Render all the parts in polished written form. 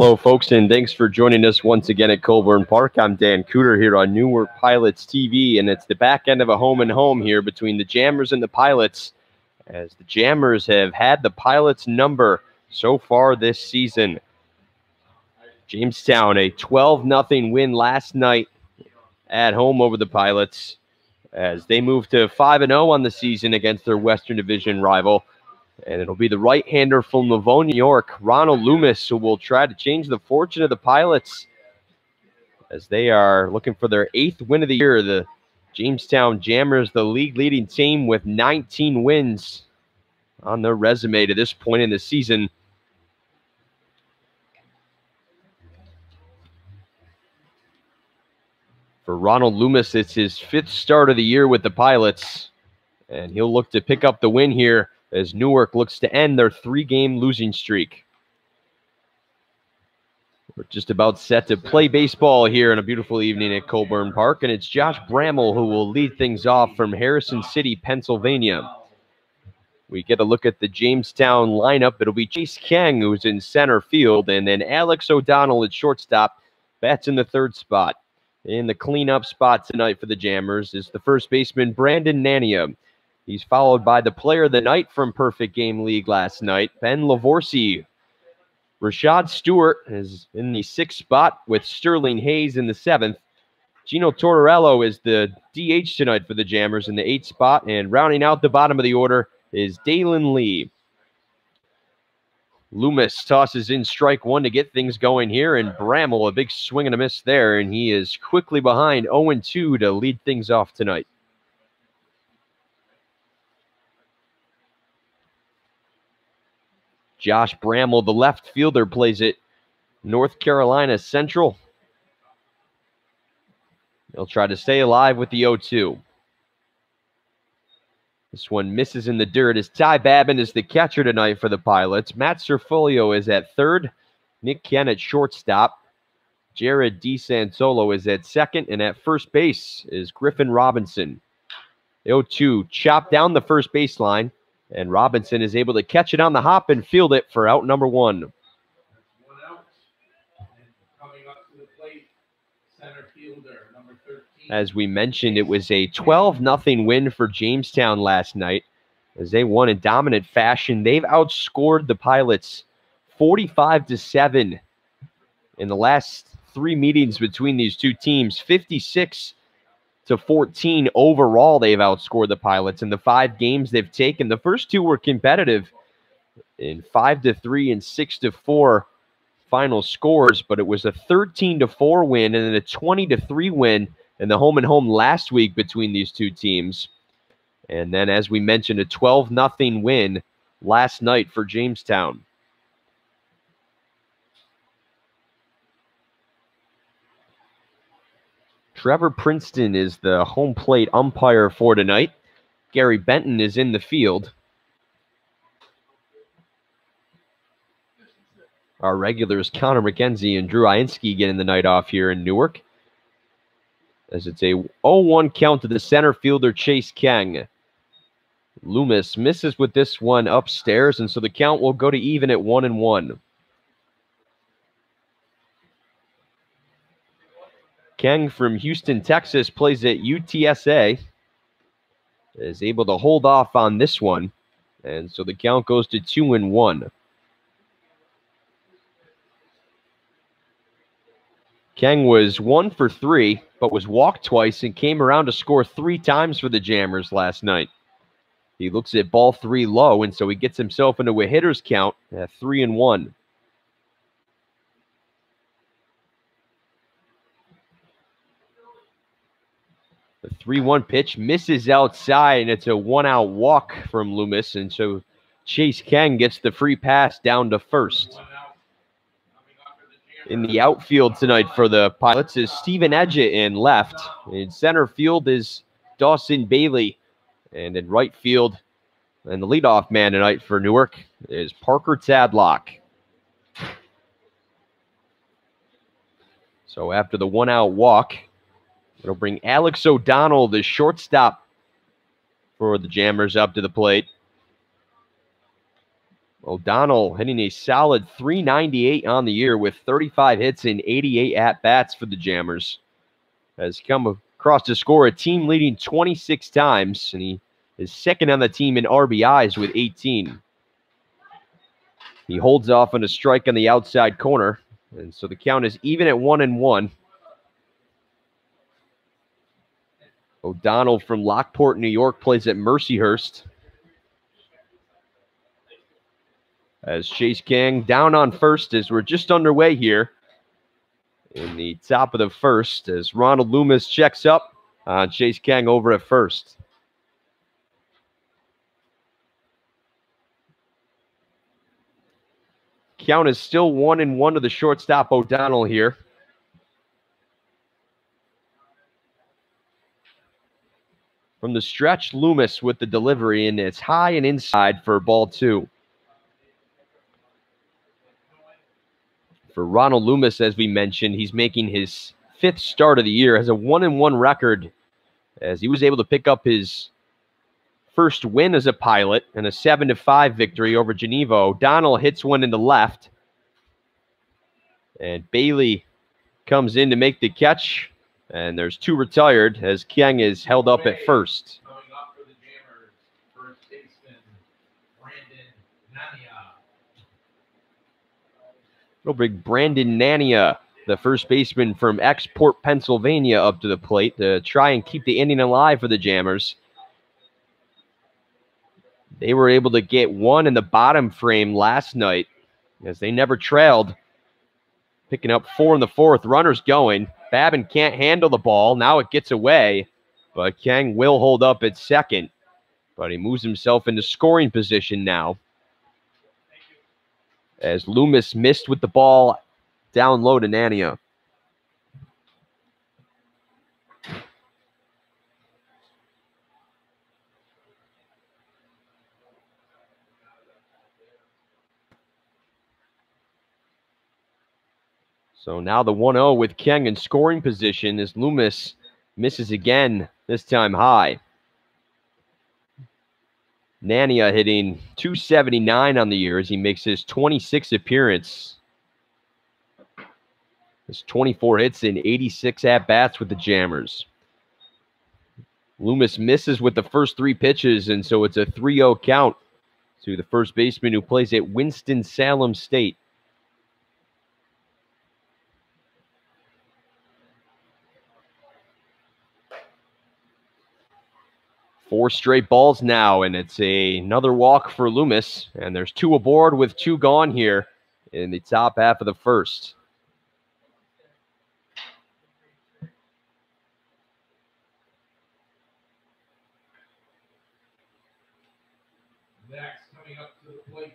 Hello, folks, and thanks for joining us once again at Colburn Park. I'm Dan Cooter here on NewarkPilots.tv, and it's the back end of a home-and-home here between the Jammers and the Pilots, as the Jammers have had the Pilots' number so far this season. Jamestown, a 12-0 win last night at home over the Pilots, as they move to 5-0 on the season against their Western Division rival. And it'll be the right-hander from Livonia, New York, Ronald Loomis, who will try to change the fortune of the Pilots as they are looking for their 8th win of the year. The Jamestown Jammers, the league-leading team with 19 wins on their resume to this point in the season. For Ronald Loomis, it's his 5th start of the year with the Pilots, and he'll look to pick up the win here as Newark looks to end their 3-game losing streak. We're just about set to play baseball here on a beautiful evening at Colburn Park, and it's Josh Bramall who will lead things off from Harrison City, Pennsylvania. We get a look at the Jamestown lineup. It'll be Chase Kang, who's in center field, and then Alex O'Donnell at shortstop. Bats in the 3rd spot. In the cleanup spot tonight for the Jammers is the first baseman, Brandon Nania. He's followed by the player of the night from Perfect Game League last night, Ben Lavorsi. Rashad Stewart is in the 6th spot with Sterling Hayes in the 7th. Gino Tortorello is the DH tonight for the Jammers in the 8th spot. And rounding out the bottom of the order is Dalen Lee. Loomis tosses in strike 1 to get things going here. And Bramall, a big swing and a miss there. And he is quickly behind 0-2 to lead things off tonight. Josh Bramall, the left fielder, plays it North Carolina Central. He'll try to stay alive with the 0-2. This one misses in the dirt as Ty Babin is the catcher tonight for the Pilots. Matt Cerfolio is at 3rd. Nick Ken at shortstop. Jared DeSantolo is at 2nd. And at first base is Griffin Robinson. The 0-2 chopped down the first baseline. And Robinson is able to catch it on the hop and field it for out number 1. That's 1 out. And coming up to the plate, center fielder, number 13. As we mentioned, it was a 12-0 win for Jamestown last night as they won in dominant fashion. They've outscored the Pilots 45-7 in the last 3 meetings between these two teams. 56-14 overall, they've outscored the Pilots in the 5 games they've taken. The first 2 were competitive in 5-3 and 6-4 final scores, but it was a 13-4 win and then a 20-3 win in the home-and-home last week between these two teams. And then, as we mentioned, a 12-0 win last night for Jamestown. Trevor Princeton is the home plate umpire for tonight. Gary Benton is in the field. Our regulars, Connor McKenzie and Drew Ianski, getting the night off here in Newark, as it's a 0-1 count to the center fielder, Chase Kang. Loomis misses with this one upstairs, and so the count will go to even at 1-1. Kang from Houston, Texas, plays at UTSA. Is able to hold off on this one, and so the count goes to 2-1. Kang was 1 for 3, but was walked twice and came around to score 3 times for the Jammers last night. He looks at ball 3 low, and so he gets himself into a hitter's count at 3-1. The 3-1 pitch misses outside, and it's a 1-out walk from Loomis, and so Chase Kang gets the free pass down to first. In the outfield tonight for the Pilots is Steven Edgett in left. In center field is Dawson Bailey. And in right field, and the leadoff man tonight for Newark is Parker Tadlock. So after the 1-out walk, it'll bring Alex O'Donnell, the shortstop for the Jammers, up to the plate. O'Donnell hitting a solid .398 on the year with 35 hits and 88 at-bats for the Jammers. Has come across to score a team-leading 26 times, and he is second on the team in RBIs with 18. He holds off on a strike on the outside corner, and so the count is even at 1-1. O'Donnell from Lockport, New York, plays at Mercyhurst. As Chase King down on first as we're just underway here in the top of the first as Ronald Loomis checks up on Chase King over at first. Count is still 1-1 to the shortstop O'Donnell here. From the stretch, Loomis with the delivery, and it's high and inside for ball 2. For Ronald Loomis, as we mentioned, he's making his 5th start of the year, has a 1-1 record as he was able to pick up his first win as a Pilot and a 7-5 victory over Geneva. O'Donnell hits one in the left, and Bailey comes in to make the catch, and there's 2 retired as King is held up at first. Coming up for the Jammers, first baseman, Brandon Nania. It'll bring Brandon Nania, the first baseman from Export, Pennsylvania, up to the plate to try and keep the inning alive for the Jammers. They were able to get one in the bottom frame last night as they never trailed. Picking up 4 in the 4th. Runners going. Babin can't handle the ball. Now it gets away, but King will hold up at second. But he moves himself into scoring position now, as Loomis missed with the ball down low to Nania. So now the 1-0 with King in scoring position as Loomis misses again, this time high. Nania hitting .279 on the year as he makes his 26th appearance. His 24 hits and 86 at-bats with the Jammers. Loomis misses with the first 3 pitches, and so it's a 3-0 count to the first baseman who plays at Winston-Salem State. Four straight balls now, and it's another walk for Loomis. And there's 2 aboard with 2 gone here in the top half of the first. Next, coming up to the plate,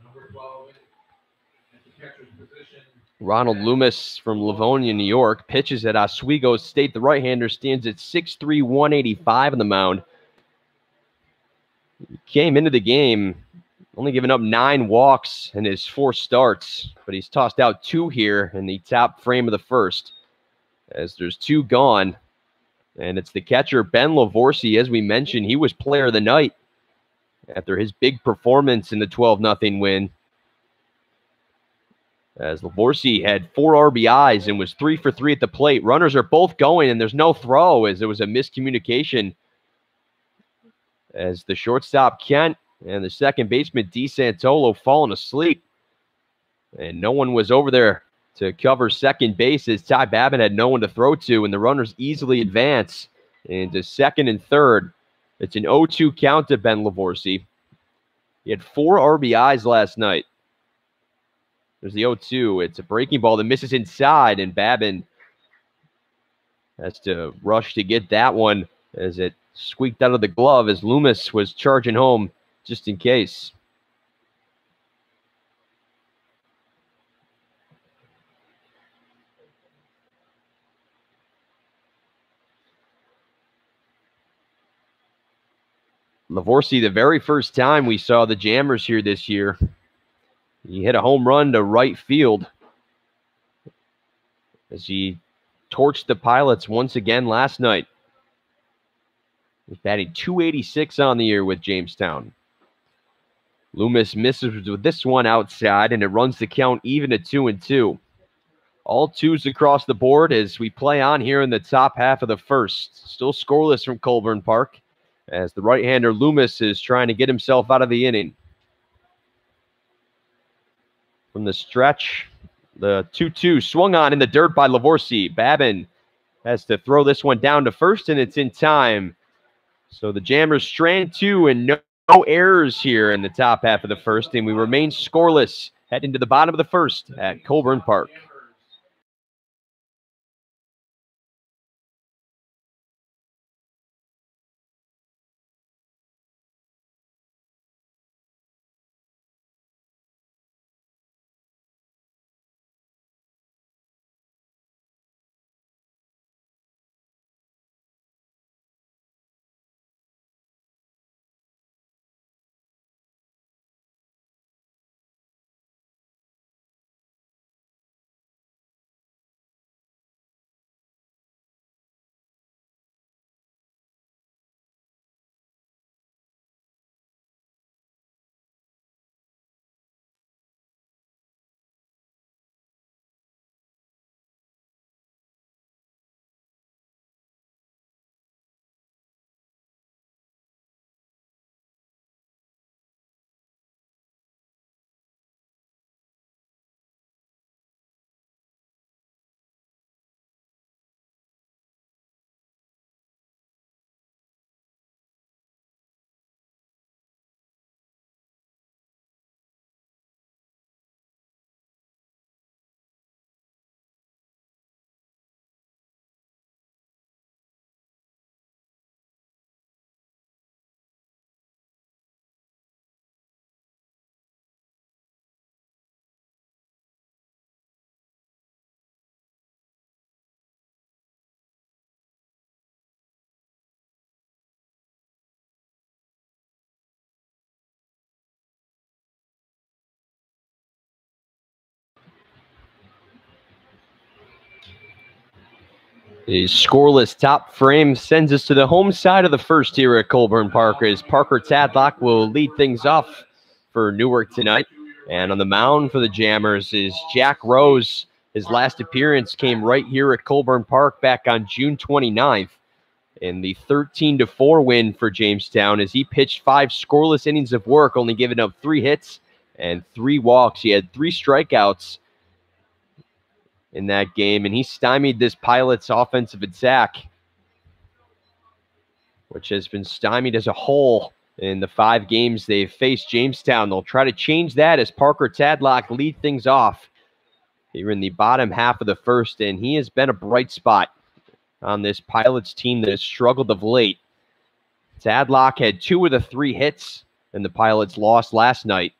number 12 at the catcher's position. Ronald Loomis from Livonia, New York, pitches at Oswego State. The right-hander stands at 6'3", 185 on the mound. He came into the game only giving up 9 walks in his 4 starts, but he's tossed out 2 here in the top frame of the first, as there's 2 gone. And it's the catcher, Ben Lavorsi. As we mentioned, he was player of the night after his big performance in the 12-0 win, as Lavorsi had 4 RBIs and was 3 for 3 at the plate. Runners are both going, and there's no throw as there was a miscommunication as the shortstop, Kent, and the second baseman, DeSantolo, falling asleep. And no one was over there to cover second base as Ty Babin had no one to throw to, and the runners easily advance into second and third. It's an 0-2 count to Ben Lavorsi. He had 4 RBIs last night. There's the 0-2. It's a breaking ball that misses inside, and Babin has to rush to get that one as it squeaked out of the glove as Loomis was charging home just in case. Lavorsi, the very first time we saw the Jammers here this year, he hit a home run to right field as he torched the Pilots once again last night. He's batting .286 on the year with Jamestown. Loomis misses with this one outside, and it runs the count even at 2-2. All twos across the board as we play on here in the top half of the first. Still scoreless from Colburn Park as the right-hander Loomis is trying to get himself out of the inning. From the stretch, the 2-2 swung on in the dirt by Lavorsi. Babin has to throw this one down to first, and it's in time. So the Jammers strand two and no errors here in the top half of the first, and we remain scoreless heading to the bottom of the first at Colburn Park. The scoreless top frame sends us to the home side of the first here at Colburn Park as Parker Tadlock will lead things off for Newark tonight. And on the mound for the Jammers is Jack Rose. His last appearance came right here at Colburn Park back on June 29th in the 13-4 win for Jamestown as he pitched 5 scoreless innings of work, only giving up 3 hits and 3 walks. He had 3 strikeouts in that game, and he stymied this Pilots offensive attack, which has been stymied as a whole in the 5 games they've faced Jamestown. They'll try to change that as Parker Tadlock lead things off here in the bottom half of the first, and he has been a bright spot on this Pilots team that has struggled of late. Tadlock had 2 of the 3 hits, and the Pilots lost last night,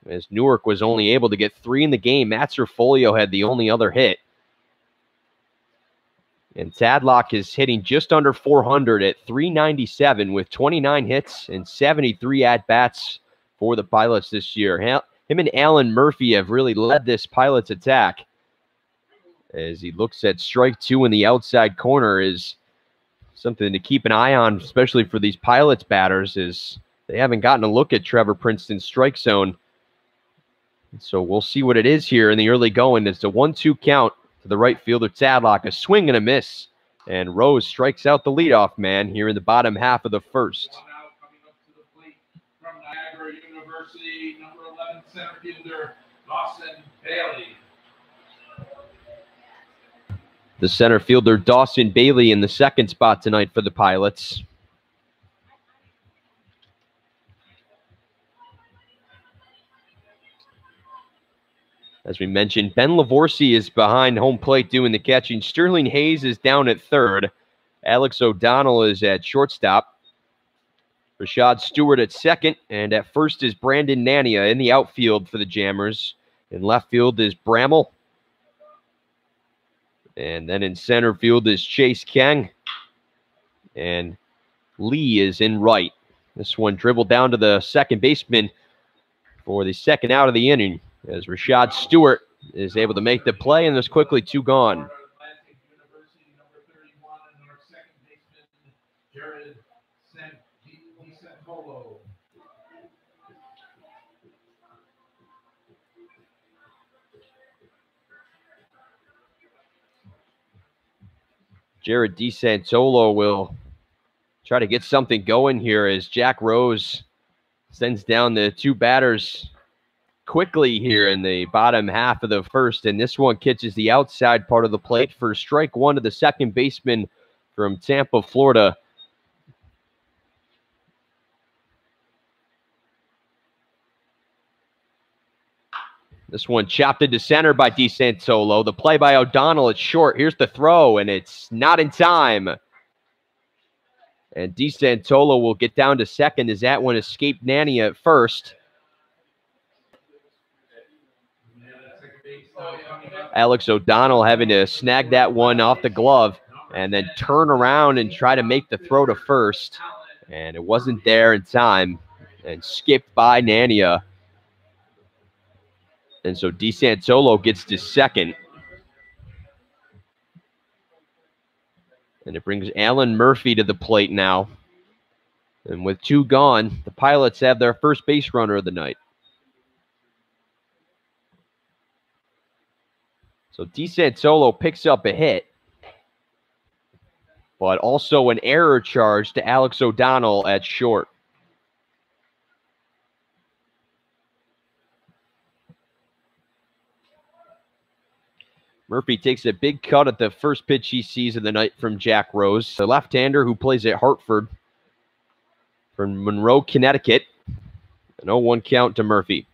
as Newark was only able to get 3 in the game. Matt Serfolio had the only other hit. And Tadlock is hitting just under 400 at 397 with 29 hits and 73 at-bats for the Pilots this year. Him and Alan Murphy have really led this Pilots attack. As he looks at strike 2 in the outside corner is something to keep an eye on, especially for these Pilots batters, is they haven't gotten a look at Trevor Princeton's strike zone. So we'll see what it is here in the early going. It's a 1-2 count to the right fielder Tadlock, a swing and a miss. And Rose strikes out the leadoff man here in the bottom half of the first. One out coming up to the plate from Niagara University, number 11 center fielder Dawson Bailey. The center fielder Dawson Bailey in the second spot tonight for the Pilots. As we mentioned, Ben Lavorsi is behind home plate doing the catching. Sterling Hayes is down at third. Alex O'Donnell is at shortstop. Rashad Stewart at second. And at first is Brandon Nania in the outfield for the Jammers. In left field is Bramall. And then in center field is Chase Kang. And Lee is in right. This one dribbled down to the second baseman for the second out of the inning, as Rashad Stewart is able to make the play, and there's quickly 2 gone. Jared DeSantolo will try to get something going here as Jack Rose sends down the two batters quickly here in the bottom half of the first, and this one catches the outside part of the plate for strike one to the second baseman from Tampa, Florida. This one chopped into center by DeSantolo. The play by O'Donnell, it's short. Here's the throw, and it's not in time. And DeSantolo will get down to second as that one escaped Nania at first. Alex O'Donnell having to snag that one off the glove and then turn around and try to make the throw to first. And it wasn't there in time and skipped by Nania. And so DeSantolo gets to second. And it brings Alan Murphy to the plate now. And with two gone, the Pilots have their first base runner of the night. So DeSantolo picks up a hit, but also an error charge to Alex O'Donnell at short. Murphy takes a big cut at the first pitch he sees of the night from Jack Rose, the left-hander who plays at Hartford from Monroe, Connecticut. An 0-1 count to Murphy.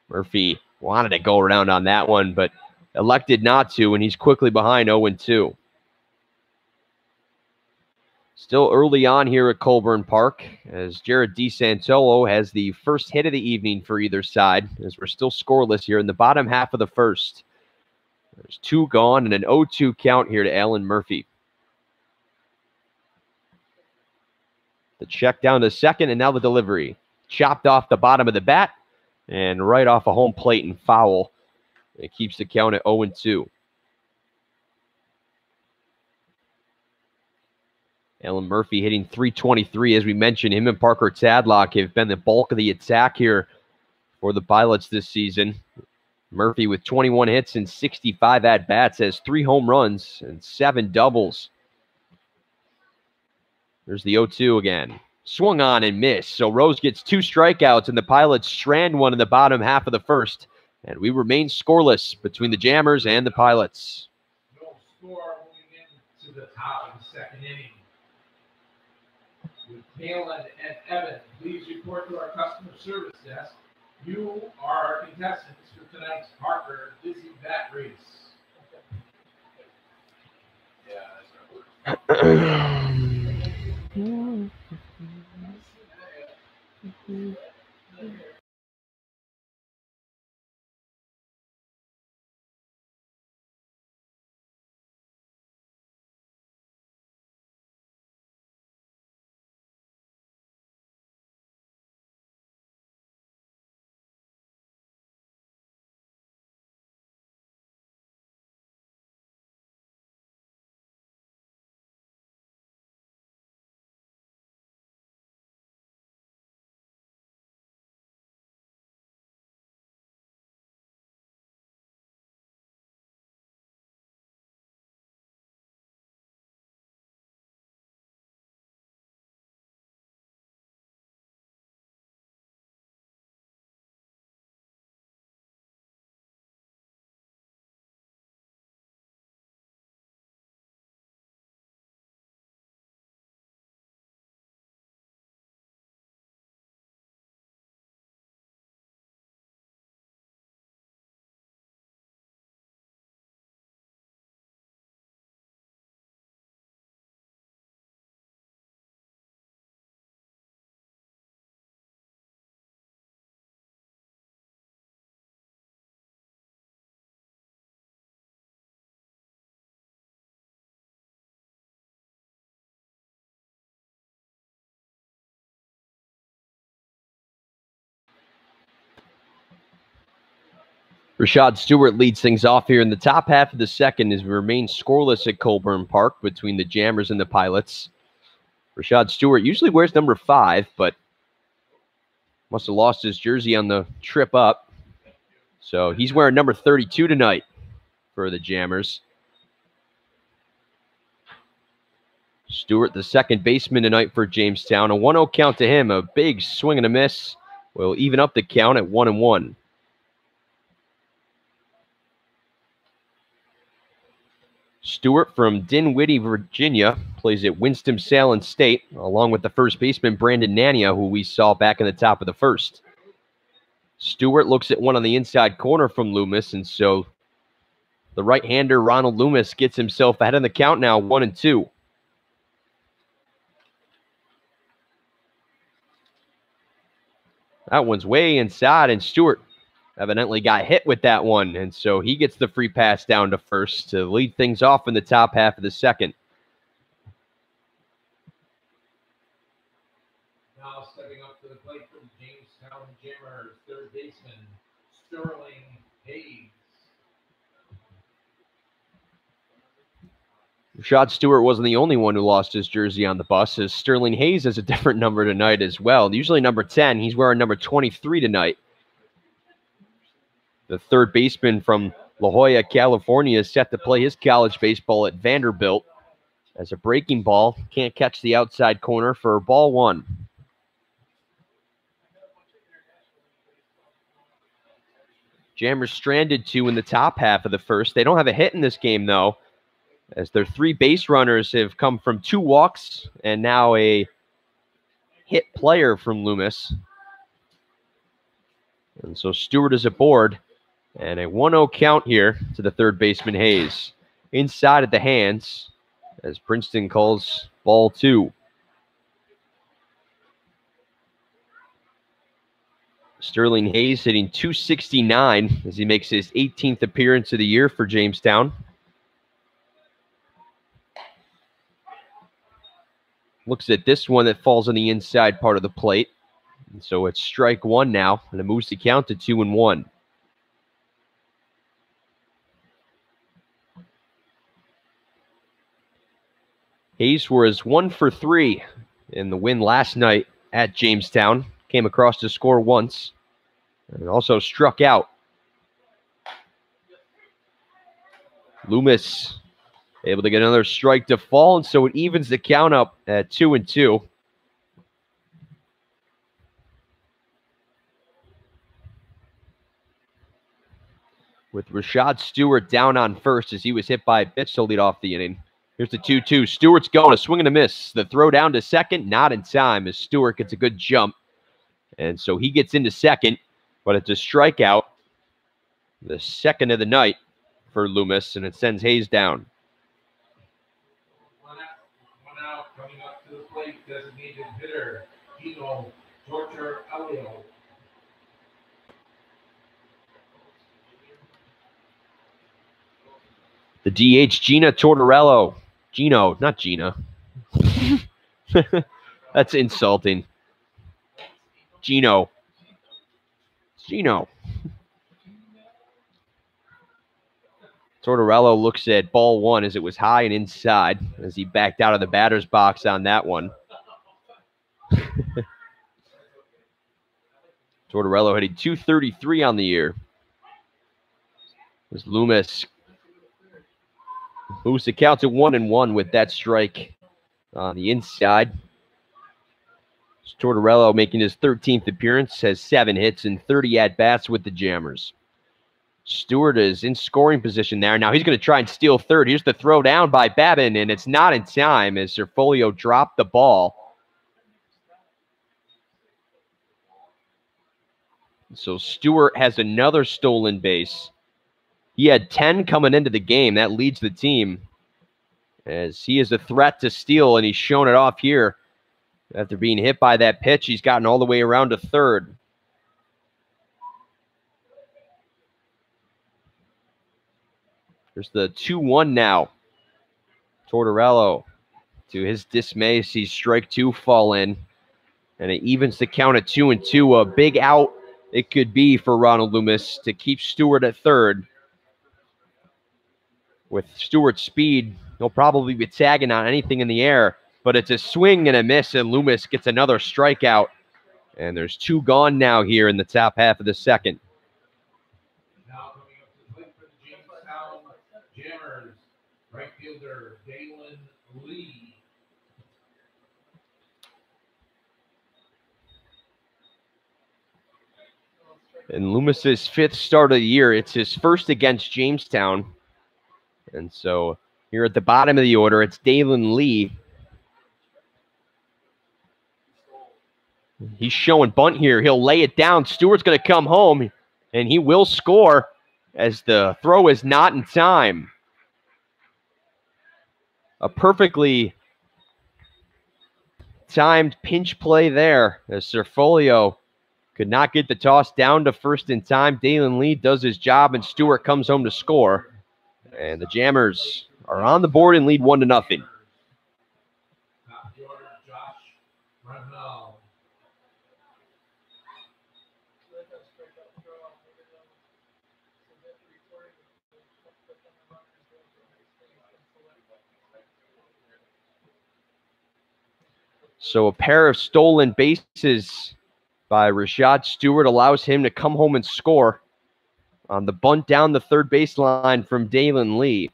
Murphy wanted to go around on that one, but elected not to, and he's quickly behind 0-2. Still early on here at Colburn Park, as Jared DeSantolo has the first hit of the evening for either side, as we're still scoreless here in the bottom half of the first. There's two gone and an 0-2 count here to Alan Murphy. The check down to second, and now the delivery. Chopped off the bottom of the bat and right off a home plate and foul. It keeps the count at 0-2. Alan Murphy hitting .323. As we mentioned, him and Parker Tadlock have been the bulk of the attack here for the Pilots this season. Murphy with 21 hits and 65 at-bats has 3 home runs and 7 doubles. There's the 0-2 again. Swung on and missed. So Rose gets 2 strikeouts, and the Pilots strand one in the bottom half of the first. And we remain scoreless between the Jammers and the Pilots. No score moving into the top of the second inning. With Palin and Evan, please report to our customer service desk. You are our contestants for tonight's Parker Dizzy Bat Race. Yeah, that's right. Rashad Stewart leads things off here in the top half of the second as we remain scoreless at Colburn Park between the Jammers and the Pilots. Rashad Stewart usually wears number 5, but must have lost his jersey on the trip up. So he's wearing number 32 tonight for the Jammers. Stewart, the second baseman tonight for Jamestown. A 1-0 count to him. A big swing and a miss will even up the count at 1-1. Stewart from Dinwiddie, Virginia, plays at Winston-Salem State, along with the first baseman Brandon Nania, who we saw back in the top of the first. Stewart looks at one on the inside corner from Loomis, and so the right-hander Ronald Loomis gets himself ahead in the count now, 1-2. That one's way inside, and Stewart evidently got hit with that one, and so he gets the free pass down to first to lead things off in the top half of the second. Now stepping up to the plate for the Jamestown Jammers, third baseman Sterling Hayes. Rashad Stewart wasn't the only one who lost his jersey on the bus, as Sterling Hayes has a different number tonight as well. Usually number 10. He's wearing number 23 tonight. The third baseman from La Jolla, California, is set to play his college baseball at Vanderbilt. As a breaking ball, can't catch the outside corner for ball one. Jammers stranded 2 in the top half of the first. They don't have a hit in this game, though, as their 3 base runners have come from 2 walks and now a hit player from Loomis. And so Stewart is aboard, and a 1-0 count here to the third baseman Hayes. Inside at the hands, as Princeton calls ball 2. Sterling Hayes hitting .269 as he makes his 18th appearance of the year for Jamestown. Looks at this one that falls on the inside part of the plate. And so it's strike 1 now, and it moves the count to 2-1. Hayes was 1 for 3 in the win last night at Jamestown. Came across to score once, and also struck out. Loomis able to get another strike to fall, and so it evens the count up at 2-2. With Rashad Stewart down on first as he was hit by a pitch to lead off the inning. Here's the 2-2. Stewart's going, a swing and a miss. The throw down to second, not in time, as Stewart gets a good jump. And so he gets into second, but it's a strikeout. The second of the night for Loomis, and it sends Hayes down. One out, coming up to the plate, designated hitter, Gino Tortorello. The DH, Gina Tortorello. Gino, not Gina. That's insulting. Gino. Tortorello looks at ball 1 as it was high and inside as he backed out of the batter's box on that one. Tortorello hitting .233 on the year. As Loomis moves the count to 1-1 with that strike on the inside. Tortorello making his 13th appearance, has 7 hits and 30 at-bats with the Jammers. Stewart is in scoring position there. Now he's going to try and steal third. Here's the throw down by Babin, and it's not in time as Serfolio dropped the ball. So Stewart has another stolen base. He had 10 coming into the game. That leads the team as he is a threat to steal, and he's shown it off here. After being hit by that pitch, he's gotten all the way around to third. There's the 2-1 now. Tortorello, to his dismay, sees strike 2 fall in, and it evens the count at 2-2. A big out it could be for Ronald Loomis to keep Stewart at third. With Stewart's speed, he'll probably be tagging on anything in the air, but it's a swing and a miss, and Loomis gets another strikeout. And there's 2 gone now here in the top half of the second. Now coming up to the plate for the Jamestown Jammers, right fielder Dalen Lee. in Loomis's 5th start of the year. It's his first against Jamestown. And so here at the bottom of the order, it's Dalen Lee. He's showing bunt here. He'll lay it down. Stewart's going to come home, and he will score as the throw is not in time. A perfectly timed pinch play there as Serfolio could not get the toss down to first in time. Dalen Lee does his job, and Stewart comes home to score. And the Jammers are on the board and lead 1-0. So a pair of stolen bases by Rashad Stewart allows him to come home and score on the bunt down the third baseline from Dalen Lee.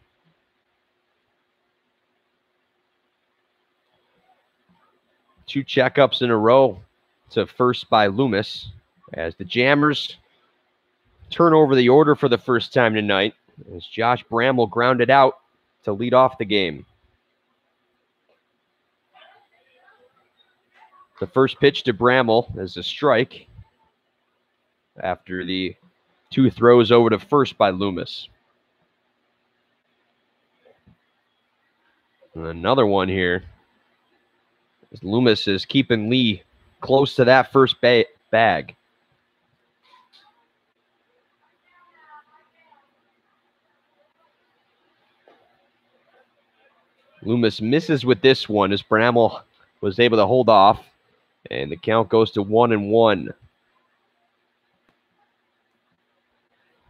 Two checkups in a row to first by Loomis as the Jammers turn over the order for the first time tonight as Josh Bramwell grounded out to lead off the game. The first pitch to Bramwell is a strike after the 2 throws over to first by Loomis. And another one here. As Loomis is keeping Lee close to that first bag. Loomis misses with this one as Bramwell was able to hold off. And the count goes to 1-1.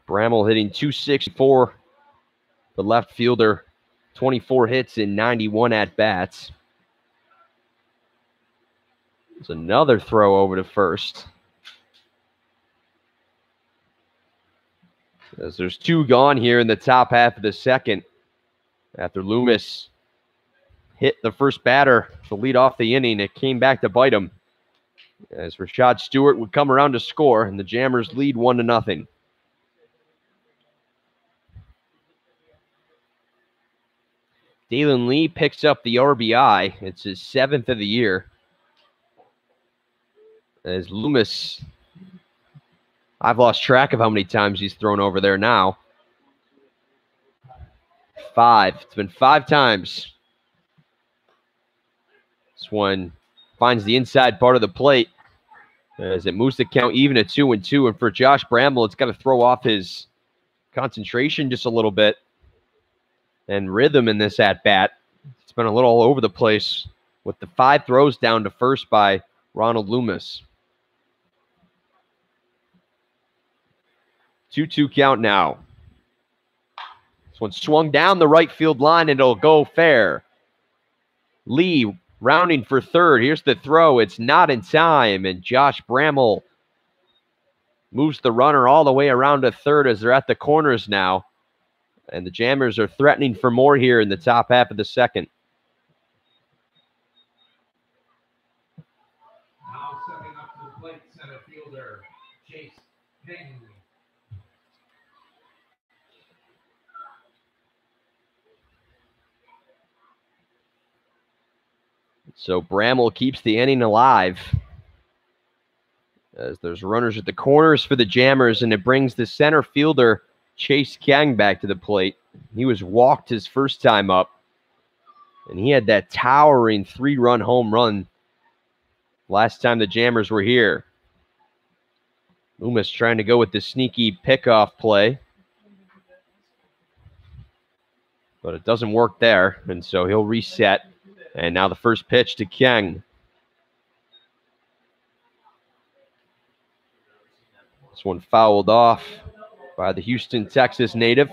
Bramwell hitting .264. The left fielder, 24 hits in 91 at-bats. There's another throw over to first. As there's 2 gone here in the top half of the second after Loomis hit the first batter to lead off the inning. It came back to bite him as Rashad Stewart would come around to score, and the Jammers lead 1-0. Dalen Lee picks up the RBI. It's his 7th of the year. As Loomis, I've lost track of how many times he's thrown over there now. 5. It's been 5 times. This one finds the inside part of the plate as it moves the count even at 2-2. And for Josh Bramwell, it's got to throw off his concentration just a little bit and rhythm in this at-bat. It's been a little all over the place with the 5 throws down to first by Ronald Loomis. 2-2 count now. This one swung down the right field line, and it'll go fair. Lee rounding for third. Here's the throw. It's not in time, and Josh Bramwell moves the runner all the way around to third as they're at the corners now. And the Jammers are threatening for more here in the top half of the second. Now stepping up to the plate, center fielder Chase King. So Bramwell keeps the inning alive as there's runners at the corners for the Jammers, and it brings the center fielder Chase King back to the plate. He was walked his first time up, and he had that towering 3-run home run last time the Jammers were here. Loomis trying to go with the sneaky pickoff play, but it doesn't work there, and so he'll reset. And now the first pitch to King. This one fouled off by the Houston, Texas native.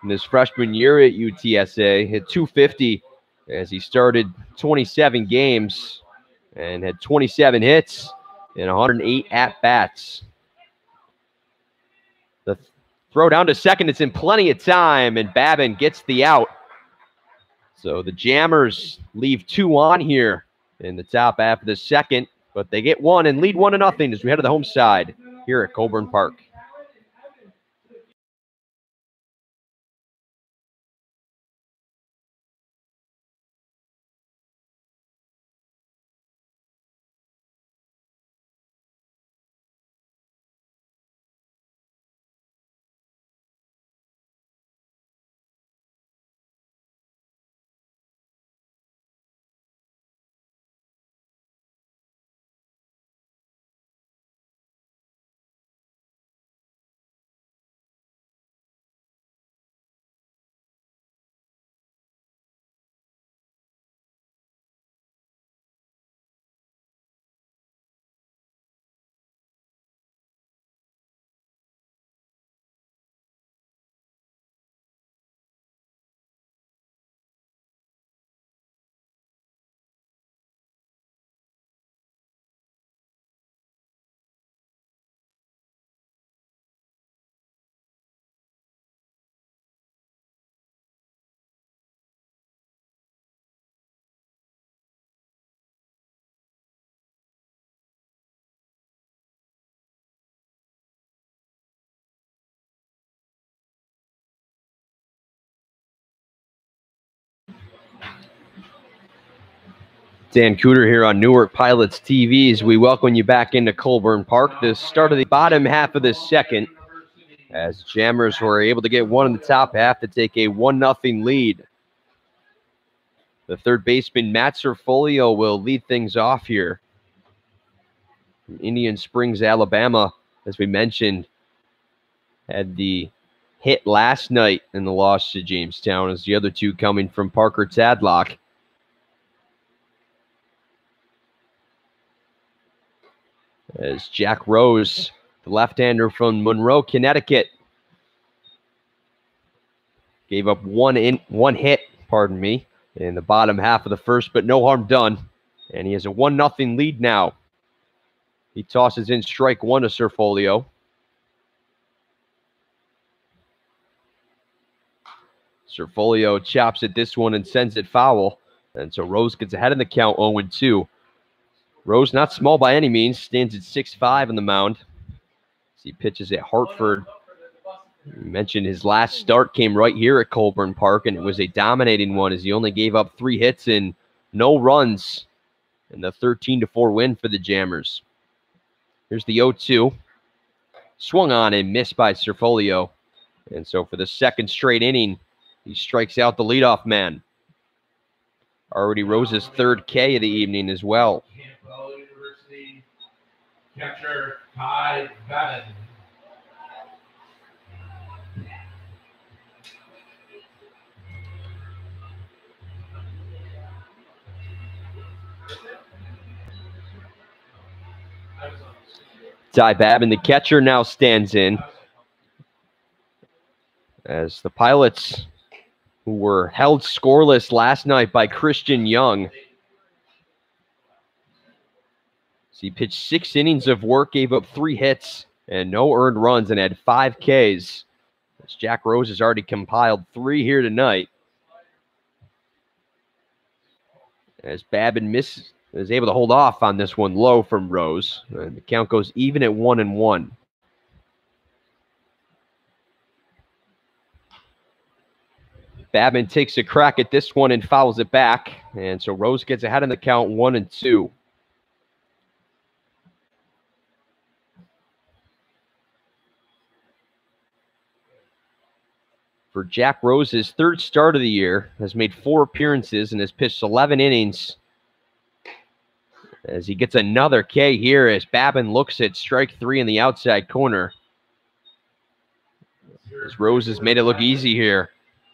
In his freshman year at UTSA, hit .250 as he started 27 games and had 27 hits and 108 at-bats. The throw down to second, it's in plenty of time, and Babin gets the out. So the Jammers leave 2 on here in the top half of the second, but they get 1 and lead 1-0 as we head to the home side. here at Colburn Park. Dan Cooter here on Newark Pilots TV as we welcome you back into Colburn Park. The start of the bottom half of the second, as Jammers were able to get one in the top half to take a 1-0 lead. The third baseman, Matt Serfolio, will lead things off here. From Indian Springs, Alabama, as we mentioned, had the hit last night in the loss to Jamestown, as the other two coming from Parker Tadlock. As Jack Rose, the left-hander from Monroe, Connecticut, gave up one hit, in the bottom half of the first, but no harm done. And he has a 1-0 lead now. He tosses in strike one to Serfolio. Serfolio chops at this one and sends it foul. And so Rose gets ahead in the count, 0-2. Rose, not small by any means, stands at 6'5" on the mound. As he pitches at Hartford. You mentioned his last start came right here at Colburn Park, and it was a dominating one as he only gave up 3 hits and no runs in the 13-4 win for the Jammers. Here's the 0-2. Swung on and missed by Serfolio. And so for the second straight inning, he strikes out the leadoff man. Already Rose's third K of the evening as well. University catcher Ty Babin. Ty Babin, the catcher, now stands in. As the Pilots, who were held scoreless last night by Christian Young. So he pitched 6 innings of work, gave up 3 hits and no earned runs, and had 5 Ks. As Jack Rose has already compiled 3 here tonight. As Babin is able to hold off on this one low from Rose. And the count goes even at 1-1. Babin takes a crack at this one and fouls it back. And so Rose gets ahead in the count, 1-2. For Jack Rose, his third start of the year, has made 4 appearances and has pitched 11 innings. As he gets another K here as Babin looks at strike 3 in the outside corner. As Rose has made it look easy here.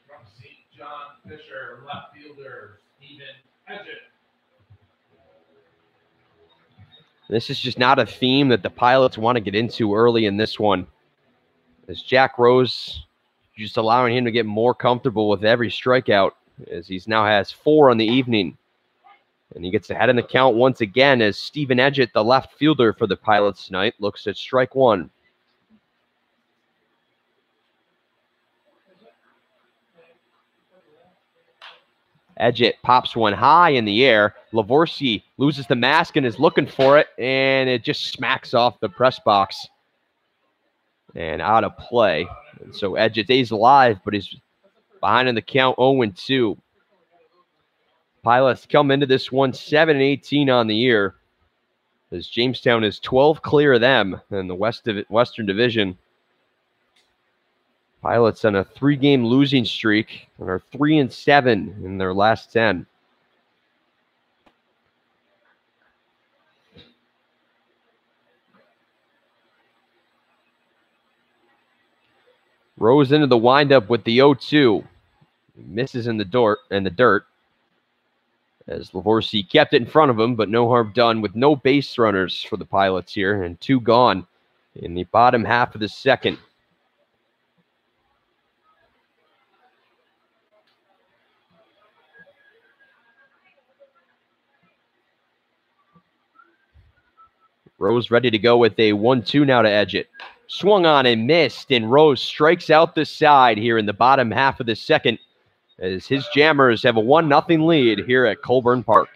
From St. John Fisher, left fielder Stephen Edgett. This is just not a theme that the Pilots want to get into early in this one. As Jack Rose just allowing him to get more comfortable with every strikeout, as he's now has 4 on the evening. And he gets ahead in the count once again as Stephen Edgett, the left fielder for the Pilots tonight, looks at strike 1. Edgett pops one high in the air. Lavorsi loses the mask and is looking for it, and it just smacks off the press box. and out of play. And so Edgett stays alive, but he's behind in the count 0-2. Pilots come into this one 7-18 on the year, as Jamestown is 12 clear of them in the Western Division. Pilots on a 3-game losing streak and are 3-7 in their last 10. Rose into the windup with the 0-2. Misses in the dirt. As Lavorsi kept it in front of him, but no harm done with no base runners for the Pilots here, and 2 gone in the bottom half of the second. Rose ready to go with a 1-2 now to Edgett. Swung on and missed, and Rose strikes out the side here in the bottom half of the second, as his Jammers have a 1-0 lead here at Colburn Park.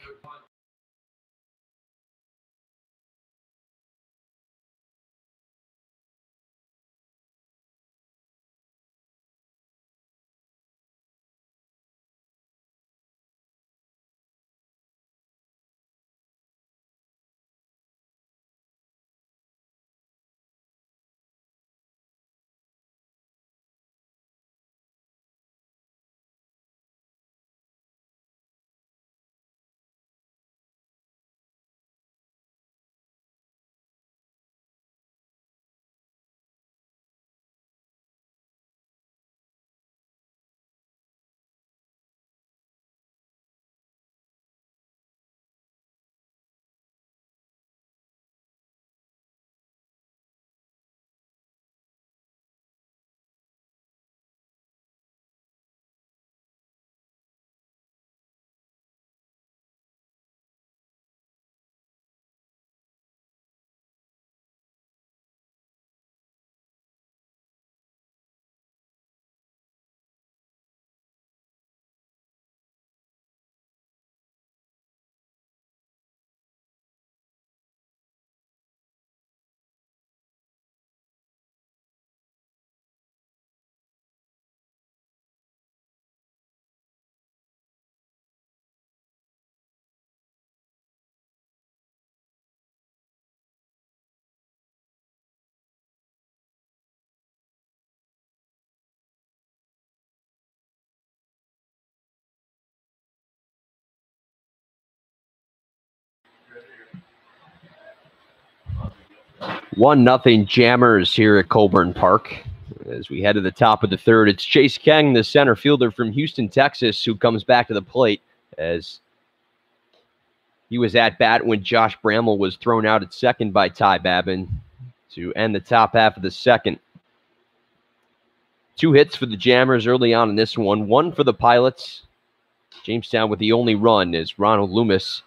One nothing Jammers here at Colburn Park. As we head to the top of the third, it's Chase Keng, the center fielder from Houston, Texas, who comes back to the plate, as he was at bat when Josh Bramall was thrown out at second by Ty Babin to end the top half of the second. 2 hits for the Jammers early on in this one. 1 for the Pilots. Jamestown with the only run as Ronald Loomis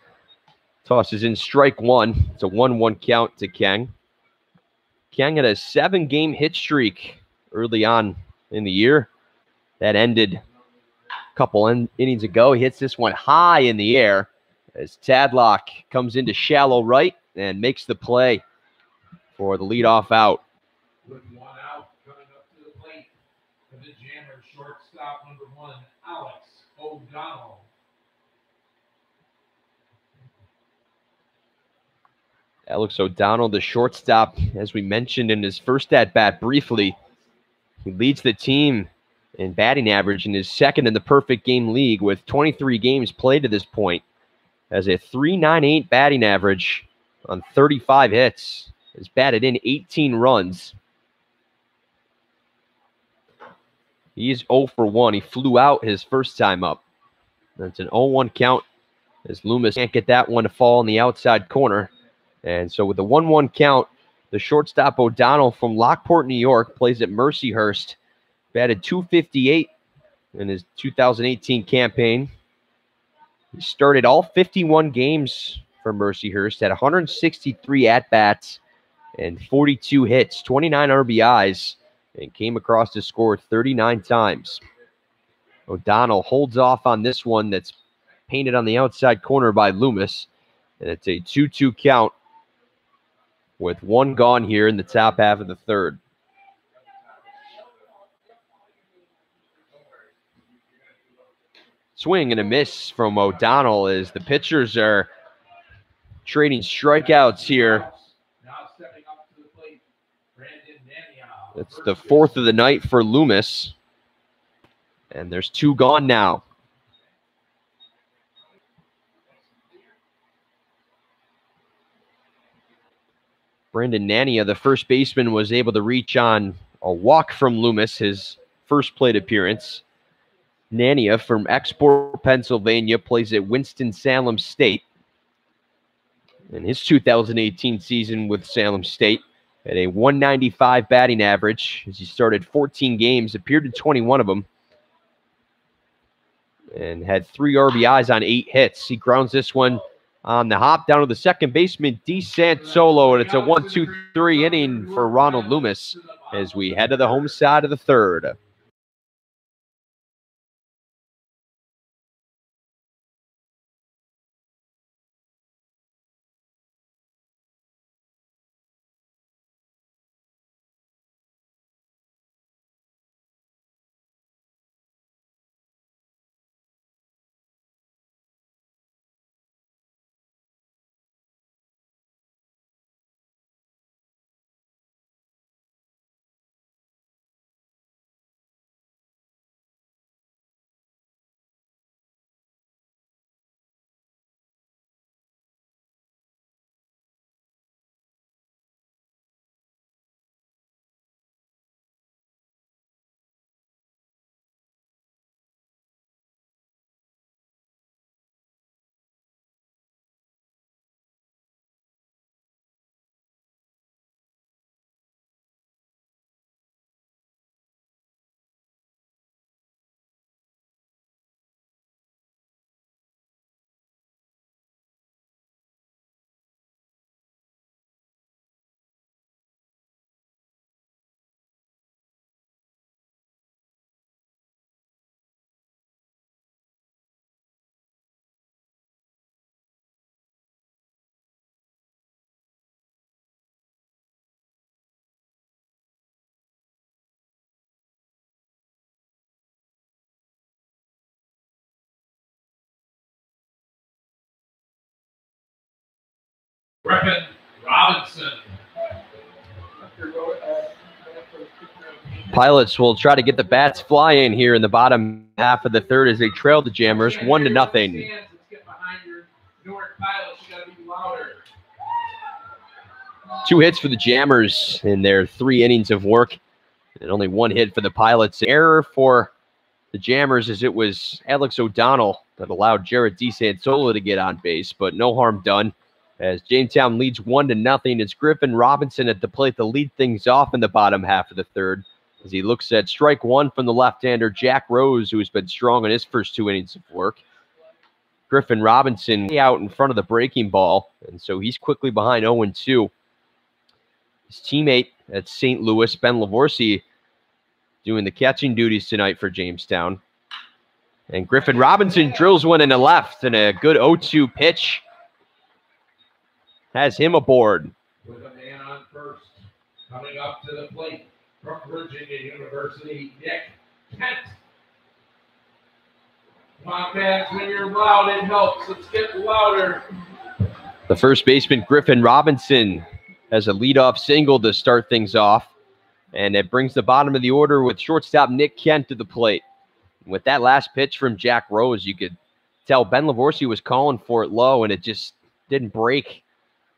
tosses in strike 1. It's a 1-1 count to Keng. Keng had a 7-game hit streak early on in the year. That ended a couple innings ago. He hits this one high in the air as Tadlock comes into shallow right and makes the play for the leadoff out. With 1 out, coming up to the plate for the Jammers, shortstop number 1, Alex O'Donnell. Alex O'Donnell, the shortstop, as we mentioned in his first at-bat briefly, he leads the team in batting average and is second in the perfect game league with 23 games played to this point. Has a .398 batting average on 35 hits. Has batted in 18 runs. He's 0 for 1. He flew out his first time up. That's an 0-1 count as Loomis can't get that one to fall in the outside corner. And so with the 1-1 count, the shortstop O'Donnell from Lockport, New York, plays at Mercyhurst. Batted .258 in his 2018 campaign. He started all 51 games for Mercyhurst, had 163 at-bats and 42 hits, 29 RBIs, and came across to score 39 times. O'Donnell holds off on this one that's painted on the outside corner by Loomis, and it's a 2-2 count with 1 gone here in the top half of the third. Swing and a miss from O'Donnell as the pitchers are trading strikeouts here. Now stepping up to the plate, Brandon Nania. It's the fourth of the night for Loomis. And there's 2 gone now. Brandon Nania, the first baseman, was able to reach on a walk from Loomis, his first plate appearance. Nania from Export, Pennsylvania, plays at Winston-Salem State. In his 2018 season with Salem State, at a 195 batting average, as he started 14 games, appeared in 21 of them, and had 3 RBIs on 8 hits. He grounds this one on the hop down to the second baseman, DeSantolo, and it's a 1-2-3 inning for Ronald Loomis as we head to the home side of the third. Griffin Robinson. Pilots will try to get the bats flying here in the bottom half of the third as they trail the Jammers 1-0. Let's get behind your Newark Pilots. You gotta be louder. 2 hits for the Jammers in their 3 innings of work, and only 1 hit for the Pilots. Error for the Jammers as it was Alex O'Donnell that allowed Jared DeSantolo to get on base, but no harm done as Jamestown leads 1-0. It's Griffin Robinson at the plate to lead things off in the bottom half of the third as he looks at strike 1 from the left-hander Jack Rose, who has been strong in his first 2 innings of work. Griffin Robinson way out in front of the breaking ball, and so he's quickly behind 0-2. His teammate at St. Louis, Ben Lavorsi, doing the catching duties tonight for Jamestown. And Griffin Robinson drills one in the left, and a good 0-2 pitch has him aboard. With a man on first, coming up to the plate from Virginia University, Nick Kent. Come on, fans, when you're loud, it helps. Let's get louder. The first baseman, Griffin Robinson, has a leadoff single to start things off, and it brings the bottom of the order with shortstop Nick Kent to the plate. With that last pitch from Jack Rose, you could tell Ben Lavorsi was calling for it low, and it just didn't break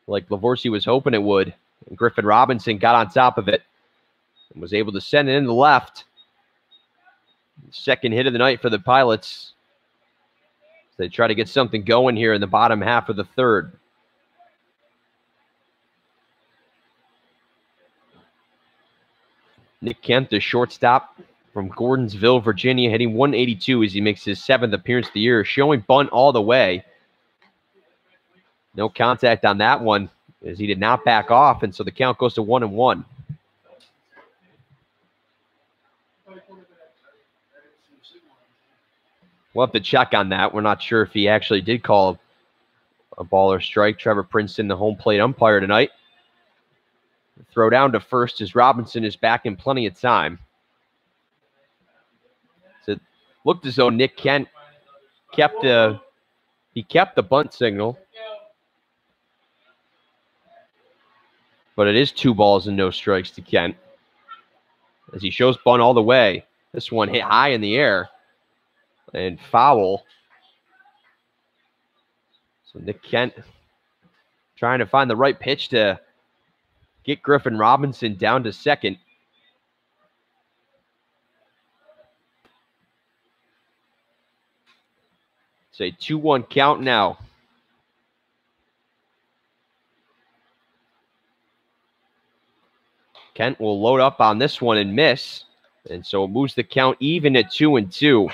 like Lavorsi was hoping it would. And Griffin Robinson got on top of it and was able to send it in the left. Second hit of the night for the Pilots. They try to get something going here in the bottom half of the third. Nick Kent, the shortstop from Gordonsville, Virginia, hitting 182 as he makes his 7th appearance of the year, showing bunt all the way. No contact on that one as he did not back off, and so the count goes to 1-1. We'll have to check on that. We're not sure if he actually did call a ball or strike. Trevor Princeton, the home plate umpire tonight. Throw down to first as Robinson is back in plenty of time. So it looked as though Nick Kent kept the bunt signal. But it is 2 balls and no strikes to Kent, as he shows bunt all the way. This one hit high in the air and foul. So Nick Kent trying to find the right pitch to get Griffin Robinson down to second. It's a 2-1 count now. Kent will load up on this one and miss. And so it moves the count even at 2-2.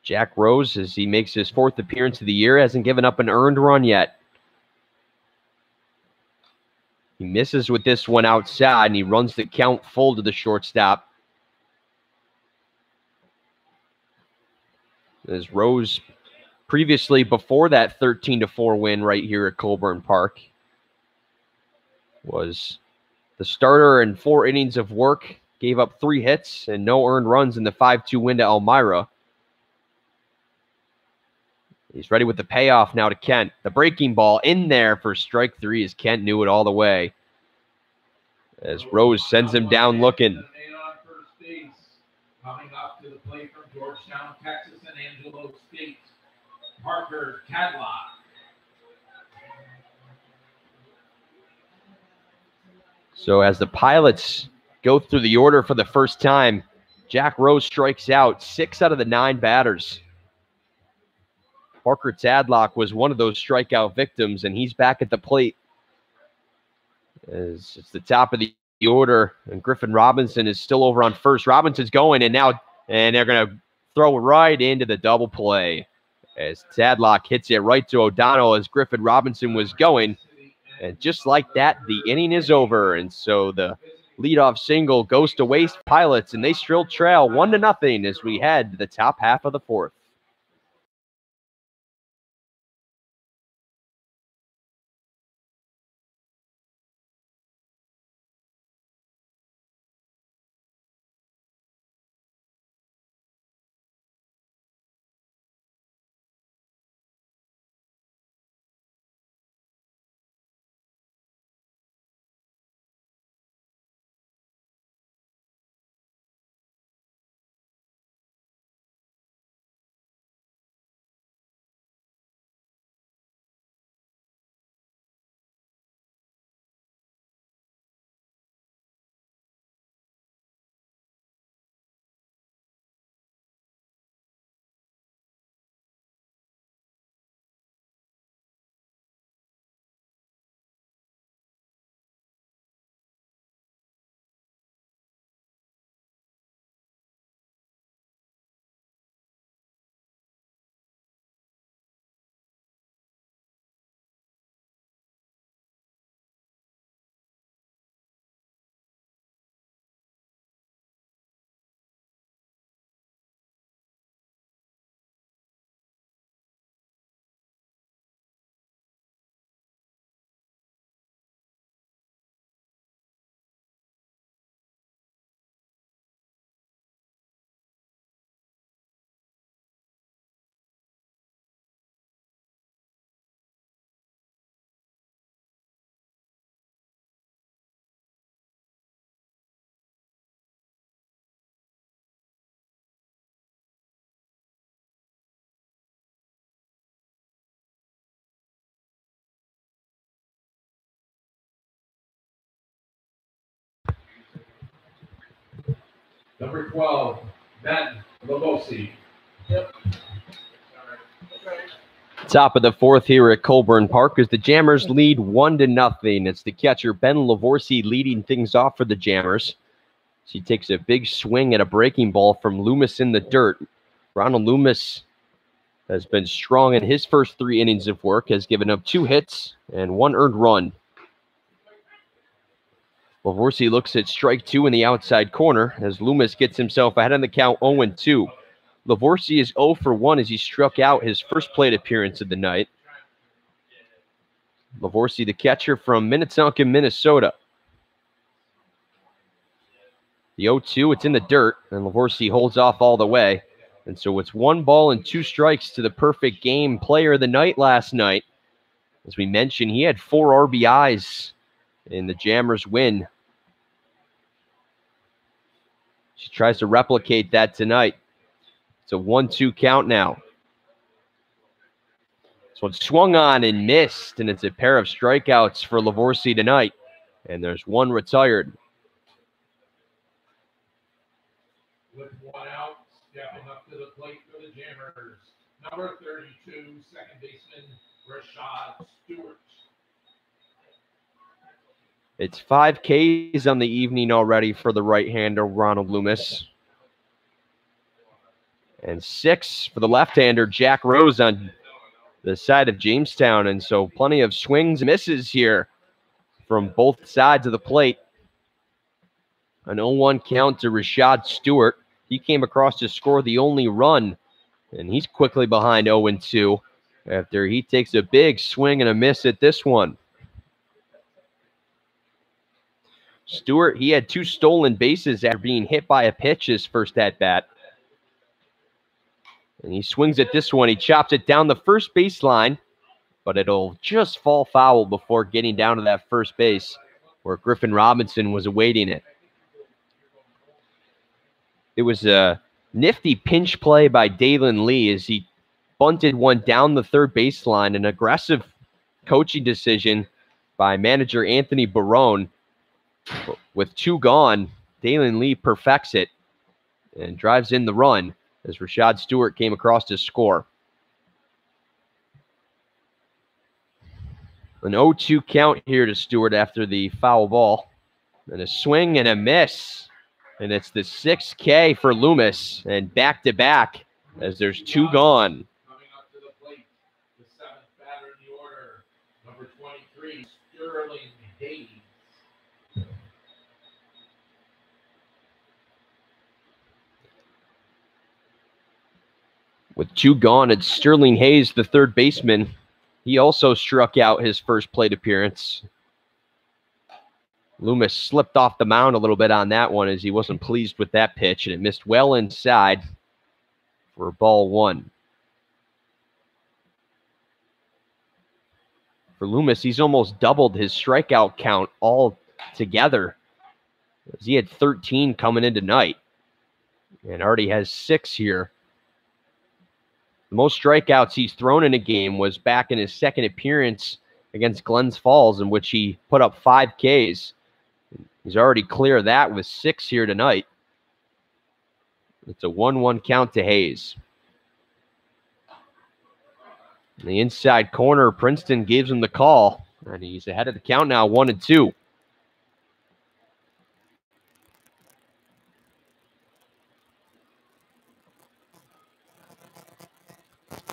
Jack Rose, as he makes his 4th appearance of the year, hasn't given up an earned run yet. He misses with this one outside, and he runs the count full to the shortstop. As Rose, previously before that 13-4 win right here at Colburn Park, was the starter in 4 innings of work, gave up 3 hits and no earned runs in the 5-2 win to Elmira. He's ready with the payoff now to Kent. The breaking ball in there for strike 3 as Kent knew it all the way. As Rose sends him down looking. Coming up to the plate from Georgetown, Texas, and Angelo State, Parker Tadlock. So as the Pilots go through the order for the first time, Jack Rose strikes out 6 out of the 9 batters. Parker Tadlock was one of those strikeout victims, and he's back at the plate. As it's the top of the order, and Griffin Robinson is still over on first. Robinson's going, and they're going to throw right into the double play as Tadlock hits it right to O'Donnell as Griffin Robinson was going. And just like that, the inning is over. And so the leadoff single goes to waste Pilots, and they still trail 1-0 as we head to the top half of the 4th. Number 12, Ben Lavosi. Yep. Top of the 4th here at Colburn Park as the Jammers lead 1-0. It's the catcher Ben Lavorsi leading things off for the Jammers. He takes a big swing at a breaking ball from Loomis in the dirt. Ronald Loomis has been strong in his first 3 innings of work, has given up 2 hits and 1 earned run. Lavorsi looks at strike 2 in the outside corner as Loomis gets himself ahead on the count 0-2. Lavorsi is 0 for 1 as he struck out his first plate appearance of the night. Lavorsi, the catcher from Minnetonka, Minnesota. The 0-2, it's in the dirt, and Lavorsy holds off all the way. And so it's 1 ball and 2 strikes to the perfect game player of the night last night. As we mentioned, he had 4 RBIs in the Jammers win. She tries to replicate that tonight. It's a 1-2 count now. So it's swung on and missed, and it's a pair of strikeouts for Lavorsy tonight. And there's 1 retired. With 1 out, stepping up to the plate for the Jammers, number 32, second baseman Rashad Stewart. It's 5 Ks on the evening already for the right-hander, Ronald Loomis. And 6 for the left-hander, Jack Rose, on the side of Jamestown. And so plenty of swings and misses here from both sides of the plate. An 0-1 count to Rashad Stewart. He came across to score the only run, and he's quickly behind 0-2 after he takes a big swing and a miss at this one. Stewart, he had 2 stolen bases after being hit by a pitch his first at-bat. And he swings at this one. He chops it down the first baseline, but it'll just fall foul before getting down to that first base where Griffin Robinson was awaiting it. It was a nifty pinch play by Dalen Lee as he bunted one down the third baseline. An aggressive coaching decision by manager Anthony Barone. With 2 gone, Dalen Lee perfects it and drives in the run as Rashad Stewart came across to score. An 0-2 count here to Stewart after the foul ball. And a swing and a miss. And it's the 6 K for Loomis, and back-to-back as there's 2 gone. Coming up to the plate, the 7th batter in the order, number 23, Sterling Hayes. With 2 gone, it's Sterling Hayes, the third baseman. He also struck out his first plate appearance. Loomis slipped off the mound a little bit on that one as he wasn't pleased with that pitch, and it missed well inside for ball 1. For Loomis, he's almost doubled his strikeout count all together. He had 13 coming in tonight and already has 6 here. The most strikeouts he's thrown in a game was back in his second appearance against Glens Falls, in which he put up 5 Ks. He's already clear of that with 6 here tonight. It's a 1-1 count to Hayes. In the inside corner, Princeton gives him the call, and he's ahead of the count now, 1-2.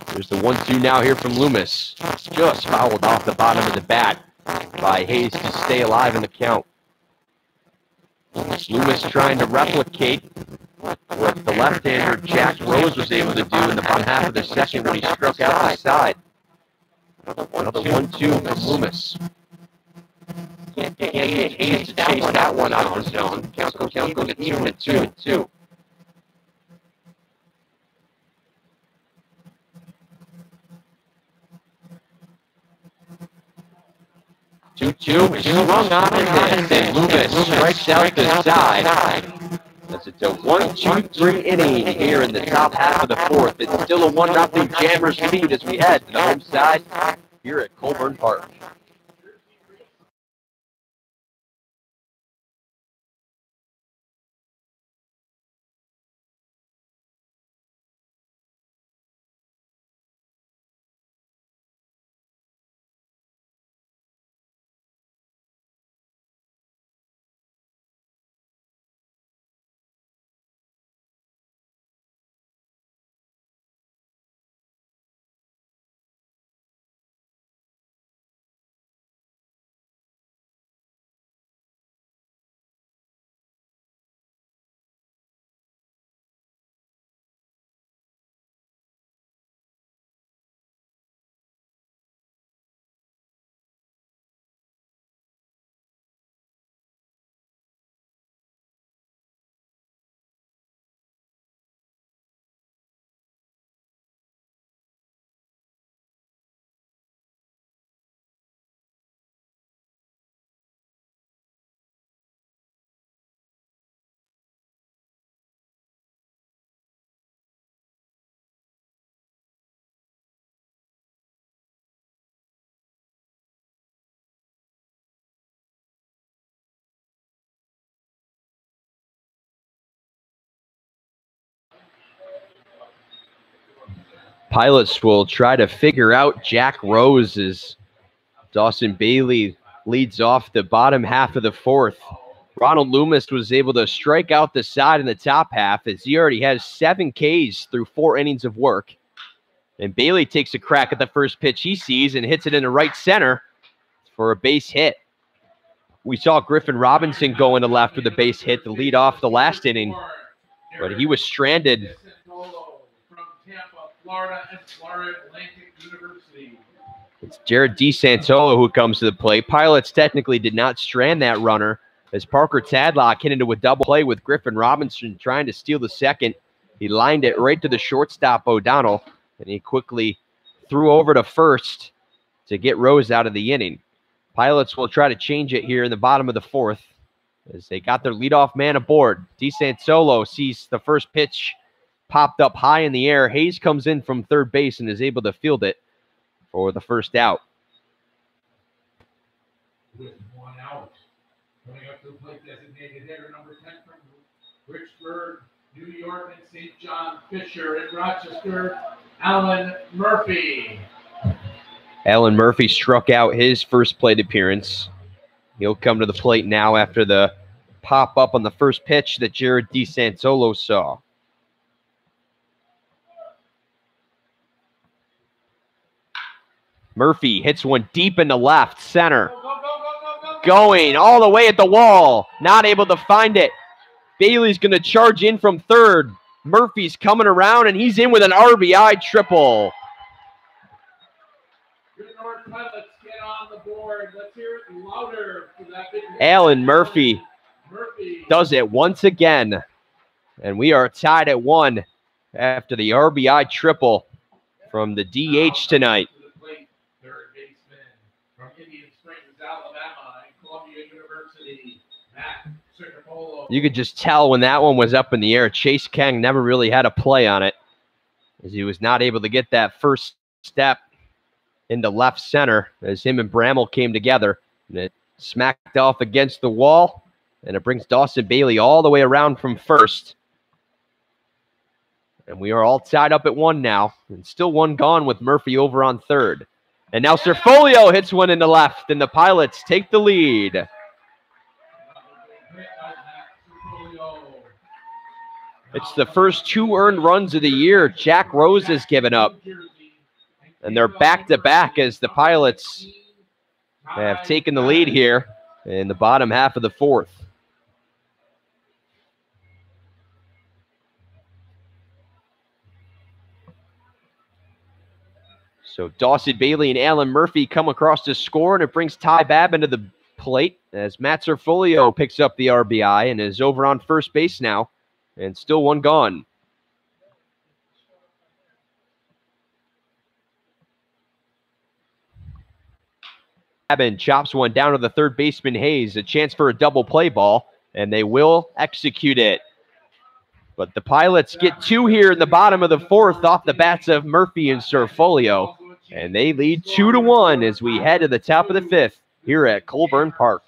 There's the 1-2 now here from Loomis. Just fouled off the bottom of the bat by Hayes to stay alive in the count. Loomis trying to replicate what the left-hander Jack Rose was able to do in the bottom half of the second when he struck out the side. Another 1-2 from Loomis. Can't get Hayes to chase that one out of the zone. Count goes at 2-2. 2-2 is swung on and missed, and Loomis strikes out the side. As it's a 1-2-3 inning here in the top half of the fourth. It's still a 1-0 Jammers lead as we head to the home side here at Colburn Park. Pilots will try to figure out Jack Rose as Dawson Bailey leads off the bottom half of the fourth. Ronald Loomis was able to strike out the side in the top half as he already has 7 Ks through 4 innings of work. And Bailey takes a crack at the first pitch he sees and hits it into right center for a base hit. We saw Griffin Robinson go into left with a base hit to lead off the last inning, but he was stranded. It's Jared DeSantolo who comes to the plate. Pilots technically did not strand that runner as Parker Tadlock hit into a double play with Griffin Robinson trying to steal the second. He lined it right to the shortstop, O'Donnell, and he quickly threw over to first to get Rose out of the inning. Pilots will try to change it here in the bottom of the fourth as they got their leadoff man aboard. DeSantolo sees the first pitch popped up high in the air. Hayes comes in from third base and is able to field it for the first out. With 1 out. Coming up to the plate, designated hitter number 10 from Richburg, New York, and St. John Fisher. In Rochester, Alan Murphy. Alan Murphy struck out his first plate appearance. He'll come to the plate now after the pop up on the first pitch that Jared DeSantolo saw. Murphy hits one deep into left center. Going all the way at the wall. Not able to find it. Bailey's going to charge in from third. Murphy's coming around, and he's in with an RBI triple. NewarkPilots get on the board. Let's hear it louder for that big hit. Alan Murphy does it once again. And we are tied at 1 after the RBI triple from the DH tonight. Third baseman from Indian Springs, Alabama, and Columbia University, Matt Circapolo. You could just tell when that one was up in the air. Chase Kang never really had a play on it as he was not able to get that first step into left center as him and Bramall came together. And it smacked off against the wall, and it brings Dawson Bailey all the way around from first. And we are all tied up at 1 now, and still 1 gone with Murphy over on third. And now Serfolio hits one in the left, and the Pilots take the lead. It's the first 2 earned runs of the year Jack Rose has given up. And they're back-to-back as the Pilots have taken the lead here in the bottom half of the fourth. So Dawson Bailey and Alan Murphy come across to score, and it brings Ty Babb into the plate as Matt Serfolio picks up the RBI and is over on first base now, and still 1 gone. Babb chops one down to the third baseman Hayes, a chance for a double play ball, and they will execute it. But the Pilots get 2 here in the bottom of the fourth off the bats of Murphy and Serfolio. And they lead 2-1 as we head to the top of the fifth here at Colburn Park.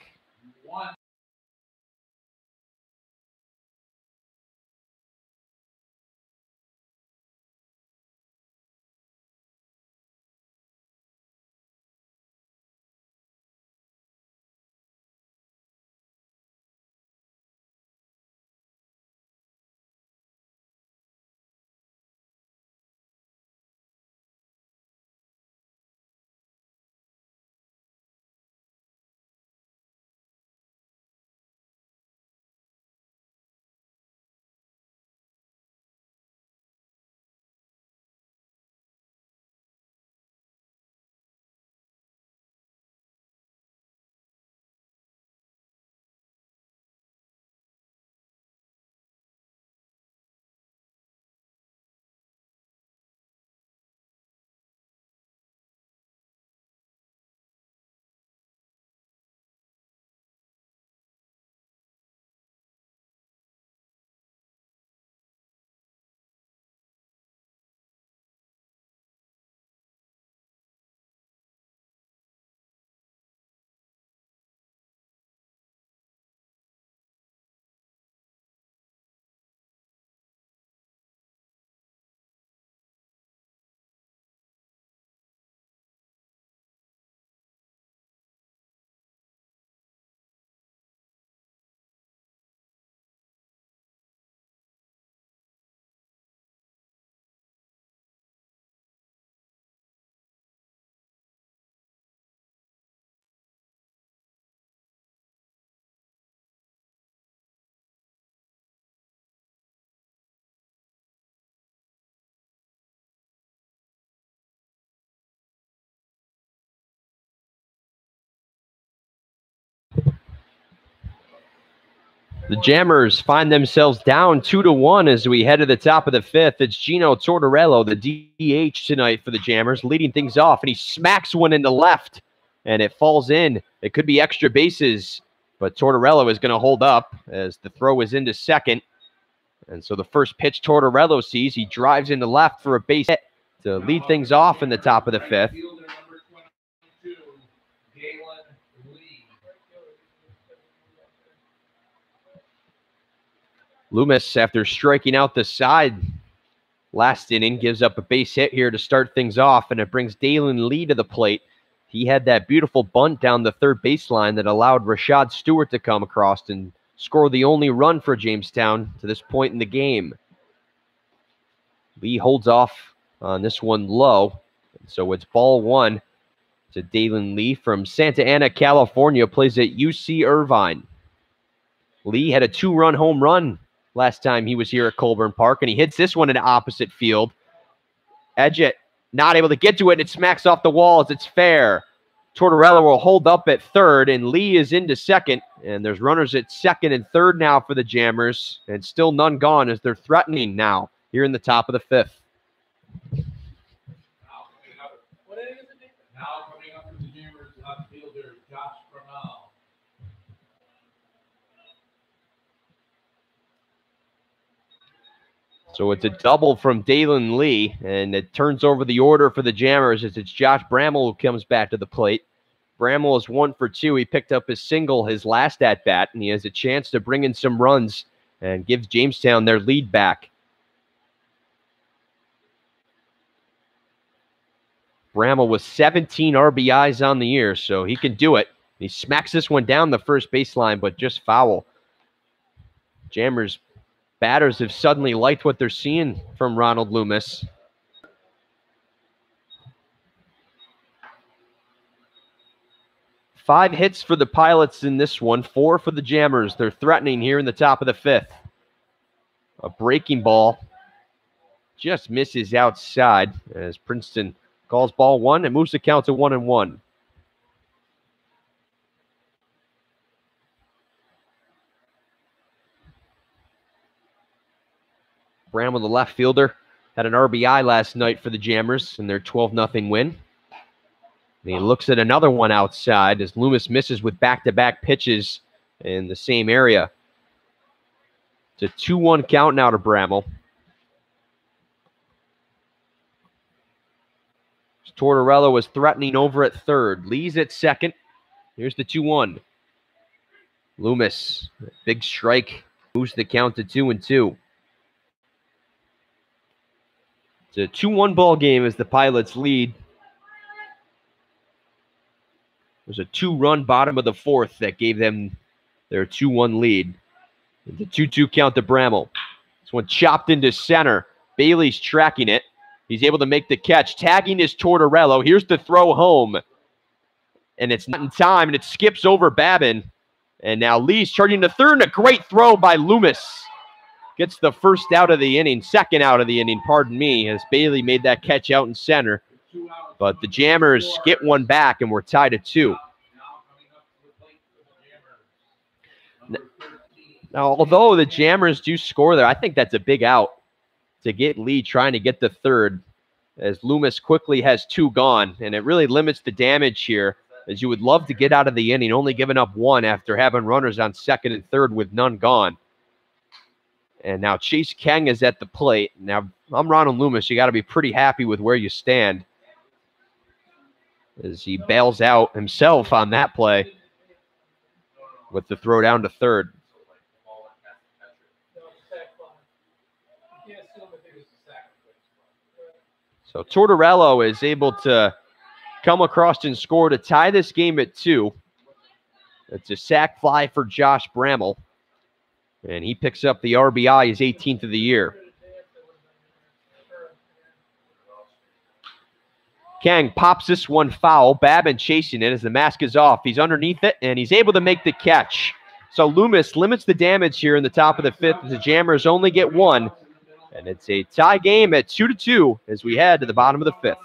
The Jammers find themselves down 2-1 as we head to the top of the fifth. It's Gino Tortorello, the DH tonight for the Jammers, leading things off, and he smacks one into left, and it falls in. It could be extra bases, but Tortorello is going to hold up as the throw is into second. And so the first pitch Tortorello sees, he drives into left for a base hit to lead things off in the top of the fifth. Loomis, after striking out the side last inning, gives up a base hit here to start things off, and it brings Dalen Lee to the plate. He had that beautiful bunt down the third baseline that allowed Rashad Stewart to come across and score the only run for Jamestown to this point in the game. Lee holds off on this one low, so it's ball one to Dalen Lee from Santa Ana, California, plays at UC Irvine. Lee had a 2-run home run last time he was here at Colburn Park, and he hits this one in the opposite field. Edge it, not able to get to it, and it smacks off the wall as it's fair. Tortorello will hold up at third, and Lee is into second, and there's runners at second and third now for the Jammers, and still none gone as they're threatening now here in the top of the fifth. Now coming up for the Jammers, left fielder Josh Brunel. So it's a double from Dalen Lee, and it turns over the order for the Jammers as it's Josh Bramall who comes back to the plate. Bramall is 1 for 2. He picked up his single his last at-bat, and he has a chance to bring in some runs and give Jamestown their lead back. Bramall with 17 RBIs on the year, so he can do it. He smacks this one down the first baseline, but just foul. Jammers batters have suddenly liked what they're seeing from Ronald Loomis. Five hits for the Pilots in this one, 4 for the Jammers. They're threatening here in the top of the fifth. A breaking ball just misses outside as Princeton calls ball one and moves the count to 1-1. Bramall, the left fielder, had an RBI last night for the Jammers in their 12-0 win. And he looks at another one outside as Loomis misses with back-to-back pitches in the same area. It's a 2-1 count now to Bramall. Tortorello was threatening over at third. Lee's at second. Here's the 2-1. Loomis, big strike, moves the count to 2-2. It's a 2-1 ball game as the Pilots lead. There's a 2-run bottom of the fourth that gave them their 2-1 lead. The 2-2 count to Bramall. This one chopped into center. Bailey's tracking it. He's able to make the catch. Tagging is Tortorello. Here's the throw home. And it's not in time, and it skips over Babin. And now Lee's charging to third, and a great throw by Loomis. Gets the first out of the inning, second out of the inning, pardon me, as Bailey made that catch out in center. But the Jammers get one back, and we're tied at 2. Now, although the Jammers do score there, I think that's a big out to get Lee trying to get the third, as Loomis quickly has 2 gone, and it really limits the damage here, as you would love to get out of the inning, only giving up 1 after having runners on second and third with none gone. And now Chase Keng is at the plate. Now, I'm Ronald Loomis. You got to be pretty happy with where you stand, as he bails out himself on that play with the throw down to third. So Tortorello is able to come across and score to tie this game at 2. It's a sac fly for Josh Bramall, and he picks up the RBI, his 18th of the year. Kang pops this one foul. Babin chasing it as the mask is off. He's underneath it, and he's able to make the catch. So Loomis limits the damage here in the top of the fifth as the Jammers only get 1. And it's a tie game at 2-2 as we head to the bottom of the fifth.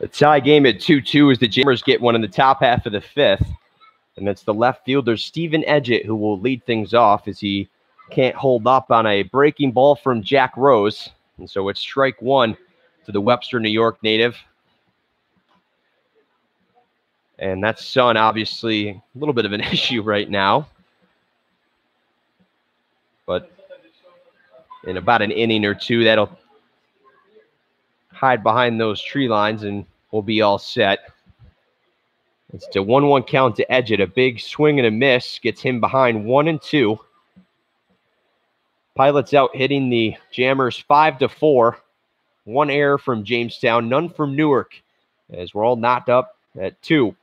A tie game at 2-2 as the Jammers get one in the top half of the fifth. And it's the left fielder, Stephen Edgett, who will lead things off as he can't hold up on a breaking ball from Jack Rose. And so it's strike one to the Webster, New York native. And that's sun, obviously, a little bit of an issue right now. But in about an inning or two, that'll hide behind those tree lines and we'll be all set. It's a 1-1 count to Edgett. A big swing and a miss gets him behind 1-2. Pilots out hitting the Jammers 5-4. One error from Jamestown, none from Newark, as we're all knocked up at 2.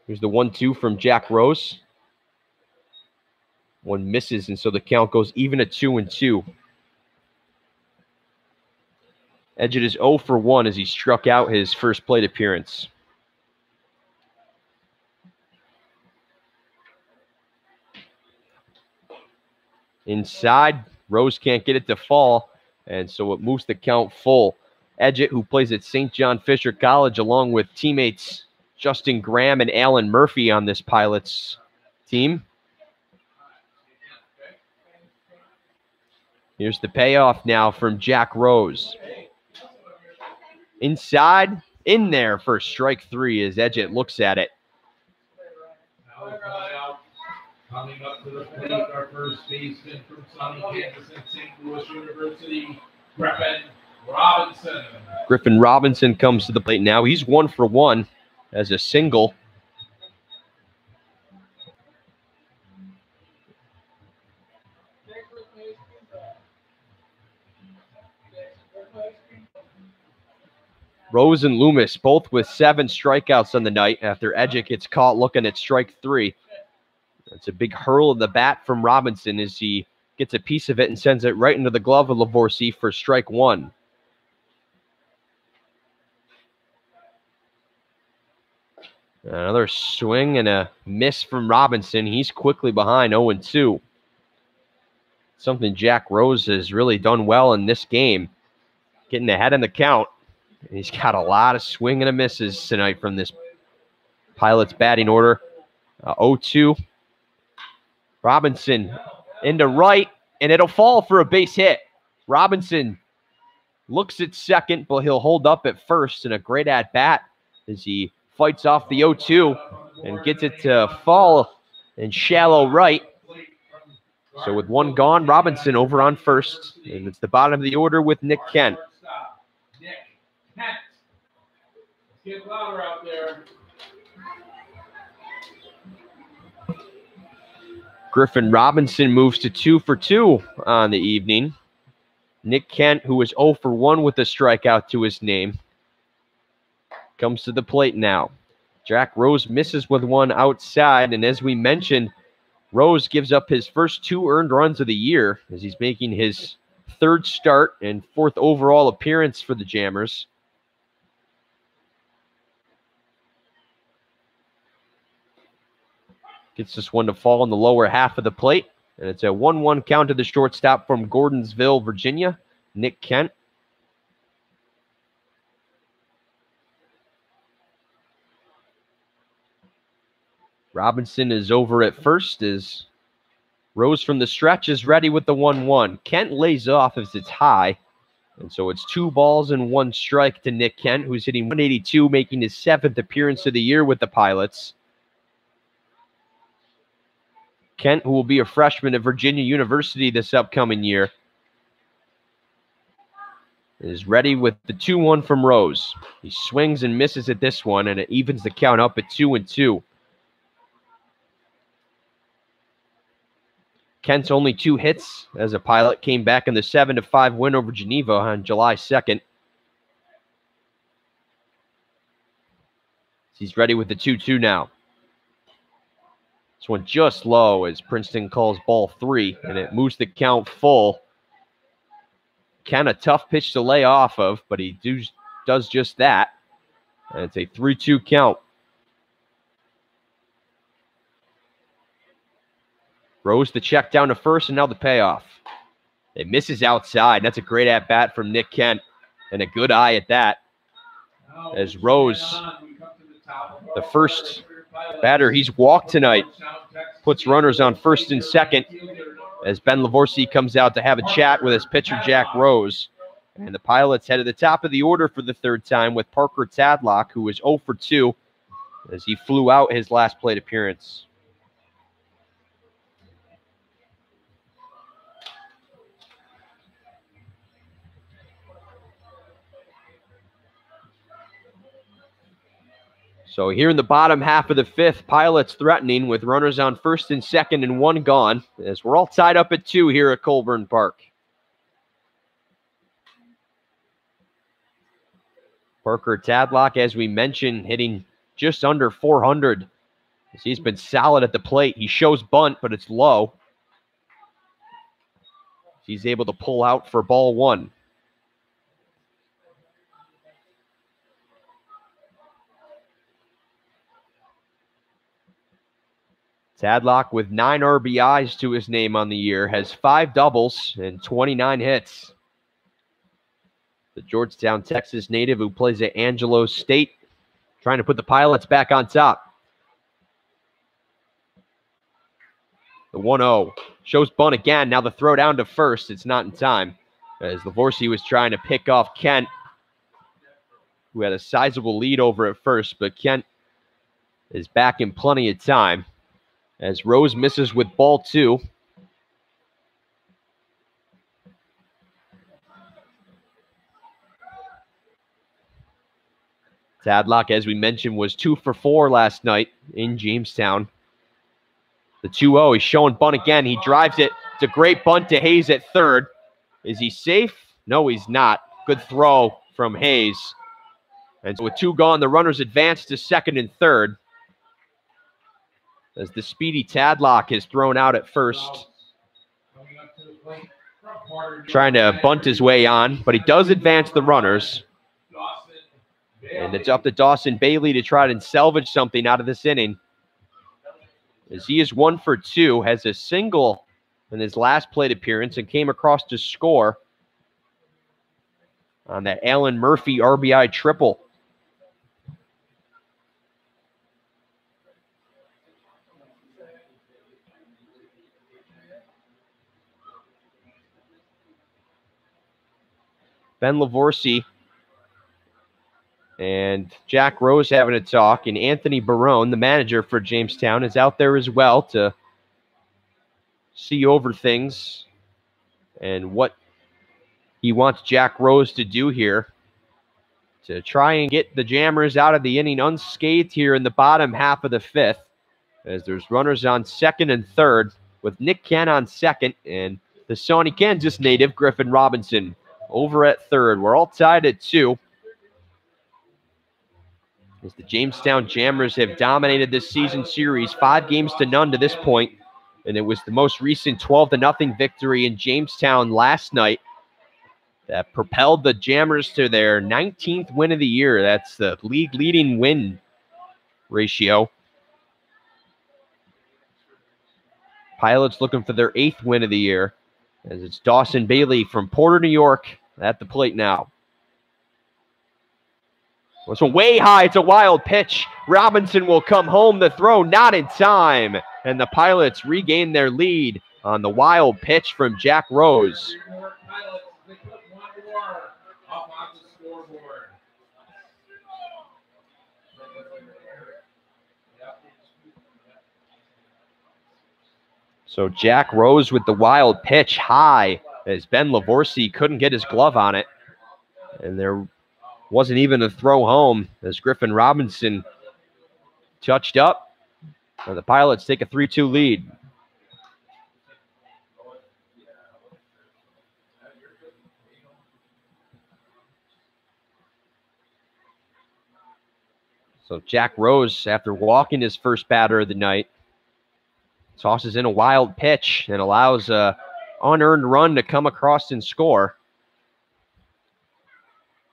Here's the 1-2 from Jack Rose. One misses, and so the count goes even at 2-2. Edgett is 0 for 1 as he struck out his first plate appearance. Inside, Rose can't get it to fall, and so it moves the count full. Edgett, who plays at St. John Fisher College, along with teammates Justin Graham and Alan Murphy on this Pilots team. Here's the payoff now from Jack Rose. Inside, in there for strike 3 as Edgett looks at it. Coming up to the plate, our first baseman from sunny Kansas and St. Louis University, Griffin Robinson. Griffin Robinson comes to the plate now. He's 1 for 1 as a single. Rose and Loomis both with 7 strikeouts on the night after Edgett gets caught looking at strike 3. That's a big hurl of the bat from Robinson as he gets a piece of it and sends it right into the glove of Lavorsi for strike 1. Another swing and a miss from Robinson. He's quickly behind 0-2. Something Jack Rose has really done well in this game, getting ahead in the count. And he's got a lot of swing and a misses tonight from this Pilots batting order. 0-2. Robinson into right, and it'll fall for a base hit. Robinson looks at second, but he'll hold up at first, and a great at-bat as he fights off the 0-2 and gets it to fall in shallow right. So with one gone, Robinson over on first, and it's the bottom of the order with Nick Kent. Nick Kent. Let's get louder out there. Griffin Robinson moves to 2 for 2 on the evening. Nick Kent, who was 0 for 1 with a strikeout to his name, comes to the plate now. Jack Rose misses with one outside, and as we mentioned, Rose gives up his first 2 earned runs of the year as he's making his 3rd start and 4th overall appearance for the Jammers. Gets this one to fall in the lower half of the plate. And it's a 1-1 count to the shortstop from Gordonsville, Virginia, Nick Kent. Robinson is over at first as Rose from the stretch is ready with the 1-1. Kent lays off as it's high. And so it's 2 balls and 1 strike to Nick Kent, who's hitting 182, making his 7th appearance of the year with the Pilots. Kent, who will be a freshman at Virginia University this upcoming year, is ready with the 2-1 from Rose. He swings and misses at this one, and it evens the count up at 2-2. Kent's only 2 hits as a Pilot came back in the 7-5 win over Geneva on July 2nd. He's ready with the 2-2 now. This one just low as Princeton calls ball 3, and it moves the count full. Kind of tough pitch to lay off of, but he does just that. And it's a 3-2 count. Rose the check down to first, and now the payoff. It misses outside. That's a great at-bat from Nick Kent. and a good eye at that. As Rose, the first batter he's walked tonight, puts runners on first and second as Ben Lavorsi comes out to have a chat with his pitcher, Jack Rose. And the Pilots head to the top of the order for the third time with Parker Tadlock, who was 0 for 2 as he flew out his last plate appearance. So here in the bottom half of the fifth, Pilots threatening with runners on first and second and one gone, as we're all tied up at 2 here at Colburn Park. Parker Tadlock, as we mentioned, hitting just under 400. He's been solid at the plate. He shows bunt, but it's low. He's able to pull out for ball 1. Tadlock with 9 RBIs to his name on the year, has 5 doubles and 29 hits. The Georgetown, Texas native who plays at Angelo State, trying to put the Pilots back on top. The 1-0 shows bunt again. Now the throw down to first. It's not in time, as Lavorsi was trying to pick off Kent, who had a sizable lead over at first, but Kent is back in plenty of time as Rose misses with ball 2. Tadlock, as we mentioned, was 2 for 4 last night in Jamestown. The 2-0, he's showing bunt again. He drives it. It's a great bunt to Hayes at third. Is he safe? No, he's not. Good throw from Hayes. And so with 2 gone, the runners advance to second and third, as the speedy Tadlock is thrown out at first, trying to bunt his way on, but he does advance the runners. And it's up to Dawson Bailey to try and salvage something out of this inning, as he is 1 for 2, has a single in his last plate appearance and came across to score on that Alan Murphy RBI triple. Ben Lavorsi and Jack Rose having a talk, and Anthony Barone, the manager for Jamestown, is out there as well to see over things and what he wants Jack Rose to do here to try and get the Jammers out of the inning unscathed here in the bottom half of the fifth, as there's runners on second and third with Nick Kent on second and the Shawnee, Kansas native Griffin Robinson over at third. We're all tied at 2. As the Jamestown Jammers have dominated this season series 5-0 to this point, and it was the most recent 12-0 victory in Jamestown last night that propelled the Jammers to their 19th win of the year. That's the league leading win ratio. Pilots looking for their 8th win of the year, as it's Dawson Bailey from Porter, New York at the plate now. It's a way high. It's a wild pitch. Robinson will come home. The throw not in time, and the Pilots regain their lead on the wild pitch from Jack Rose. So Jack Rose with the wild pitch high, as Ben Lavorsi couldn't get his glove on it, and there wasn't even a throw home as Griffin Robinson touched up, and the Pilots take a 3-2 lead. So Jack Rose, after walking his first batter of the night, tosses in a wild pitch and allows an unearned run to come across and score.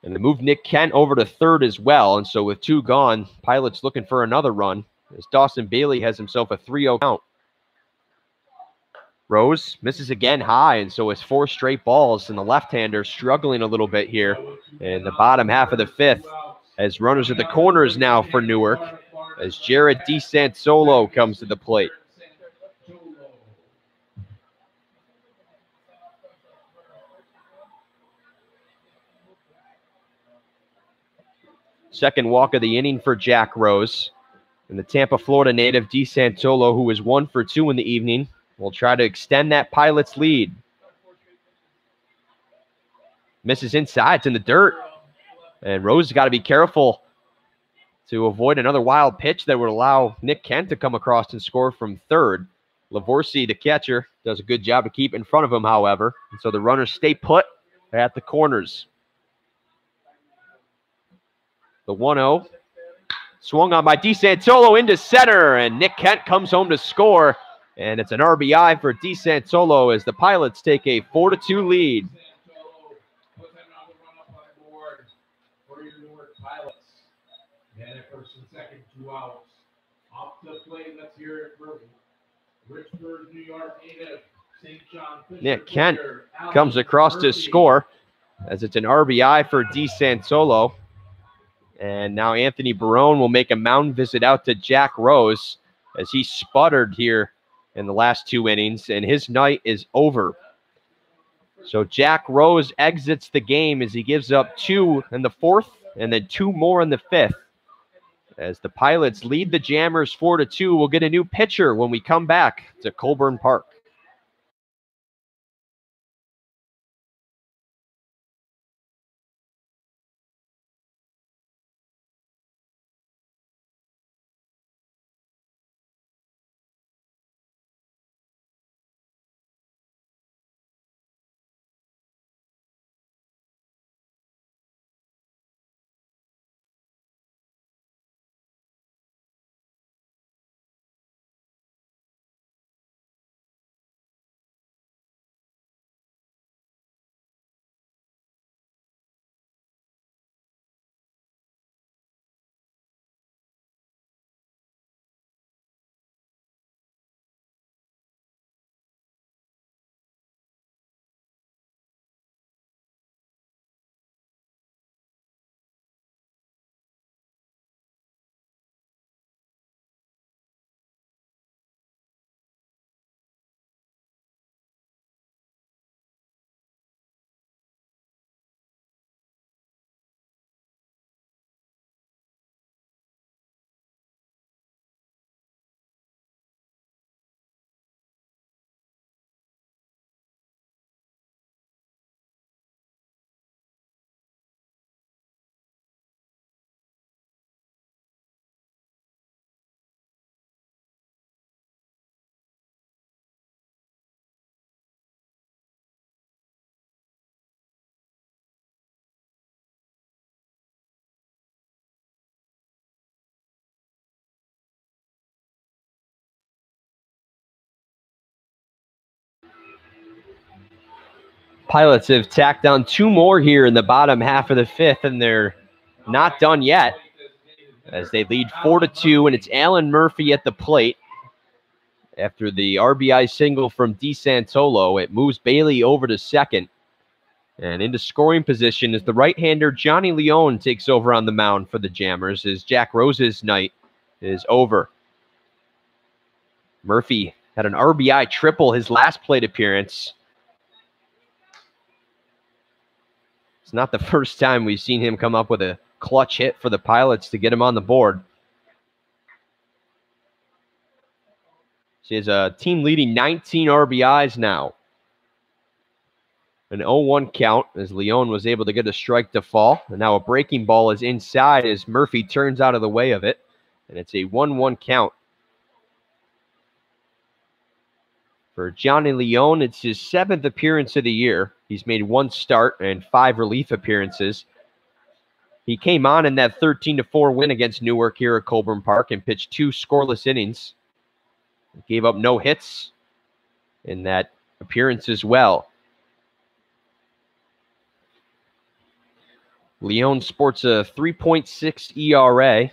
And they move Nick Kent over to third as well. And so with 2 gone, Pilots looking for another run, as Dawson Bailey has himself a 3-0 count. Rose misses again high, and so it's 4 straight balls, and the left-hander struggling a little bit here in the bottom half of the 5th as runners at the corners now for Newark as Jared DeSantolo comes to the plate. Second walk of the inning for Jack Rose. And the Tampa, Florida native DeSantolo, who is 1 for 2 in the evening, will try to extend that Pilots lead. Misses inside, it's in the dirt. And Rose has got to be careful to avoid another wild pitch that would allow Nick Kent to come across and score from third. Lavorsi, the catcher, does a good job to keep in front of him, however. And so the runners stay put at the corners. The 1-0. Swung on by DeSantolo into center, and Nick Kent comes home to score. And it's an RBI for DeSantolo as the Pilots take a 4-2 lead. For your Newark Pilots. And at first and second, 2 outs. Off the plate, let's hear it for Richburg, New York native, St. John Fisher. Nick Kent comes across to score as it's an RBI for DeSantolo. And now Anthony Barone will make a mound visit out to Jack Rose as he sputtered here in the last 2 innings, and his night is over. So Jack Rose exits the game as he gives up 2 in the 4th and then 2 more in the 5th. As the Pilots lead the Jammers 4-2, we'll get a new pitcher when we come back to Colburn Park. Pilots have tacked on 2 more here in the bottom half of the 5th, and they're not done yet as they lead 4-2, and it's Alan Murphy at the plate. After the RBI single from DeSantolo, it moves Bailey over to second. And into scoring position as the right-hander Johnny Leone takes over on the mound for the Jammers as Jack Rose's night is over. Murphy had an RBI triple his last plate appearance. It's not the first time we've seen him come up with a clutch hit for the Pilots to get him on the board. He has a team-leading 19 RBIs now. An 0-1 count as Leone was able to get a strike to fall. And now a breaking ball is inside as Murphy turns out of the way of it. And it's a 1-1 count. For Johnny Leone, it's his 7th appearance of the year. He's made 1 start and 5 relief appearances. He came on in that 13-4 win against Newark here at Colburn Park and pitched 2 scoreless innings. He gave up no hits in that appearance as well. Leone sports a 3.6 ERA.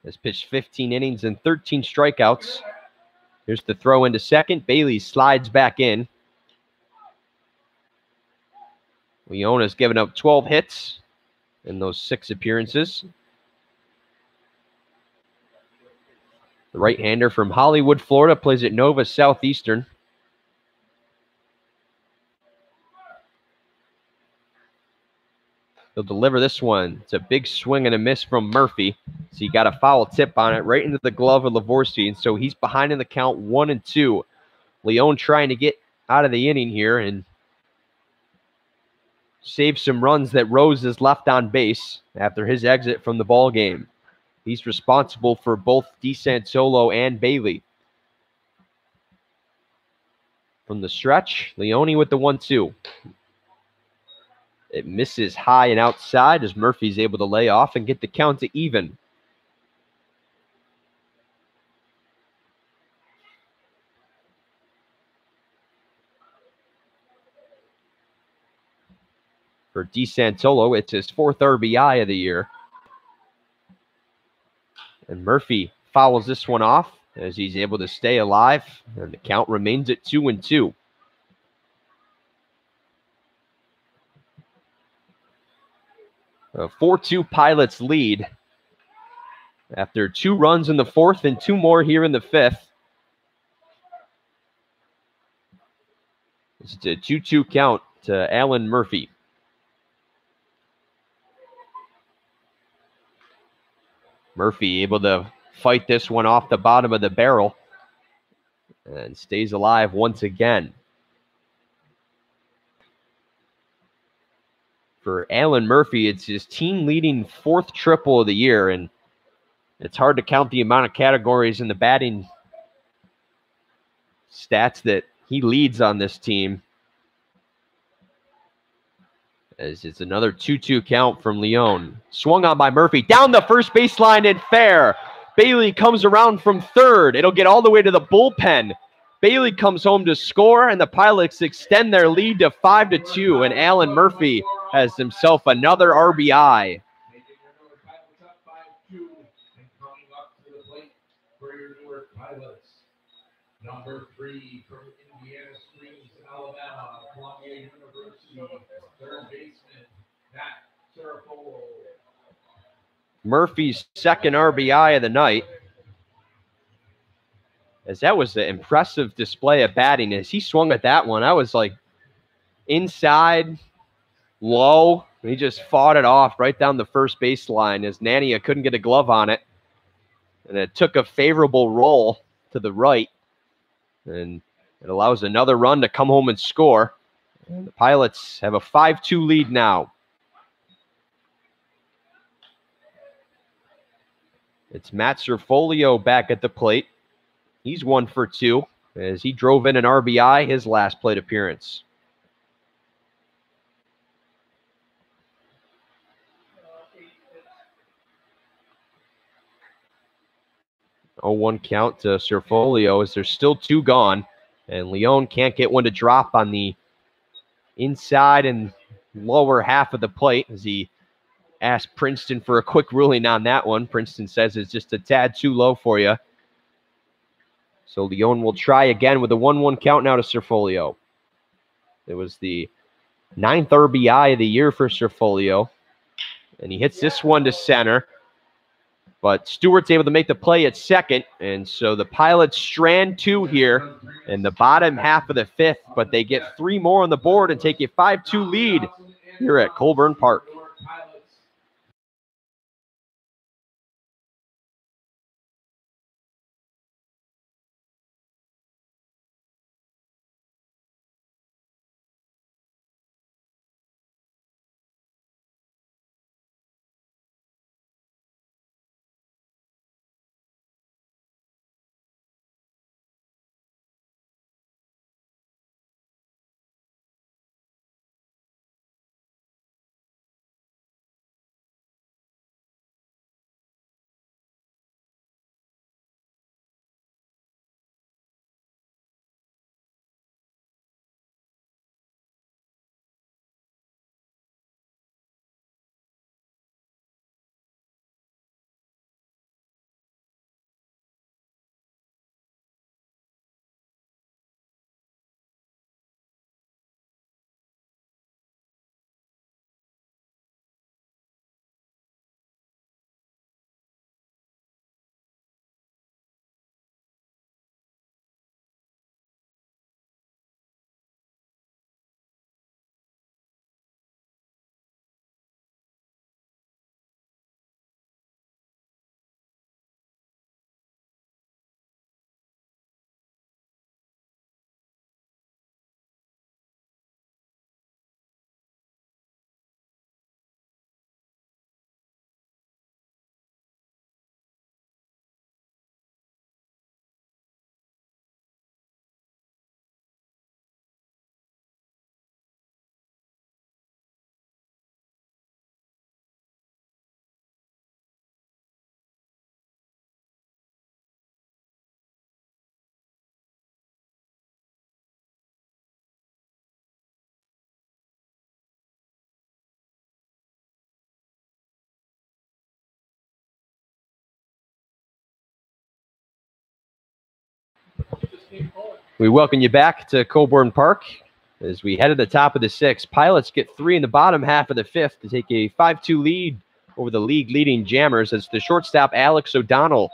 Has pitched 15 innings and 13 strikeouts. Here's the throw into second. Bailey slides back in. Leon has given up 12 hits in those 6 appearances. The right-hander from Hollywood, Florida, plays at Nova Southeastern. He'll deliver this one. It's a big swing and a miss from Murphy. So he got a foul tip on it right into the glove of Lavorsi, and so he's behind in the count 1-2. Leon trying to get out of the inning here and save some runs that Rose is left on base after his exit from the ball game. He's responsible for both DeSantolo and Bailey. From the stretch, Leone with the 1-2. It misses high and outside as Murphy's able to lay off and get the count to even. For DeSantolo, it's his 4th RBI of the year. And Murphy fouls this one off as he's able to stay alive, and the count remains at 2-2. A 4-2 Pilots lead after 2 runs in the 4th and 2 more here in the 5th. It's a 2-2 count to Alan Murphy. Murphy able to fight this one off the bottom of the barrel and stays alive once again. For Alan Murphy, it's his team-leading 4th triple of the year, and it's hard to count the amount of categories in the batting stats that he leads on this team. As it's another 2-2 count from Leon. Swung on by Murphy. Down the first baseline and fair. Bailey comes around from third. It'll get all the way to the bullpen. Bailey comes home to score, and the Pilots extend their lead to 5-2, and Alan Murphy has himself another RBI. Number 3 from Indiana Springs, Alabama, Columbia University, 3rd baseman, Matt Serafolo. Murphy's 2nd RBI of the night. As that was an impressive display of batting. As he swung at that one, I was like inside, low. He just fought it off right down the first baseline as Nania couldn't get a glove on it. And it took a favorable roll to the right. And it allows another run to come home and score. And the Pilots have a 5-2 lead now. It's Matt Serfolio back at the plate. He's 1 for 2 as he drove in an RBI his last plate appearance. Oh, 1 count to Serfolio as there's still 2 gone. And Leon can't get one to drop on the inside and lower half of the plate as he asked Princeton for a quick ruling on that one. Princeton says it's just a tad too low for you. So Leon will try again with a 1-1 count now to Serfolio. It was the 9th RBI of the year for Serfolio. And he hits this one to center. But Stewart's able to make the play at second. And so the Pilots strand 2 here in the bottom half of the 5th. But they get 3 more on the board and take a 5-2 lead here at Colburn Park. We welcome you back to Colburn Park as we head to the top of the sixth. Pilots get 3 in the bottom half of the fifth to take a 5-2 lead over the league-leading Jammers as the shortstop Alex O'Donnell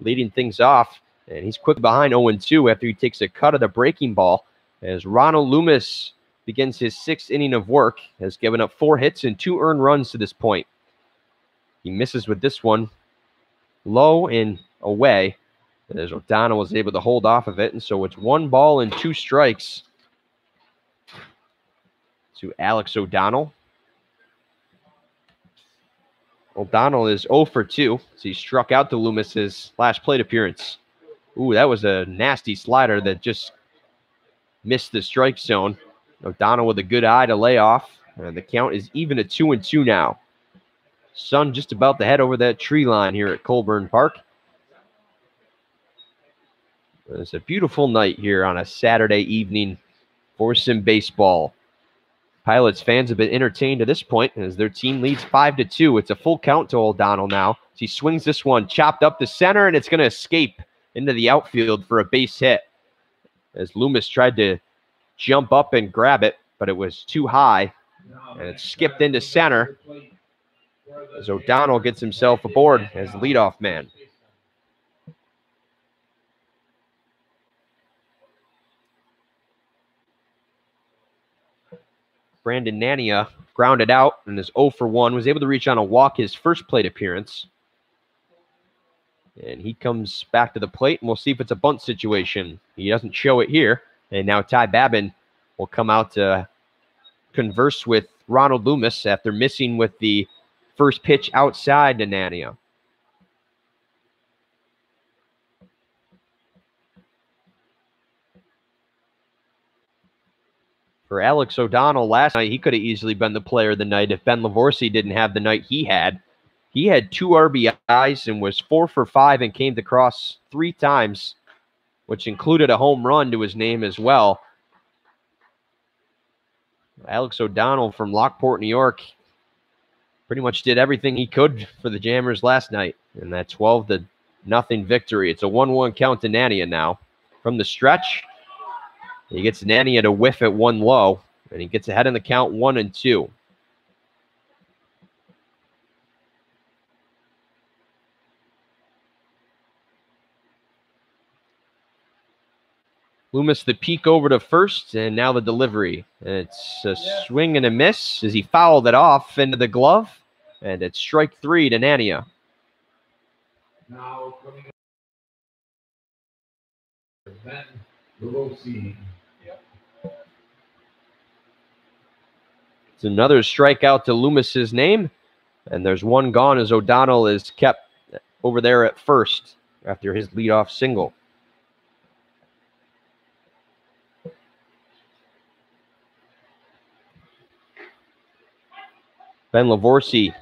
leading things off. And he's quick behind 0-2 after he takes a cut of the breaking ball as Ronald Loomis begins his 6th inning of work, has given up 4 hits and 2 earned runs to this point. He misses with this one low and away as O'Donnell was able to hold off of it. And so it's 1 ball and 2 strikes to Alex O'Donnell. O'Donnell is 0 for 2 as he struck out to Loomis's last plate appearance. Ooh, that was a nasty slider that just missed the strike zone. O'Donnell with a good eye to lay off. And the count is even at 2-2 now. Sun just about to head over that tree line here at Colburn Park. It's a beautiful night here on a Saturday evening for some baseball. Pilots fans have been entertained to this point as their team leads 5-2. It's a full count to O'Donnell now. He swings this one chopped up the center, and it's going to escape into the outfield for a base hit. As Loomis tried to jump up and grab it, but it was too high, and it skipped into center as O'Donnell gets himself aboard as the leadoff man. Brandon Nania grounded out and is 0 for 1, was able to reach on a walk his first plate appearance. And he comes back to the plate, and we'll see if it's a bunt situation. He doesn't show it here. And now Ty Babin will come out to converse with Ronald Loomis after missing with the first pitch outside to Nania. For Alex O'Donnell last night, he could have easily been the player of the night if Ben Lavorsi didn't have the night he had. He had 2 RBIs and was 4 for 5 and came to cross 3 times, which included a home run to his name as well. Alex O'Donnell from Lockport, New York, pretty much did everything he could for the Jammers last night in that 12-0 victory. It's a 1-1 count to Nania now. From the stretch, he gets Nania to whiff at 1 low, and he gets ahead in the count 1-2. Loomis the peek over to first, and now the delivery. And it's a swing and a miss as he fouled it off into the glove, and it's strike 3 to Nania. Now coming up, Ben Lavorsi. It's another strikeout to Loomis's name, and there's 1 gone as O'Donnell is kept over there at first after his leadoff single. Ben Lavorsi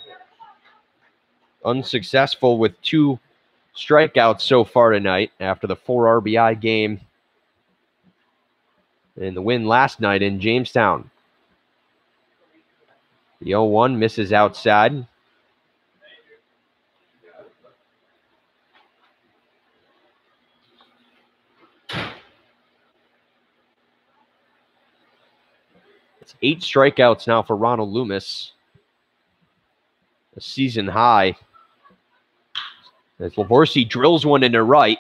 unsuccessful with 2 strikeouts so far tonight after the 4 RBI game in the win last night in Jamestown. The 0-1 misses outside. It's 8 strikeouts now for Ronald Loomis. A season high. As Lavorsi drills one into right.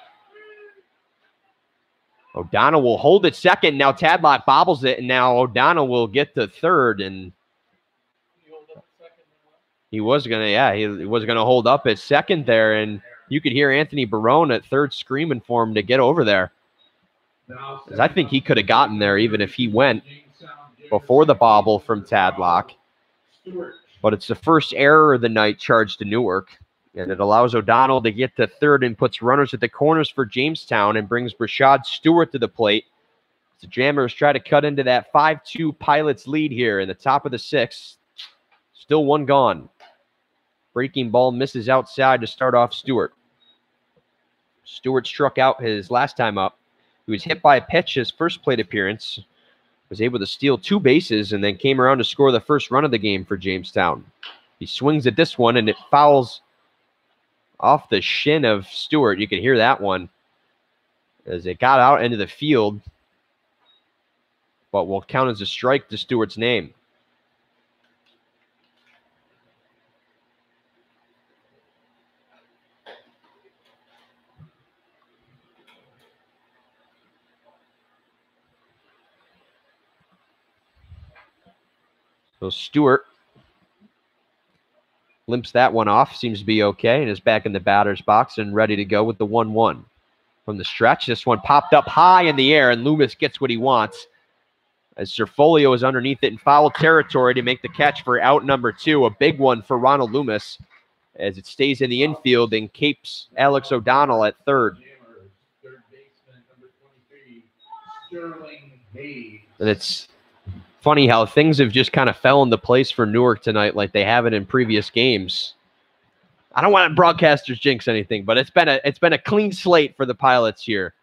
O'Donnell will hold it second. Now Tadlock bobbles it, and now O'Donnell will get to third. And he was gonna, he was gonna hold up at second there, and you could hear Anthony Barone at third screaming for him to get over there. Because I think he could have gotten there even if he went before the bobble from Tadlock. But it's the first error of the night charged to Newark, and it allows O'Donnell to get to third and puts runners at the corners for Jamestown and brings Brashad Stewart to the plate. The Jammers try to cut into that 5-2 Pilots lead here in the top of the 6th. Still 1 gone. Breaking ball misses outside to start off Stewart. Stewart struck out his last time up. He was hit by a pitch his first plate appearance. Was able to steal 2 bases and then came around to score the first run of the game for Jamestown. He swings at this one, and it fouls off the shin of Stewart. You can hear that one. as it got out into the field, but will count as a strike to Stewart's name. So Stewart limps that one off, seems to be okay, and is back in the batter's box and ready to go with the 1-1. From the stretch, this one popped up high in the air, and Loomis gets what he wants, as Serfolio is underneath it in foul territory to make the catch for out number 2. A big one for Ronald Loomis, as it stays in the infield and capes Alex O'Donnell at third. Third baseman, number 23, Sterling Hayes. And it's funny how things have just kind of fell into place for Newark tonight like they haven't in previous games. I don't want broadcasters jinx anything, but it's been a clean slate for the Pilots here.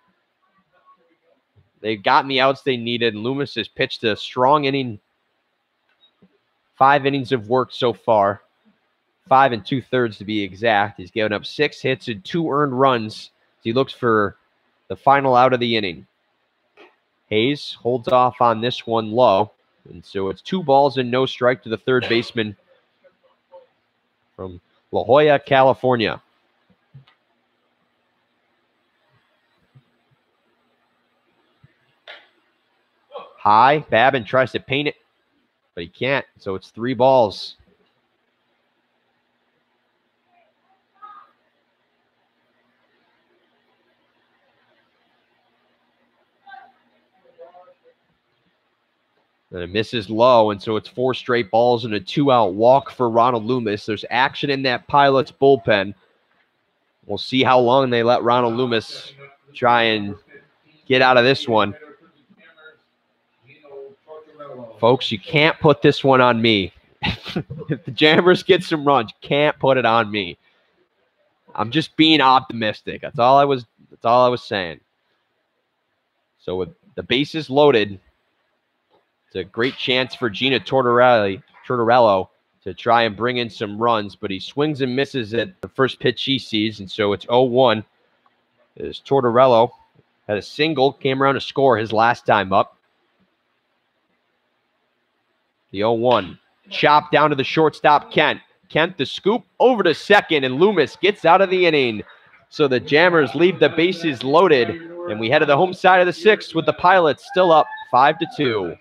They've gotten the outs they needed, and Loomis has pitched a strong inning. 5 innings of work so far. 5 2/3 to be exact. He's given up 6 hits and 2 earned runs. He looks for the final out of the inning. Hayes holds off on this one low. And so it's 2 balls and no strike to the third baseman from La Jolla, California. High, Babin tries to paint it, but he can't. So it's 3 balls. And it misses low, and so it's 4 straight balls and a 2-out walk for Ronald Loomis. There's action in that Pilots bullpen. We'll see how long they let Ronald Loomis try and get out of this one. Folks, you can't put this one on me. If the Jammers get some runs, you can't put it on me. I'm just being optimistic. That's all I was saying. So with the bases loaded, it's a great chance for Gina Tortorello to try and bring in some runs, but he swings and misses at the first pitch he sees, and so it's 0-1. As Tortorello had a single, came around to score his last time up. The 0-1. Chop down to the shortstop, Kent. Kent, the scoop over to second, and Loomis gets out of the inning. So the Jammers leave the bases loaded, and we head to the home side of the 6th with the Pilots still up 5-2.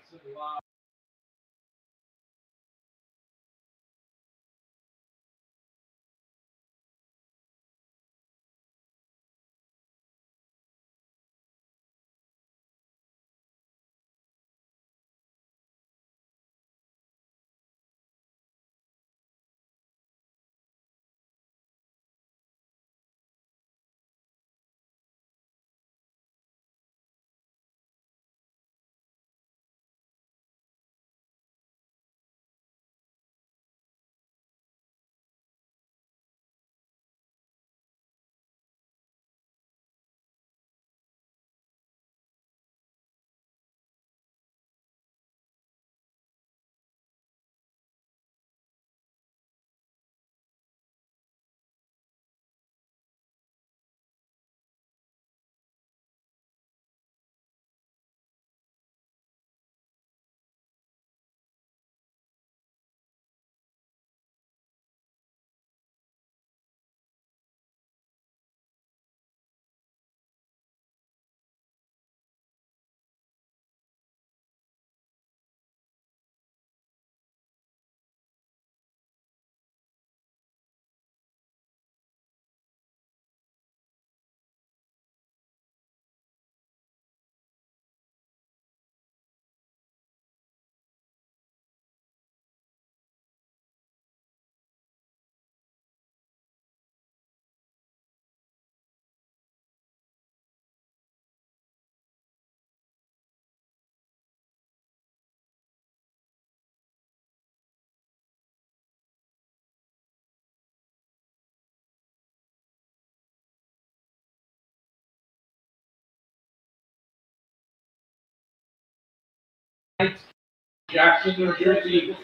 Jackson, New Jersey.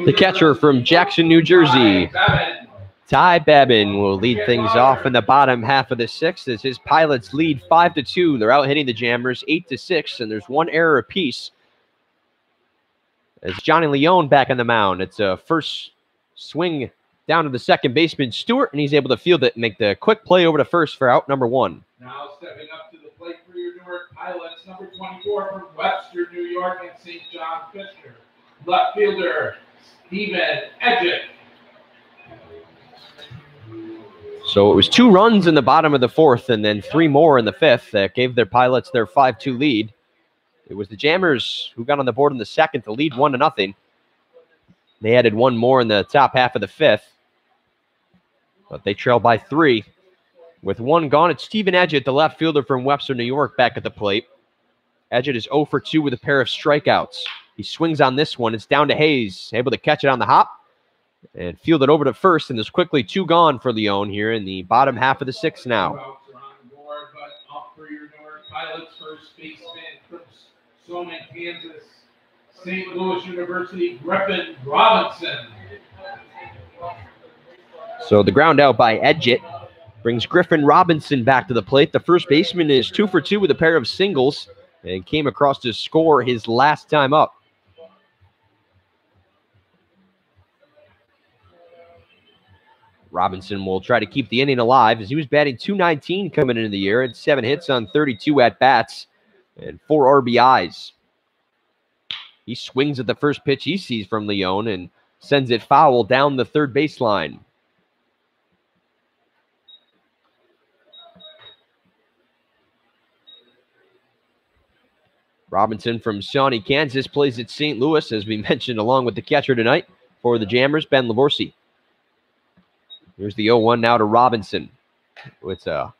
The catcher from Jackson, New Jersey. Ty Babin will lead things off in the bottom half of the sixth as his Pilots lead 5-2. They're out hitting the Jammers 8-6, and there's one error apiece. As Johnny Leone back on the mound. It's a first swing down to the second baseman, Stewart, and he's able to field it and make the quick play over to first for out number one. Now stepping up to the plate for your Newark Pilots, number 24 from Webster, New York, and St. John Fisher. Left fielder, Stephen Edgitt. So it was 2 runs in the bottom of the fourth and then 3 more in the fifth that gave their Pilots their 5-2 lead. It was the Jammers who got on the board in the second to lead 1-0. They added 1 more in the top half of the fifth, but they trail by 3. With 1 gone, it's Stephen Edgitt, the left fielder from Webster, New York, back at the plate. Edgitt is 0 for 2 with a pair of strikeouts. He swings on this one. It's down to Hayes, able to catch it on the hop and field it over to first, and there's quickly 2 gone for Leone here in the bottom half of the sixth now. Outs are on board, but up for your Newark Pilots, first baseman from Soman, Kansas, St. Louis University, Griffin Robinson. So the ground out by Edgitt brings Griffin Robinson back to the plate. The first baseman is 2 for 2 with a pair of singles and came across to score his last time up. Robinson will try to keep the inning alive as he was batting .219 coming into the year. Had 7 hits on 32 at-bats and 4 RBIs. He swings at the first pitch he sees from Leone and sends it foul down the third baseline. Robinson from Shawnee, Kansas plays at St. Louis, as we mentioned, along with the catcher tonight for the Jammers, Ben Lavorsi. Here's the 0-1 now to Robinson. It's a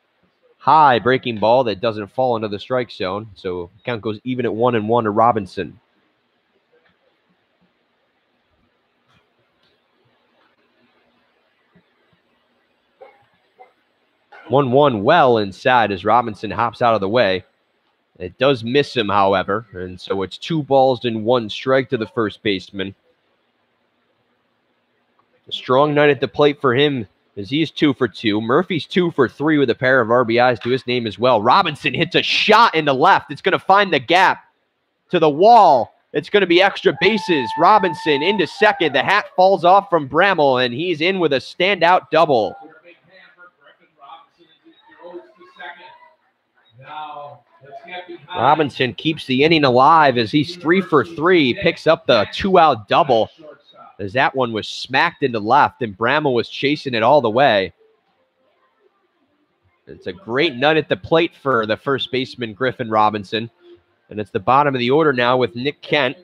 high breaking ball that doesn't fall into the strike zone, so count goes even at 1-1 to Robinson. One well inside as Robinson hops out of the way. It does miss him, however, and so it's 2 balls and 1 strike to the first baseman. A strong night at the plate for him as he's 2 for 2. Murphy's 2 for 3 with a pair of RBIs to his name as well. Robinson hits a shot into left. It's going to find the gap to the wall. It's going to be extra bases. Robinson into second. The hat falls off from Bramall, and he's in with a standout double. Robinson keeps the inning alive as he's 3 for 3. Picks up the 2-out double as that one was smacked into left, and Bramall was chasing it all the way. It's a great night at the plate for the first baseman, Griffin Robinson. And it's the bottom of the order now with Nick Kent.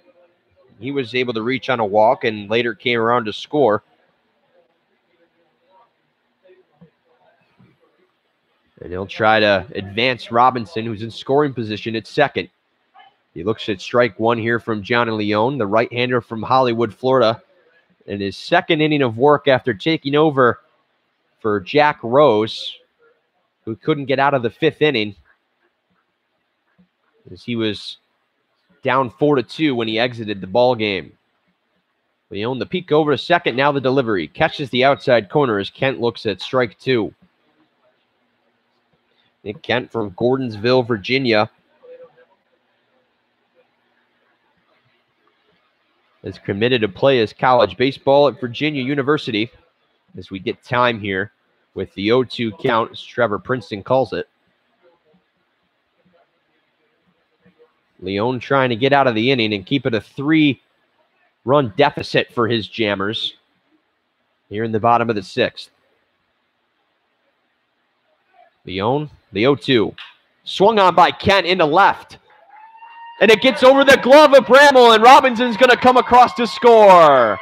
He was able to reach on a walk and later came around to score. And he'll try to advance Robinson, who's in scoring position at second. He looks at strike 1 here from Johnny Leone, the right-hander from Hollywood, Florida. In his second inning of work after taking over for Jack Rose, who couldn't get out of the 5th inning, as he was down 4-2 when he exited the ball game. Leone the peek over to second, now the delivery. Catches the outside corner as Kent looks at strike 2. Nick Kent from Gordonsville, Virginia, is committed to play his college baseball at Virginia University. As we get time here with the 0-2 count, as Trevor Princeton calls it. Leone trying to get out of the inning and keep it a 3-run deficit for his Jammers here in the bottom of the 6th. Leone, the 0-2. Swung on by Kent into left. And it gets over the glove of Bramall, and Robinson's going to come across to score.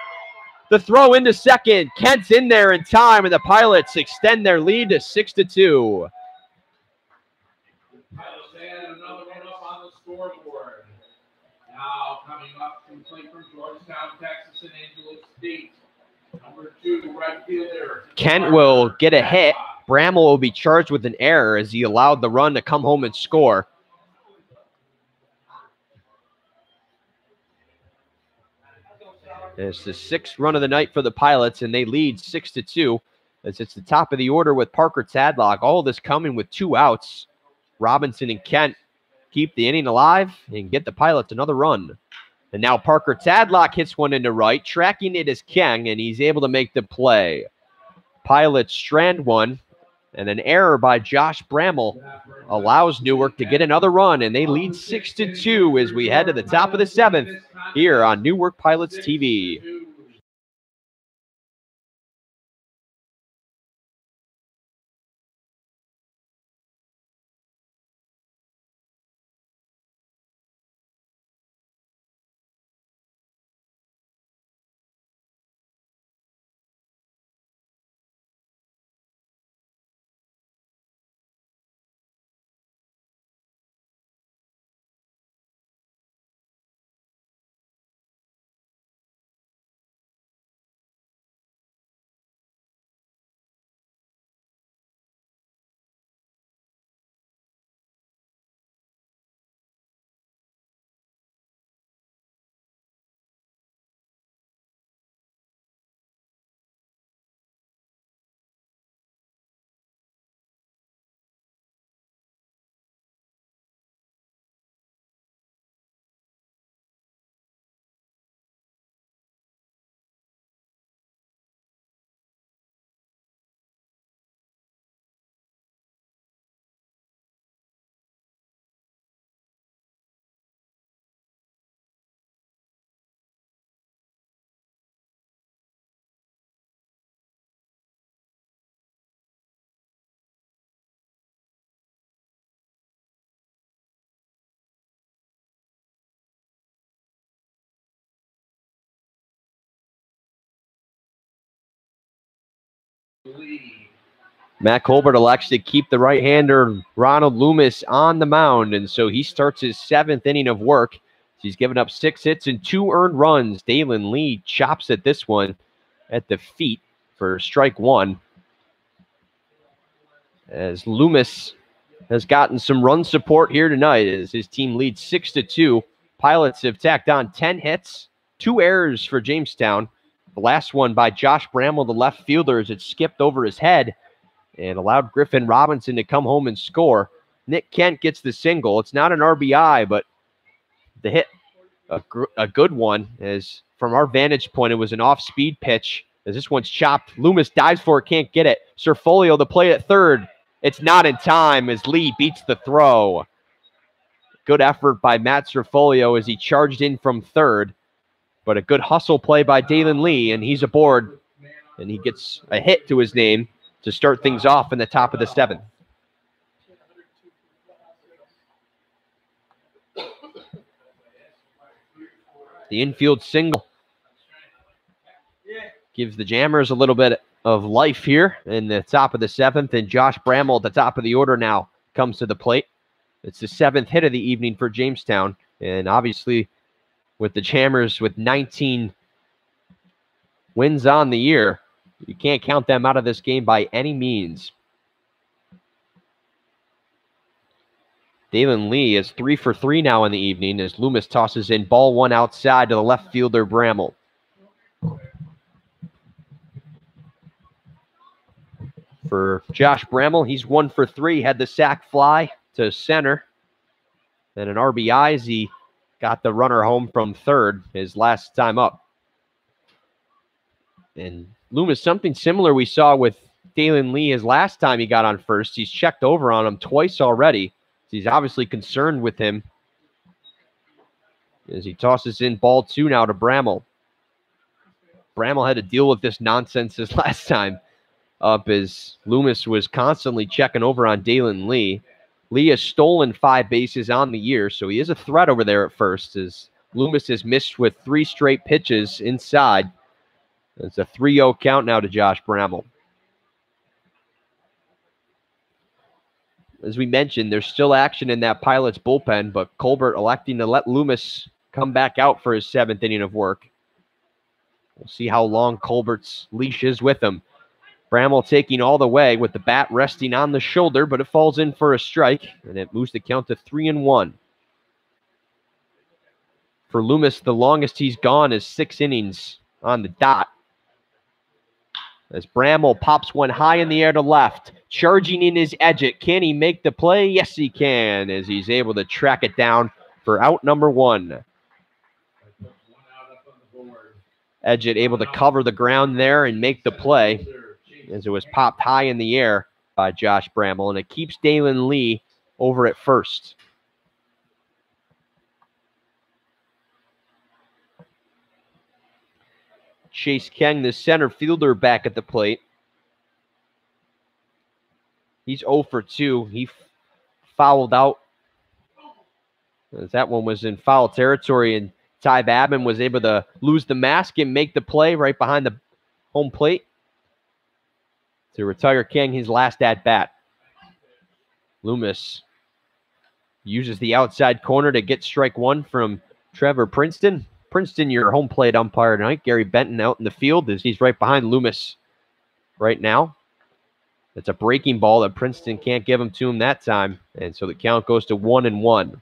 The throw into second. Kent's in there in time, and the Pilots extend their lead to 6-2. Pilots add another one up on the scoreboard. Now coming up to play from Georgetown, Texas, and Angelo State. Number 2, right fielder. Kent will get a hit. Bramall will be charged with an error as he allowed the run to come home and score. It's the 6th run of the night for the Pilots, and they lead 6-2. as it's the top of the order with Parker Tadlock. All of this coming with 2 outs. Robinson and Kent keep the inning alive and get the Pilots another run. And now Parker Tadlock hits one into right. Tracking it is Kang, and he's able to make the play. Pilots strand one, and an error by Josh Bramall allows Newark to get another run, and they lead 6-2 as we head to the top of the 7th here on Newark Pilots TV. Matt Colbert elects to keep the right-hander Ronald Loomis on the mound, and so he starts his 7th inning of work. He's given up 6 hits and 2 earned runs. Dalen Lee chops at this one at the feet for strike 1. As Loomis has gotten some run support here tonight as his team leads 6-2. Pilots have tacked on 10 hits, 2 errors for Jamestown. The last one by Josh Bramall, the left fielder, as it skipped over his head and allowed Griffin Robinson to come home and score. Nick Kent gets the single. It's not an RBI, but the hit, a good one, as from our vantage point, it was an off-speed pitch. As this one's chopped, Loomis dives for it, can't get it. Serfolio, the play at third. It's not in time as Lee beats the throw. Good effort by Matt Serfolio as he charged in from third, but a good hustle play by Dalen Lee, and he's aboard, and he gets a hit to his name to start things off in the top of the 7th. The infield single gives the Jammers a little bit of life here in the top of the 7th, and Josh Bramall at the top of the order now comes to the plate. It's the 7th hit of the evening for Jamestown, and obviously with the Jammers with 19 wins on the year, you can't count them out of this game by any means. Dalen Lee is 3 for 3 now in the evening as Loomis tosses in ball 1 outside to the left fielder Bramall. For Josh Bramall, he's 1 for 3, had the sac fly to center. Then an RBI as he got the runner home from third his last time up. And Loomis, something similar we saw with Dalen Lee his last time he got on first. He's checked over on him twice already. He's obviously concerned with him as he tosses in ball 2 now to Bramall. Bramall had to deal with this nonsense his last time up as Loomis was constantly checking over on Dalen Lee. Lee has stolen 5 bases on the year, so he is a threat over there at first as Loomis has missed with 3 straight pitches inside. It's a 3-0 count now to Josh Bramall. As we mentioned, there's still action in that Pilots bullpen, but Colbert electing to let Loomis come back out for his 7th inning of work. We'll see how long Colbert's leash is with him. Bramall taking all the way with the bat resting on the shoulder, but it falls in for a strike, and it moves the count to 3-1. For Loomis, the longest he's gone is 6 innings on the dot. As Bramall pops one high in the air to left. Charging in his Edgett. Can he make the play? Yes, he can, as he's able to track it down for out number 1. Edgett able to cover the ground there and make the play, as it was popped high in the air by Josh Bramall, and it keeps Dalen Lee over at first. Chase Keng, the center fielder, back at the plate. He's 0 for 2. He fouled out, as that one was in foul territory, and Ty Babin was able to lose the mask and make the play right behind the home plate to retire Keng his last at-bat. Loomis uses the outside corner to get strike 1 from Trevor Princeton. Princeton, your home plate umpire tonight. Gary Benton out in the field as he's right behind Loomis right now. It's a breaking ball that Princeton can't give him to him that time. And so the count goes to 1-1.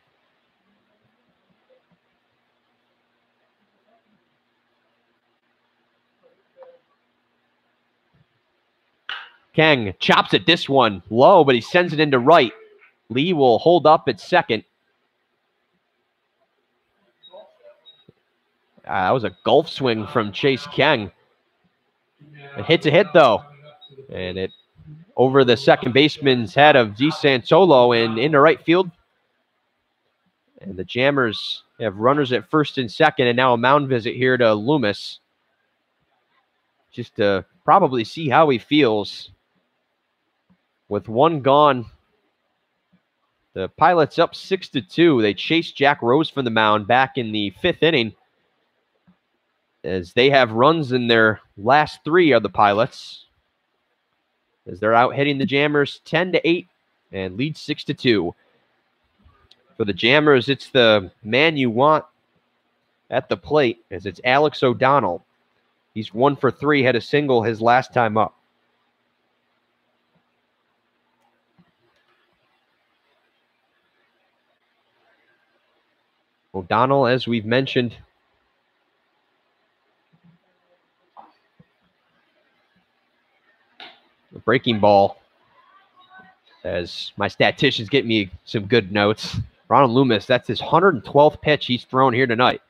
Keng chops at this one low, but he sends it into right. Lee will hold up at second. That was a golf swing from Chase Keng. It hits a hit, though. And it over the second baseman's head of DeSantolo and into right field. And the Jammers have runners at first and second, and now a mound visit here to Loomis, just to probably see how he feels. With 1 gone, the Pilots up 6-2. They chased Jack Rose from the mound back in the 5th inning, as they have runs in their last 3 of the Pilots, as they're out hitting the Jammers 10-8 and lead 6-2. For the Jammers, it's the man you want at the plate, as it's Alex O'Donnell. He's 1 for 3, had a single his last time up. O'Donnell, as we've mentioned, a breaking ball, as my statisticians get me some good notes. Ronald Loomis, that's his 112th pitch he's thrown here tonight.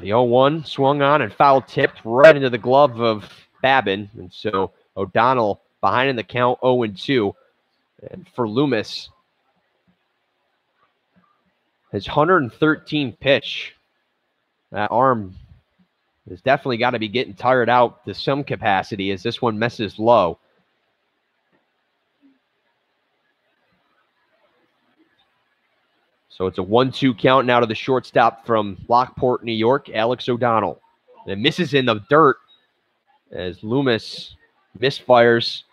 The 0-1 swung on and foul tipped right into the glove of Babin. And so O'Donnell behind in the count, 0-2. And for Loomis, his 113th pitch, that arm has definitely got to be getting tired out to some capacity, as this one messes low. So it's a 1-2 count now to the shortstop from Lockport, New York, Alex O'Donnell. And it misses in the dirt as Loomis misfires,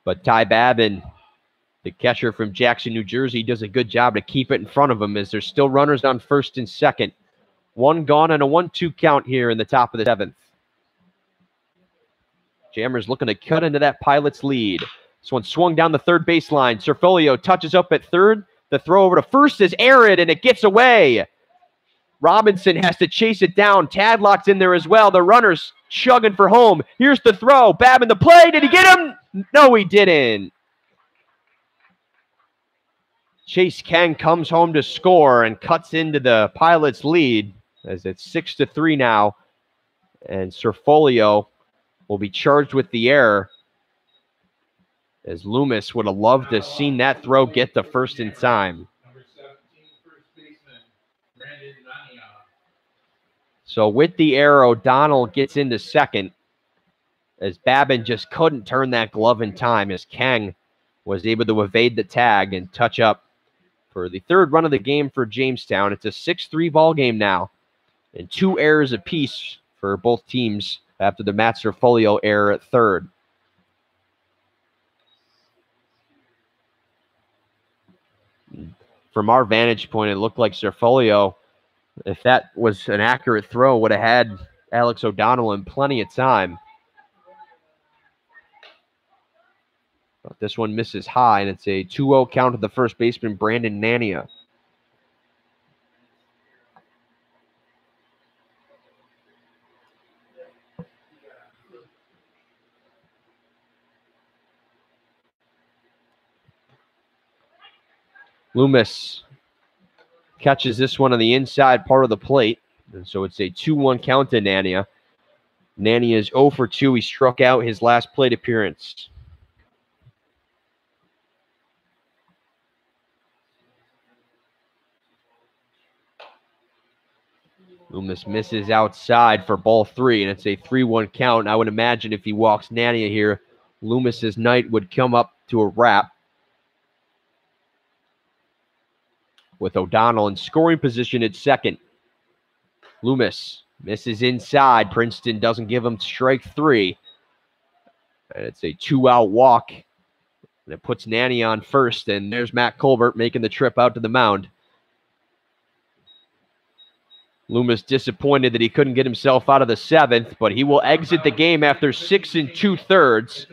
but Ty Babin, the catcher from Jackson, New Jersey, does a good job to keep it in front of him, as there's still runners on first and second. 1 gone and a 1-2 count here in the top of the 7th. Jammers looking to cut into that Pilots lead. This one swung down the third baseline. Serfolio touches up at third. The throw over to first is arid, and it gets away. Robinson has to chase it down. Tadlock's in there as well. The runner's chugging for home. Here's the throw. Babin the play. Did he get him? No, he didn't. Chase Keng comes home to score and cuts into the Pilots lead, as it's 6-3 now. And Serfolio will be charged with the error, as Loomis would have loved to have seen that throw get the first in time. So with the error, O'Donnell gets into second, as Babin just couldn't turn that glove in time, as Keng was able to evade the tag and touch up for the 3rd run of the game for Jamestown. It's a 6-3 ball game now, and 2 errors apiece for both teams after the Matt Serfolio error at third. From our vantage point, it looked like Serfolio, if that was an accurate throw, would have had Alex O'Donnell in plenty of time. But this one misses high, and it's a 2-0 count to the first baseman, Brandon Nania. Loomis catches this one on the inside part of the plate. And so it's a 2-1 count to Nania. Nania is 0 for 2. He struck out his last plate appearance. Loomis misses outside for ball 3, and it's a 3-1 count. I would imagine if he walks Nania here, Loomis's night would come up to a wrap. With O'Donnell in scoring position at second. Loomis misses inside. Princeton doesn't give him strike 3. And it's a 2-out walk. And it puts Nania on first. And there's Matt Colbert making the trip out to the mound. Loomis disappointed that he couldn't get himself out of the 7th, but he will exit the game after 6 2/3.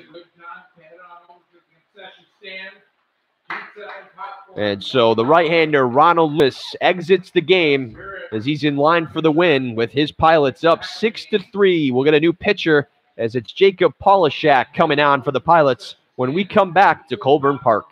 And so the right-hander Ronald Lewis exits the game as he's in line for the win with his Pilots up 6-3. We'll get a new pitcher as it's Jacob Polishak coming on for the Pilots when we come back to Colburn Park.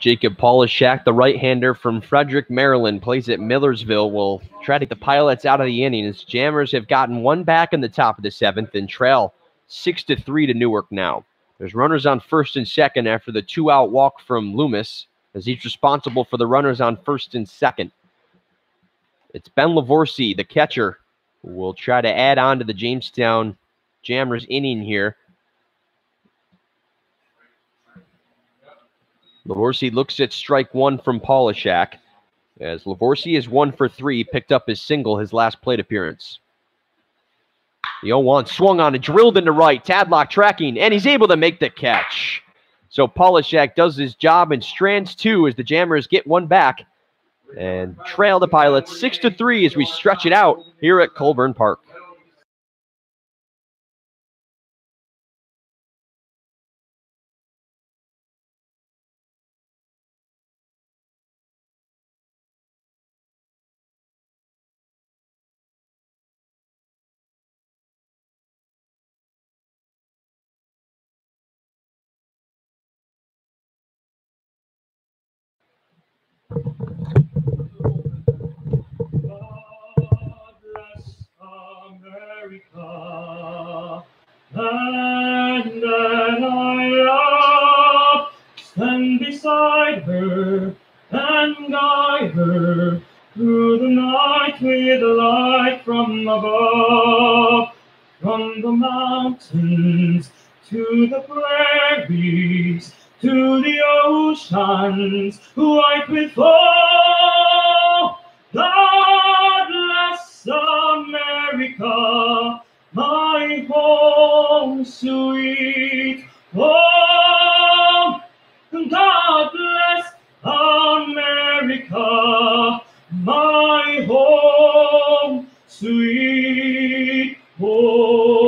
Jacob Polishak, the right-hander from Frederick, Maryland, plays at Millersville, will try to get the Pilots out of the inning as Jammers have gotten one back in the top of the 7th and trail 6-3 to Newark now. There's runners on first and second after the 2-out walk from Loomis, as he's responsible for the runners on first and second. It's Ben Lavorsi, the catcher, who will try to add on to the Jamestown Jammers inning here. Lavorsi looks at strike 1 from Polishak, as Lavorsi is 1 for 3, picked up his single his last plate appearance. The 0-1 swung on and drilled into right. Tadlock tracking, and he's able to make the catch. So Polishak does his job and strands 2 as the Jammers get one back and trail the Pilots 6-3 as we stretch it out here at Colburn Park. America. and that I love. Stand beside her and guide her through the night with a light from above. From the mountains to the prairies, to the oceans, white with foam. God bless America, my home, sweet home. God bless America, my home, sweet home.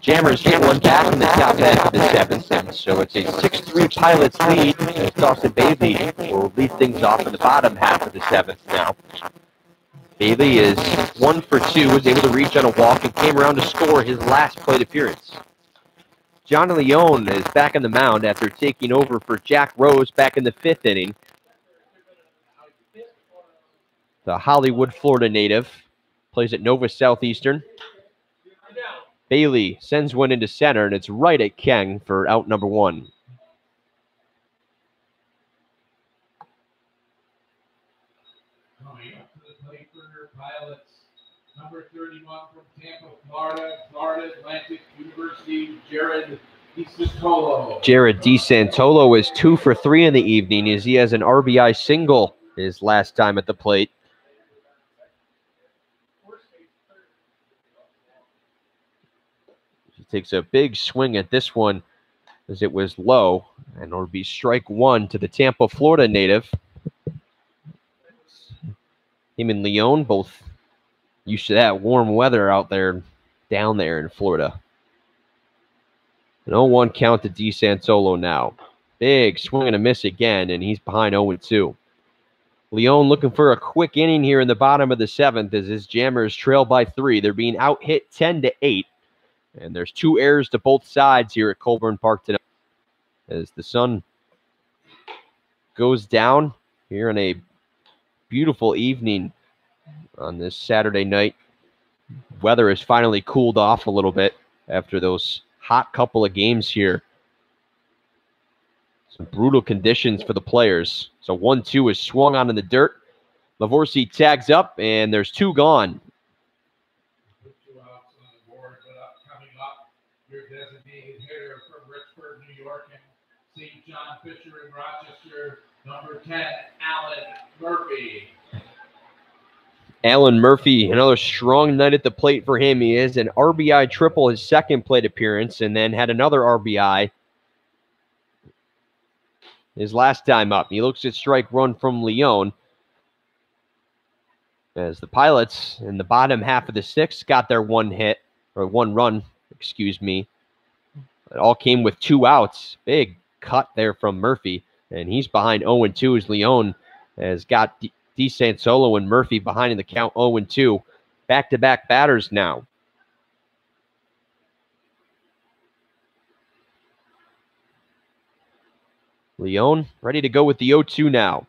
Jammers get one back in the top half of the seventh, and so it's a 6-3 Pilots lead. As Dawson Bailey will lead things off in the bottom half of the seventh now. Bailey is 1 for 2, was able to reach on a walk and came around to score his last plate appearance. Johnny Leone is back on the mound after taking over for Jack Rose back in the 5th inning. The Hollywood, Florida native plays at Nova Southeastern. Bailey sends one into center, and it's right at Keng for out number 1. Coming up to the plate for Pilots, number 31 from Tampa, Florida Atlantic University, Jared DeSantolo. Jared DeSantolo is 2 for 3 in the evening as he has an RBI single his last time at the plate. He takes a big swing at this one as it was low, and it'll be strike 1 to the Tampa, Florida native. Him and Leone both used to that warm weather out there, down there in Florida. An 0-1 count to DeSantolo now. Big swing and a miss again, and he's behind 0-2. Leone looking for a quick inning here in the bottom of the 7th as his Jammers trail by 3. They're being out-hit 10-8, and there's 2 errors to both sides here at Colburn Park tonight. As the sun goes down here on a beautiful evening on this Saturday night. Weather has finally cooled off a little bit after those hot couple of games here. Some brutal conditions for the players. So 1-2 is swung on in the dirt. Lavorsi tags up, and there's 2 gone. Put 2 outs on the board, but coming up, your designated hitter from Richford, New York, and St. John Fisher in Rochester, number 10, Alan Murphy. Alan Murphy, another strong night at the plate for him. He is an RBI triple his second plate appearance, and then had another RBI his last time up. He looks at strike run from Leone. As the Pilots in the bottom half of the 6th got their 1 run, It all came with 2 outs. Big cut there from Murphy. And he's behind 0-2 as Leone has got DeSansolo and Murphy behind in the count 0-2. Back-to-back batters now. Leone ready to go with the 0-2 now.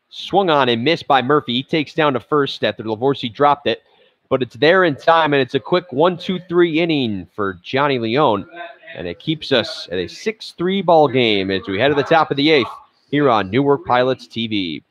Swung on and missed by Murphy. He takes down to first after Lavorsi dropped it. But it's there in time, and it's a quick 1-2-3 inning for Johnny Leone. And it keeps us at a 6-3 ball game as we head to the top of the 8th here on Newark Pilots TV.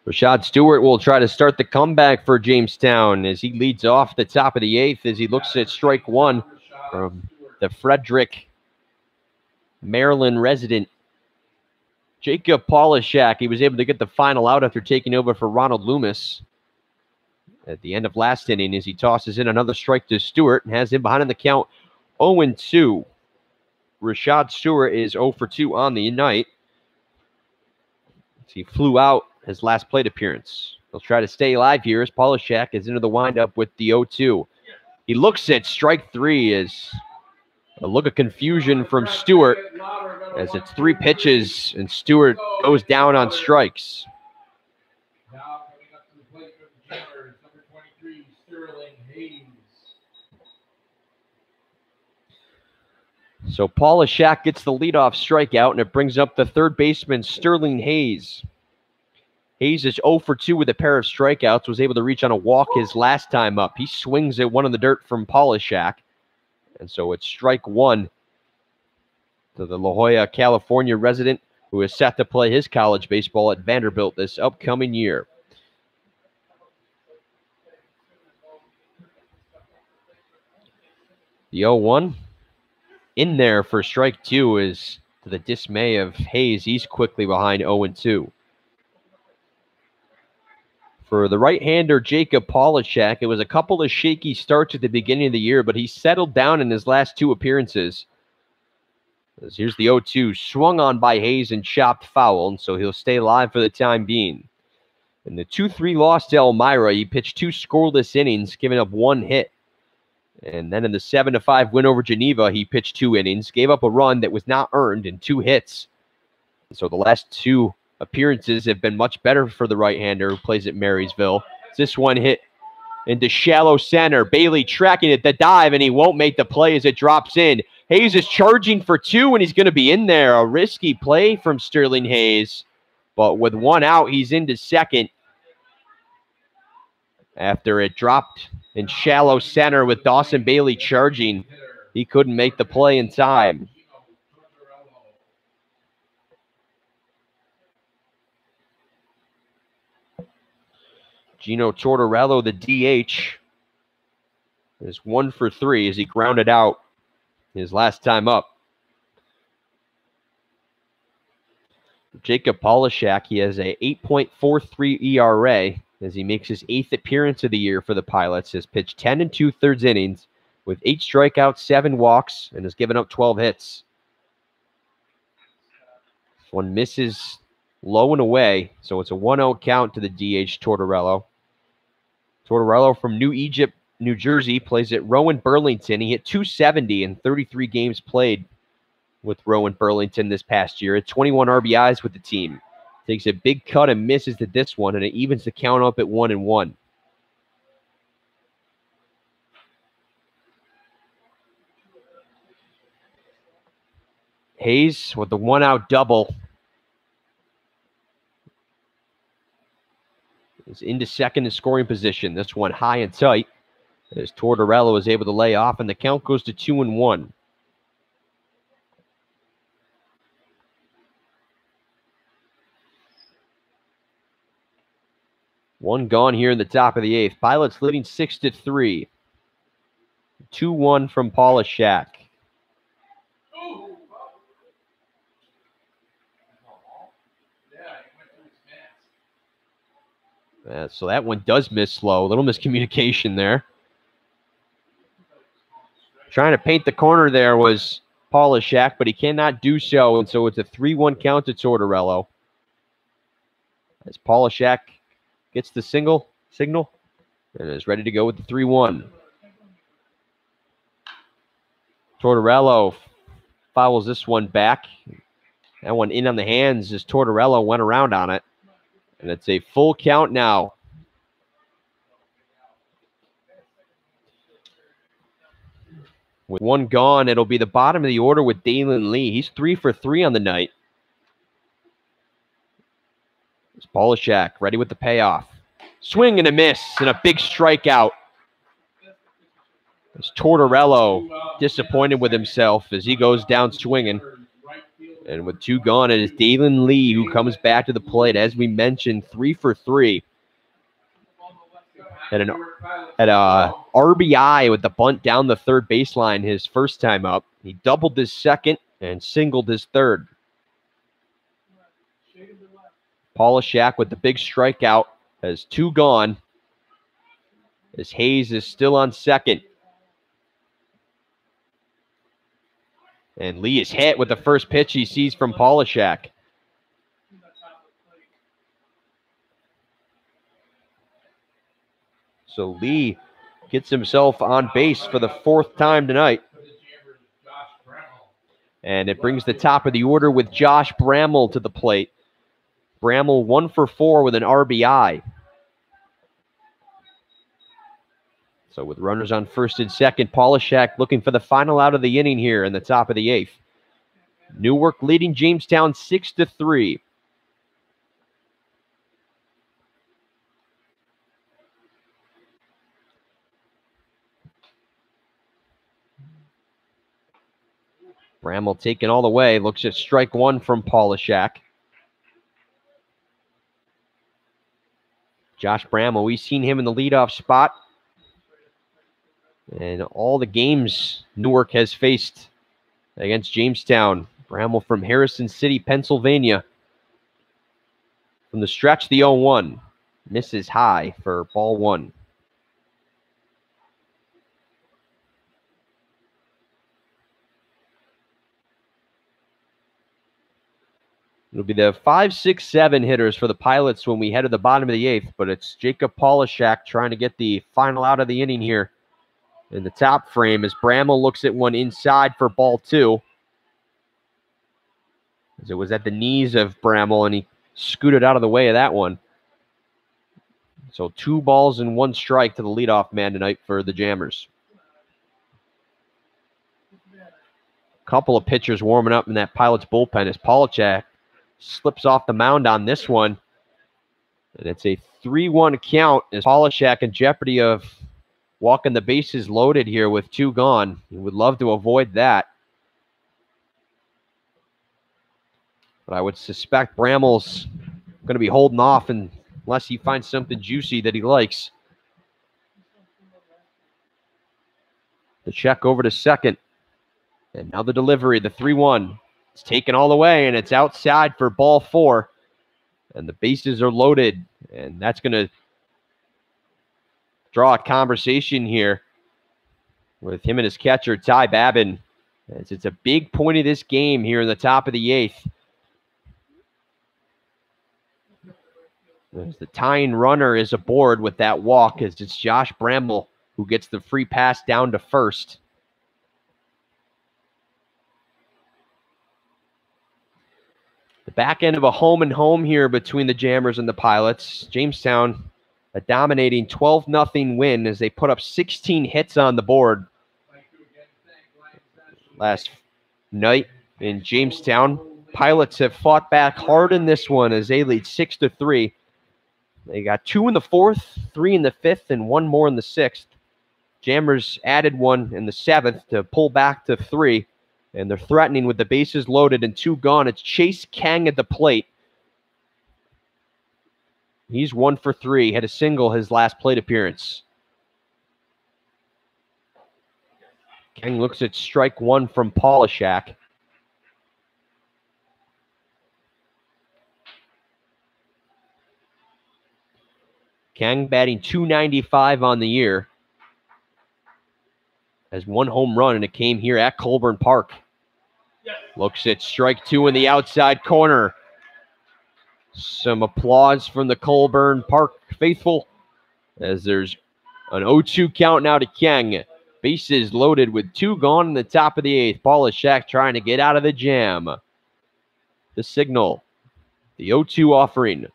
Rashad Stewart will try to start the comeback for Jamestown as he leads off the top of the 8th as he looks at strike 1 from the Frederick, Maryland resident, Jacob Polishak. He was able to get the final out after taking over for Ronald Loomis at the end of last inning as he tosses in another strike to Stewart and has him behind in the count 0-2. Rashad Stewart is 0-2 on the night. He flew out his last plate appearance. He'll try to stay alive here as Polishak is into the windup with the 0-2. He looks at strike 3 as a look of confusion from Stewart as it's 3 pitches and Stewart goes down on strikes. Now coming up to the plate for the Jammers, number 23, Sterling Hayes. So Polishak gets the leadoff strikeout, and it brings up the third baseman, Sterling Hayes. Hayes is 0-2 with a pair of strikeouts, was able to reach on a walk his last time up. He swings at one in the dirt from Polishak. And so it's strike 1 to the La Jolla, California resident who is set to play his college baseball at Vanderbilt this upcoming year. The 0-1 in there for strike 2 is to the dismay of Hayes. He's quickly behind 0-2. For the right-hander, Jacob Polishak, it was a couple of shaky starts at the beginning of the year, but he settled down in his last 2 appearances. Here's the 0-2, swung on by Hayes and chopped foul, and so he'll stay alive for the time being. In the 2-3 loss to Elmira, he pitched 2 scoreless innings, giving up 1 hit. And then in the 7-5 win over Geneva, he pitched 2 innings, gave up a run that was not earned and 2 hits. So the last 2 appearances have been much better for the right-hander who plays at Marysville. This one hit into shallow center. Bailey tracking it, the dive, and he won't make the play as it drops in. Hayes is charging for 2, and he's going to be in there. A risky play from Sterling Hayes. But with 1 out, he's into second. After it dropped in shallow center with Dawson Bailey charging, he couldn't make the play in time. Gino Tortorello, the DH, is 1 for 3 as he grounded out his last time up. Jacob Polishak, he has a 8.43 ERA as he makes his 8th appearance of the year for the Pilots. Has pitched 10 2/3 innings with 8 strikeouts, 7 walks, and has given up 12 hits. This one misses low and away, so it's a 1-0 count to the DH Tortorello. Tortorello from New Egypt, New Jersey, plays at Rowan Burlington. He hit .270 in 33 games played with Rowan Burlington this past year. At 21 RBIs with the team. Takes a big cut and misses to this one, and it evens the count up at 1-1. Hayes with the 1-out double is into second in scoring position. This one high and tight as Tortorello is able to lay off, and the count goes to 2-1. One gone here in the top of the 8th. Pilots leading 6-3. 2-1 from Polishak. So that one does miss slow. A little miscommunication there. Trying to paint the corner there was Polishak, but he cannot do so, and so it's a 3-1 count to Tortorello. As Polishak gets the signal and is ready to go with the 3-1. Tortorello fouls this one back. That one in on the hands as Tortorello went around on it. And it's a full count now. With one gone, it'll be the bottom of the order with Dalen Lee. He's 3 for 3 on the night. It's Polishak ready with the payoff. Swing and a miss and a big strikeout. It's Tortorello disappointed with himself as he goes down swinging. And with 2 gone, it is Dalen Lee who comes back to the plate. As we mentioned, 3 for 3. At a RBI with the bunt down the third baseline his first time up. He doubled his second and singled his third. Polishak with the big strikeout has 2 gone. As Hayes is still on second. And Lee is hit with the first pitch he sees from Polishak. So Lee gets himself on base for the 4th time tonight. And it brings the top of the order with Josh Bramall to the plate. Bramall 1 for 4 with an RBI. So with runners on first and second, Polishak looking for the final out of the inning here in the top of the 8th. Newark leading Jamestown 6-3. Bramall taking all the way. Looks at strike 1 from Polishak. Josh Bramall, we've seen him in the leadoff spot. And all the games Newark has faced against Jamestown. Bramall from Harrison City, Pennsylvania. From the stretch, the 0-1. Misses high for ball 1. It'll be the 5, 6, 7 hitters for the Pilots when we head to the bottom of the 8th, but it's Jacob Polishak trying to get the final out of the inning here in the top frame as Bramall looks at one inside for ball 2. As it was at the knees of Bramall, and he scooted out of the way of that one. So 2 balls and 1 strike to the leadoff man tonight for the Jammers. Couple of pitchers warming up in that Pilots bullpen as Polishak slips off the mound on this one. And it's a 3-1 count as Polishak in jeopardy of walking the bases loaded here with 2 gone. He would love to avoid that. But I would suspect Bramall's going to be holding off unless he finds something juicy that he likes. The check over to second. And now the delivery, the 3-1. It's taken all the way, and it's outside for ball 4. And the bases are loaded, and that's going to draw a conversation here with him and his catcher, Ty Babin, as it's a big point of this game here in the top of the 8th. As the tying runner is aboard with that walk, as it's Josh Bramble who gets the free pass down to first. The back end of a home and home here between the Jammers and the Pilots. Jamestown, a dominating 12-0 win as they put up 16 hits on the board last night in Jamestown. Pilots have fought back hard in this one as they lead 6-3. They got 2 in the 4th, 3 in the 5th, and 1 more in the 6th. Jammers added 1 in the 7th to pull back to 3. And they're threatening with the bases loaded and 2 gone. It's Chase Kang at the plate. He's 1 for 3. Had a single his last plate appearance. Kang looks at strike 1 from Polishak. Kang batting .295 on the year. Has 1 home run, and it came here at Colburn Park. Looks at strike 2 in the outside corner. Some applause from the Colburn Park faithful as there's an 0-2 count now to Kang. Bases loaded with 2 gone in the top of the 8th. Polishak trying to get out of the jam. The signal. The 0-2 offering.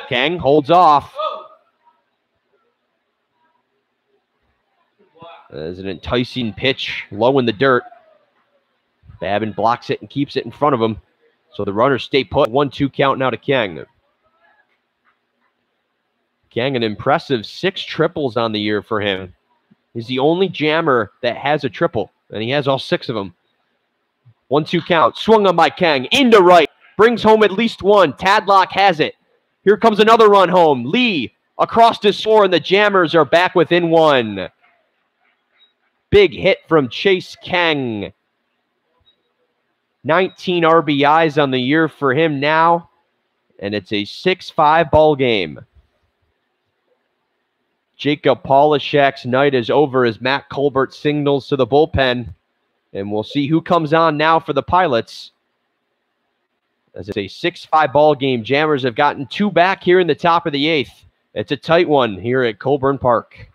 Kang holds off. There's an enticing pitch low in the dirt. Babin blocks it and keeps it in front of him. So the runners stay put. 1-2 count now to Kang. Kang, an impressive 6 triples on the year for him. He's the only Jammer that has a triple, and he has all 6 of them. 1-2 count. Swung on by Kang. Into right. Brings home at least 1. Tadlock has it. Here comes another run home. Lee across to score, and the Jammers are back within 1. Big hit from Chase Kang. 19 RBIs on the year for him now, and it's a 6-5 ball game. Jacob Polishak's night is over as Matt Colbert signals to the bullpen, and we'll see who comes on now for the Pilots. As it's a 6-5 ball game, Jammers have gotten 2 back here in the top of the 8th. It's a tight one here at Colburn Park.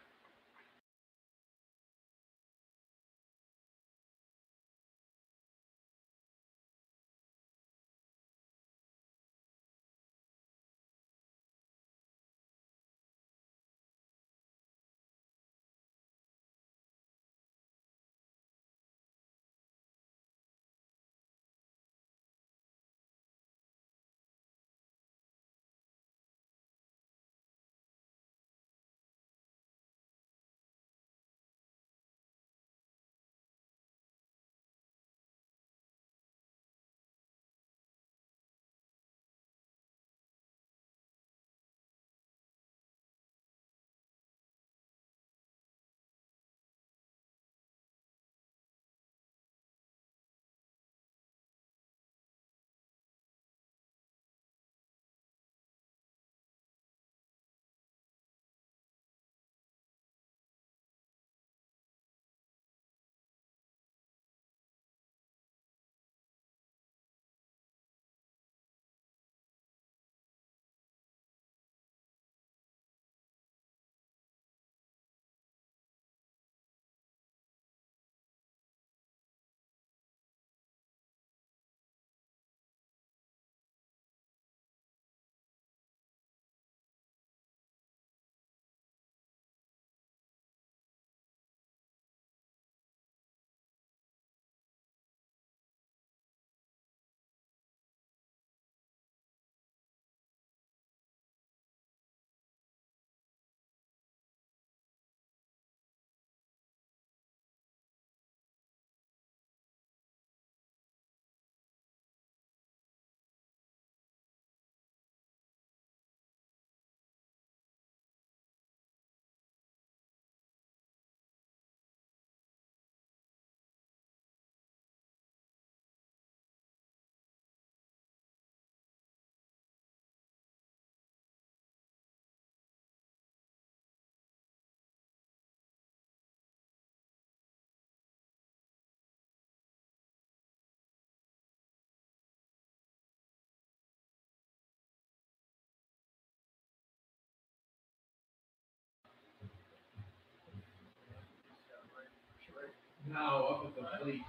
Now up at the plate.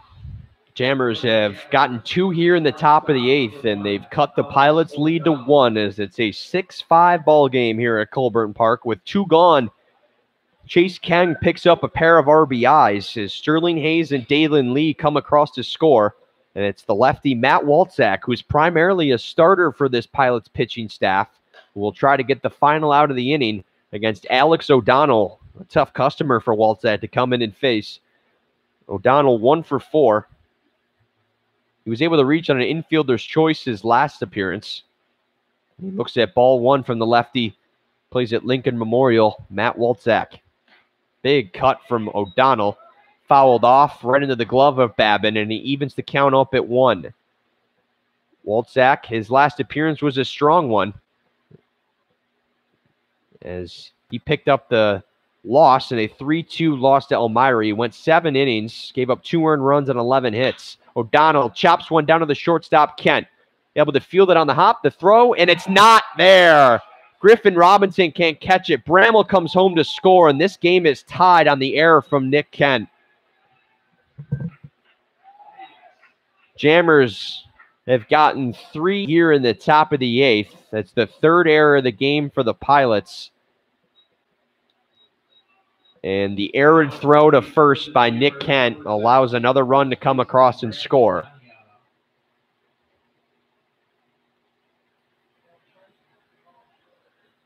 Jammers have gotten 2 here in the top of the 8th, and they've cut the Pilots' lead to 1 as it's a 6-5 ball game here at Colburn Park. With 2 gone, Chase Kang picks up a pair of RBIs as Sterling Hayes and Dalen Lee come across to score. And it's the lefty Matt Walczak, who's primarily a starter for this Pilots pitching staff, who will try to get the final out of the inning against Alex O'Donnell, a tough customer for Walczak to come in and face. O'Donnell 1 for 4. He was able to reach on an infielder's choice his last appearance. He looks at ball 1 from the lefty, plays at Lincoln Memorial, Matt Walczak. Big cut from O'Donnell, fouled off right into the glove of Babin, and he evens the count up at 1. Walczak, his last appearance was a strong one, as he picked up the loss in a 3-2 loss to Elmira. He went 7 innings, gave up 2 earned runs and 11 hits. O'Donnell chops one down to the shortstop, Kent. Able to field it on the hop, the throw, and it's not there. Griffin Robinson can't catch it. Bramall comes home to score, and this game is tied on the error from Nick Kent. Jammers have gotten 3 here in the top of the 8th. That's the 3rd error of the game for the Pilots. And the errant throw to first by Nick Kent allows another run to come across and score.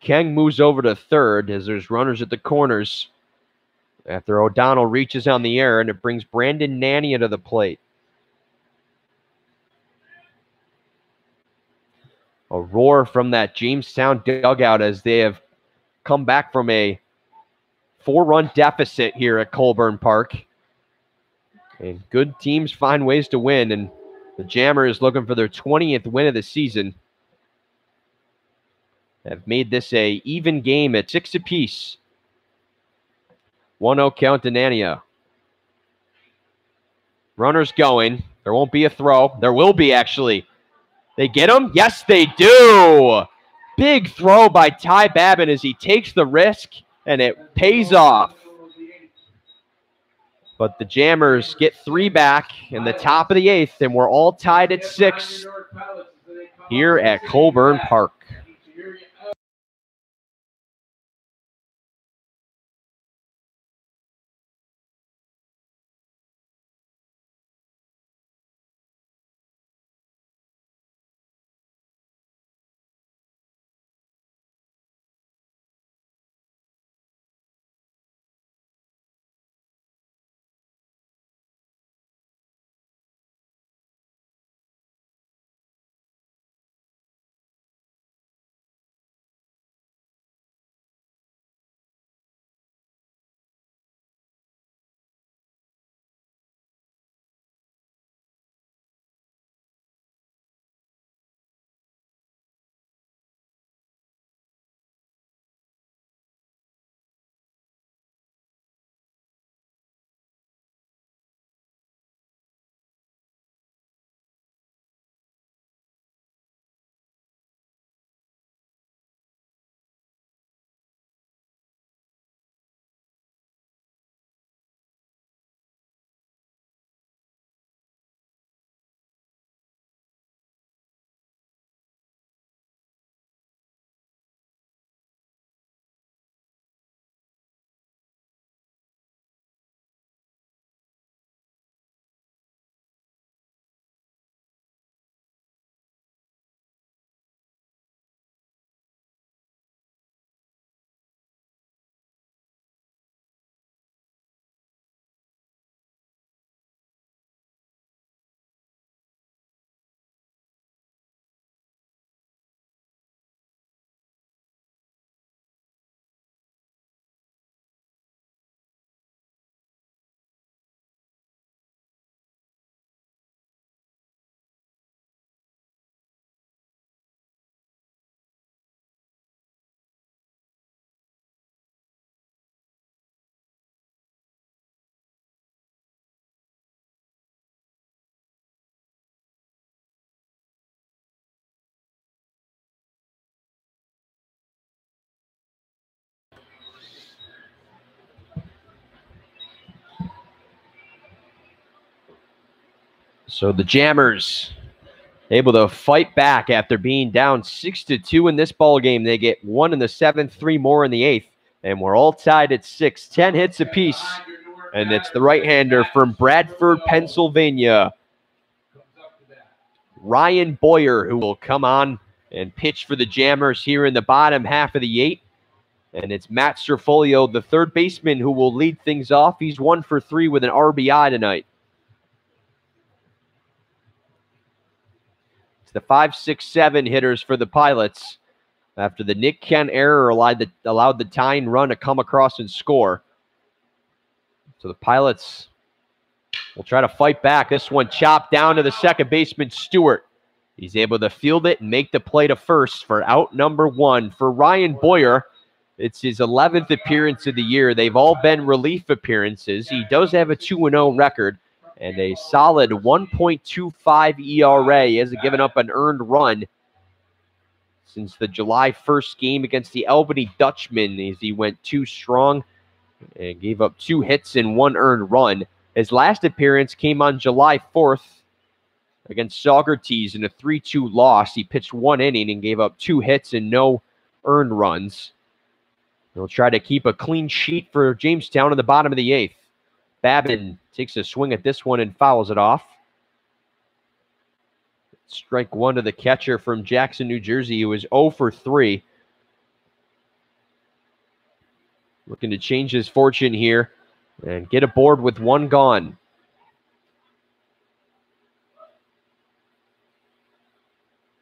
Kang moves over to third as there's runners at the corners after O'Donnell reaches on the air, and it brings Brandon Nania to the plate. A roar from that Jamestown dugout as they have come back from a 4-run deficit here at Colburn Park. And good teams find ways to win, and the Jammers, looking for their 20th win of the season, have made this a even game at 6 apiece. 1-0 count to Nania. Runners going. There won't be a throw. There will be, actually. They get him? Yes, they do. Big throw by Ty Babin as he takes the risk, and it pays off. But the Jammers get 3 back in the top of the 8th, and we're all tied at 6 here at Colburn Park. So the Jammers able to fight back after being down 6-2 in this ball game. They get 1 in the 7th, 3 more in the 8th, and we're all tied at 6. 10 hits apiece, and it's the right-hander from Bradford, Pennsylvania, Ryan Boyer, who will come on and pitch for the Jammers here in the bottom half of the 8th. And it's Matt Cerfolio, the third baseman, who will lead things off. He's 1 for 3 with an RBI tonight. It's the 5, 6, 7 hitters for the Pilots after the Nick Kent error allowed the tying run to come across and score. So the Pilots will try to fight back. This one chopped down to the second baseman, Stewart. He's able to field it and make the play to first for out number 1. For Ryan Boyer, it's his 11th appearance of the year. They've all been relief appearances. He does have a 2-0 record and a solid 1.25 ERA. He hasn't given up an earned run since the July 1st game against the Albany Dutchmen, as he went 2 strong and gave up 2 hits and 1 earned run. His last appearance came on July 4th against Saugerties in a 3-2 loss. He pitched 1 inning and gave up 2 hits and no earned runs. They'll try to keep a clean sheet for Jamestown in the bottom of the 8th. Babin takes a swing at this one and fouls it off. Strike 1 to the catcher from Jackson, New Jersey, who was 0 for 3. Looking to change his fortune here and get aboard with 1 gone.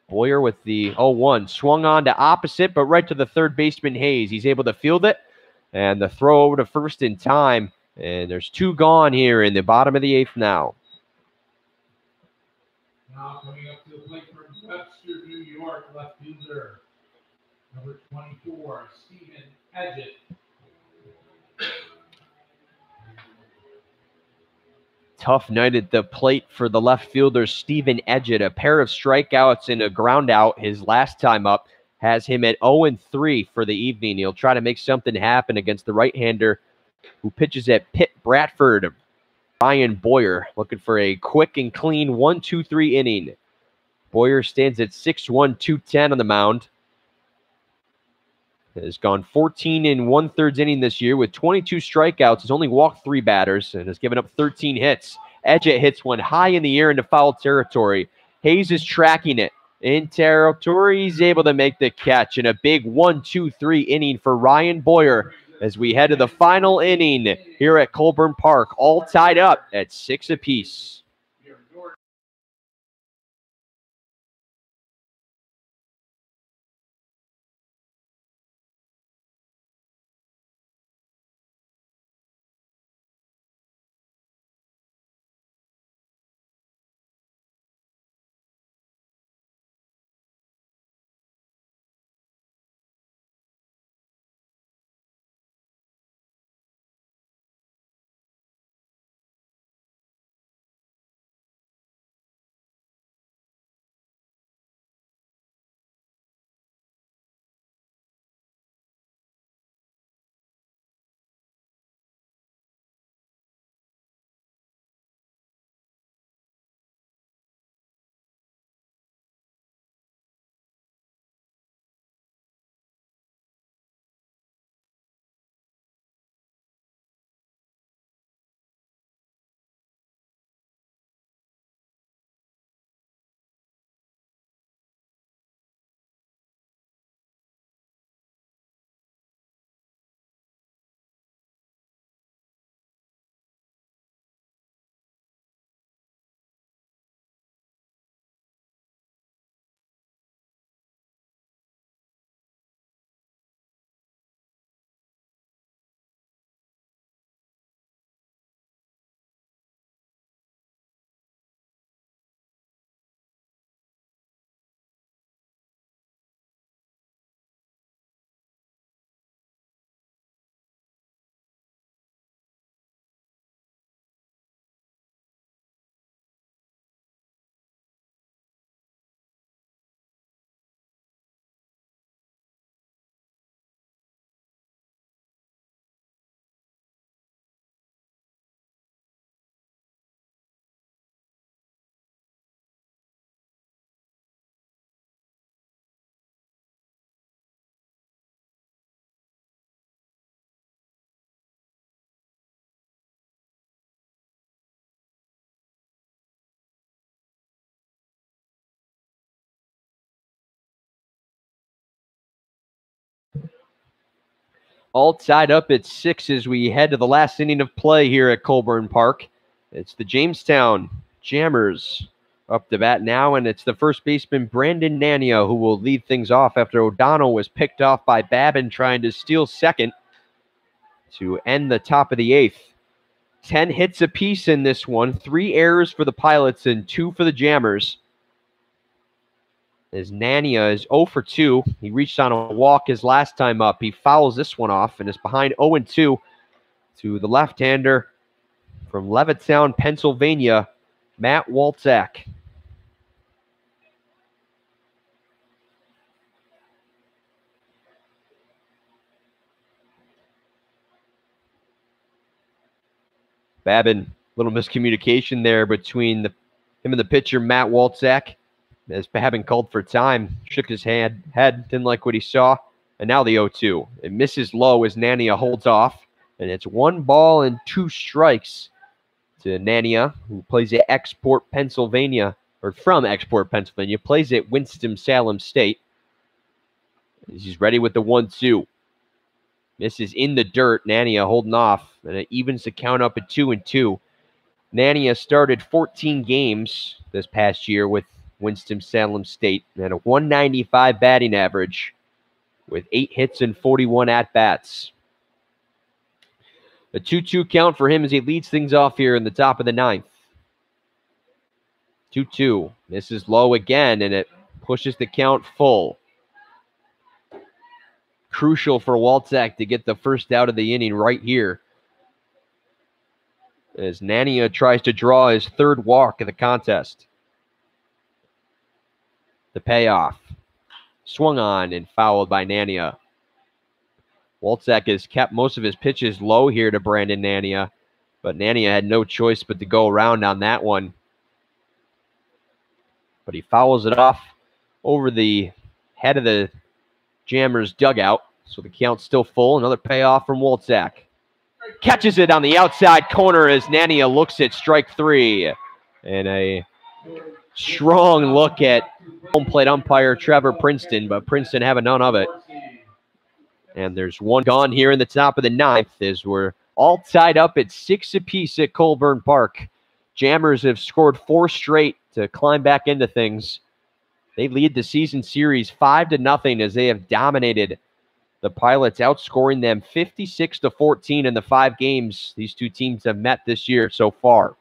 Boyer with the 0-1. Swung on to opposite, but right to the third baseman, Hayes. He's able to field it, and the throw over to first in time. And there's 2 gone here in the bottom of the 8th now. Now coming up to the plate from Webster, New York, left fielder, number 24, Stephen Edgett. Tough night at the plate for the left fielder, Stephen Edgett. A pair of strikeouts and a ground out his last time up has him at 0-3 for the evening. He'll try to make something happen against the right-hander who pitches at Pitt Bradford, Ryan Boyer, looking for a quick and clean 1-2-3 inning. Boyer stands at 6'1", 210 on the mound. Has gone 14 1/3 inning this year with 22 strikeouts. Has only walked 3 batters and has given up 13 hits. Edgett hits one high in the air into foul territory. Hayes is tracking it in territory. He's able to make the catch in a big 1-2-3 inning for Ryan Boyer as we head to the final inning here at Colburn Park, all tied up at 6 apiece. All tied up at 6 as we head to the last inning of play here at Colburn Park. It's the Jamestown Jammers up to bat now, and it's the first baseman, Brandon Nania, who will lead things off after O'Donnell was picked off by Babin trying to steal second to end the top of the 8th. 10 hits apiece in this one, 3 errors for the Pilots and 2 for the Jammers. As Nania is 0 for 2. He reached on a walk his last time up. He fouls this one off and is behind 0-2 to the left-hander from Levittown, Pennsylvania, Matt Walczak. Babin, little miscommunication there between him and the pitcher, Matt Walczak. As Babin called for time, shook his head, didn't like what he saw, and now the 0-2. It misses low as Nania holds off, and it's 1 ball and 2 strikes to Nania, who plays at Export, Pennsylvania, or from Export, Pennsylvania, plays at Winston-Salem State. He's ready with the 1-2. Misses in the dirt. Nania holding off, and it evens the count up at 2-2. Nania started 14 games this past year with Winston-Salem State and a 195 batting average with 8 hits and 41 at-bats. A 2-2 count for him as he leads things off here in the top of the 9th. 2-2. Misses low again, and it pushes the count full. Crucial for Walczak to get the first out of the inning right here, as Nania tries to draw his 3rd walk of the contest. The payoff. Swung on and fouled by Nania. Walczak has kept most of his pitches low here to Brandon Nania, but Nania had no choice but to go around on that one. But he fouls it off over the head of the Jammers dugout, so the count's still full. Another payoff from Walczak. Catches it on the outside corner as Nania looks at strike 3. And a strong look at home plate umpire Trevor Princeton, but Princeton having none of it. And there's 1 gone here in the top of the 9th as we're all tied up at 6 apiece at Colburn Park. Jammers have scored 4 straight to climb back into things. They lead the season series 5-0 as they have dominated the Pilots, outscoring them 56-14 in the 5 games these two teams have met this year so far.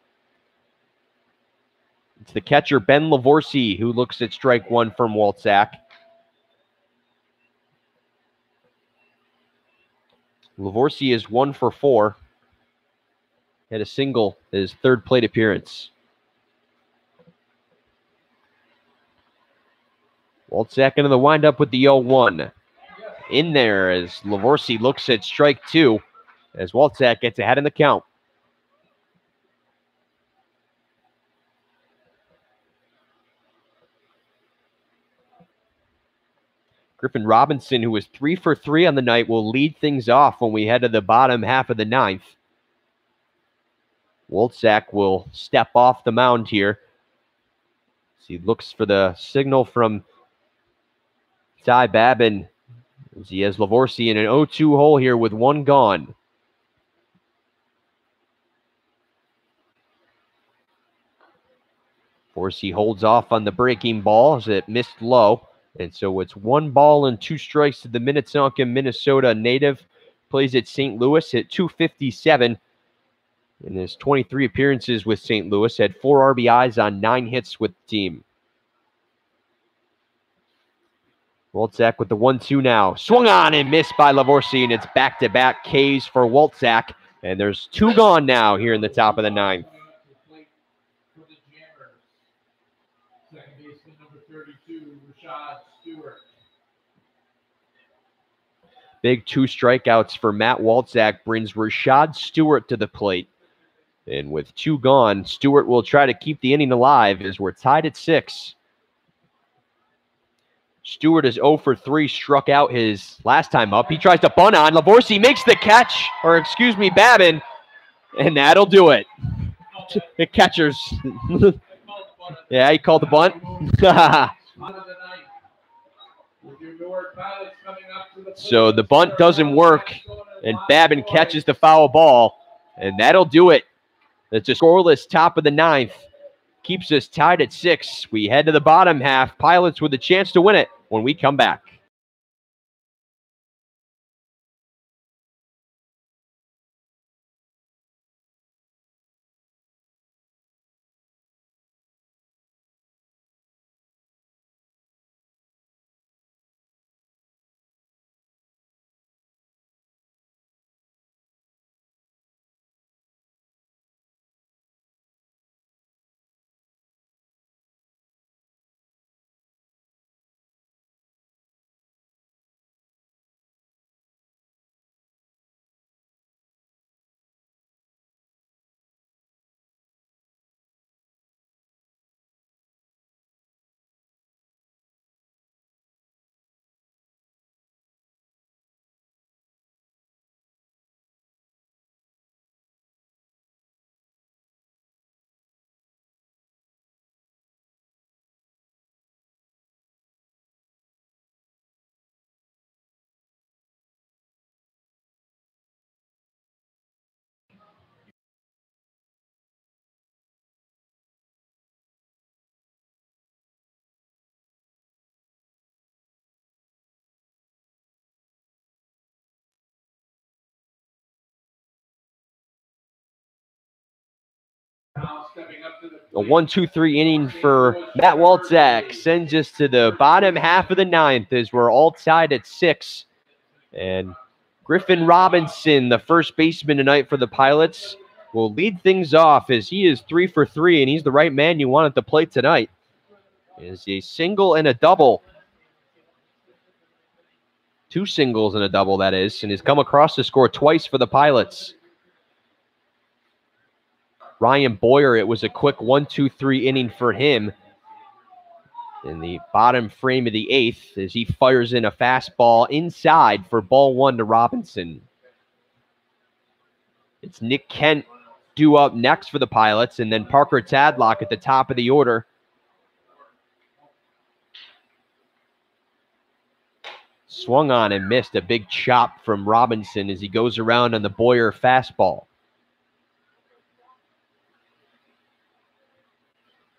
It's the catcher, Ben Lavorsi, who looks at strike 1 from Walczak. Lavorsi is 1 for 4. Had a single his 3rd plate appearance. Walczak into the windup with the 0-1. In there as Lavorsi looks at strike 2 as Walczak gets ahead in the count. Griffin Robinson, who was 3 for 3 on the night, will lead things off when we head to the bottom half of the 9th. Walczak will step off the mound here. So he looks for the signal from Ty Babin as he has Lavorsi in an 0-2 hole here with 1 gone. Lavorsi holds off on the breaking ball as it missed low. And so it's 1 ball and 2 strikes to the Minnetonka, Minnesota native. Plays at St. Louis at 257. In his 23 appearances with St. Louis, had 4 RBIs on 9 hits with the team. Walczak with the 1-2 now. Swung on and missed by Lavorsi, and it's back-to-back Ks for Walczak. And there's 2 gone now here in the top of the 9th. Second baseman, number 32, Rashad Stewart. Big 2 strikeouts for Matt Walczak brings Rashad Stewart to the plate. And with 2 gone, Stewart will try to keep the inning alive as we're tied at 6. Stewart is 0 for 3, struck out his last time up. He tries to bunt on. Lavorsi makes the catch, or excuse me, Babin, and that'll do it. The catcher's. Yeah, he called the bunt. So the bunt doesn't work And Babin catches the foul ball, and that'll do it. That's a scoreless top of the ninth. Keeps us tied at 6. We head to the bottom half. Pilots with a chance to win it when we come back. A 1-2-3 inning for Matt Walczak sends us to the bottom half of the ninth as we're all tied at 6. And Griffin Robinson, the first baseman tonight for the Pilots, will lead things off as he is 3 for 3, and he's the right man you want at the plate tonight. Is a single and a double. 2 singles and a double, that is, and has come across to score twice for the Pilots. Ryan Boyer, it was a quick 1-2-3 inning for him in the bottom frame of the 8th as he fires in a fastball inside for ball 1 to Robinson. It's Nick Kent due up next for the Pilots, and then Parker Tadlock at the top of the order. Swung on and missed a big chop from Robinson as he goes around on the Boyer fastball.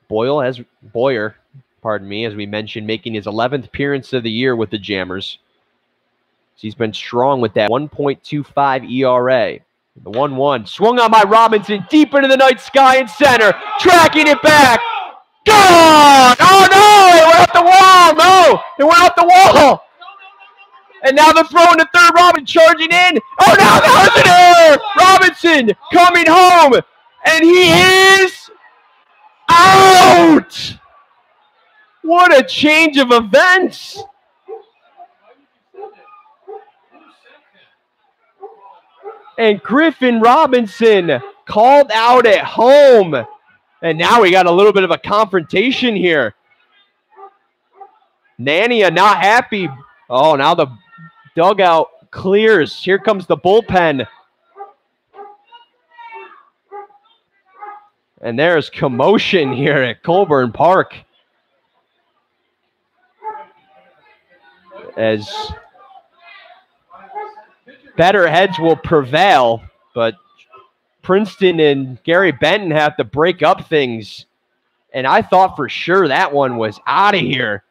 Boyer, as we mentioned, making his 11th appearance of the year with the Jammers. He's been strong with that 1.25 ERA. The 1-1 swung on by Robinson deep into the night sky in center, tracking it back. Gone! Oh no! It went up the wall! No! It went up the wall! And now they're throwing to third. Robinson charging in. Oh no! That was an error! Robinson coming home, and he is out! What a change of events! And Griffin Robinson called out at home. And now we got a little bit of a confrontation here. Nania not happy. Oh, now the dugout clears. Here comes the bullpen. And there's commotion here at Colburn Park as better heads will prevail, but Princeton and Gary Benton have to break up things. And I thought for sure that one was out of here,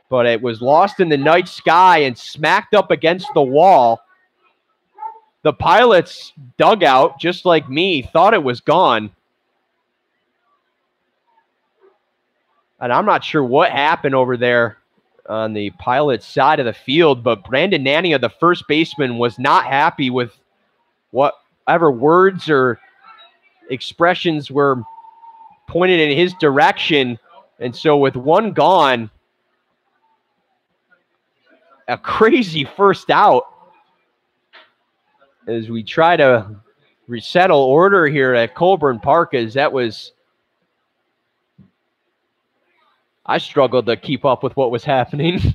but it was lost in the night sky and smacked up against the wall. The Pilots dugout, just like me, thought it was gone. And I'm not sure what happened over there on the Pilots side of the field, but Brandon Nania, the first baseman, was not happy with whatever words or expressions were pointed in his direction. And so with one gone, a crazy first out as we try to resettle order here at Colburn Park, as that was... I struggled to keep up with what was happening.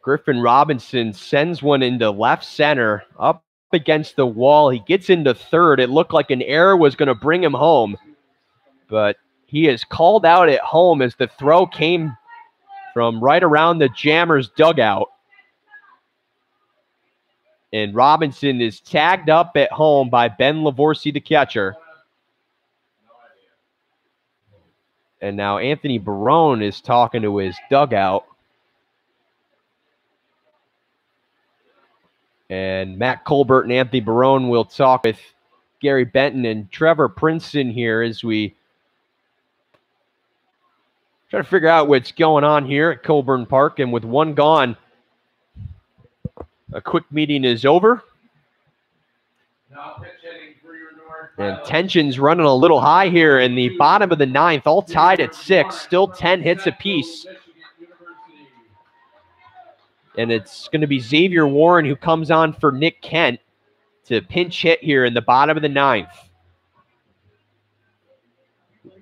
Griffin Robinson sends one into left center, up against the wall. He gets into third. It looked like an error was going to bring him home, but he is called out at home as the throw came from right around the Jammers dugout. And Robinson is tagged up at home by Ben Lavorsi, the catcher. And now Anthony Barone is talking to his dugout. And Matt Colbert and Anthony Barone will talk with Gary Benton and Trevor Princeton here as we try to figure out what's going on here at Colburn Park. And with one gone, a quick meeting is over. And tension's running a little high here in the bottom of the ninth, all tied at 6, still 10 hits apiece. And it's going to be Xavier Warren who comes on for Nick Kent to pinch hit here in the bottom of the ninth.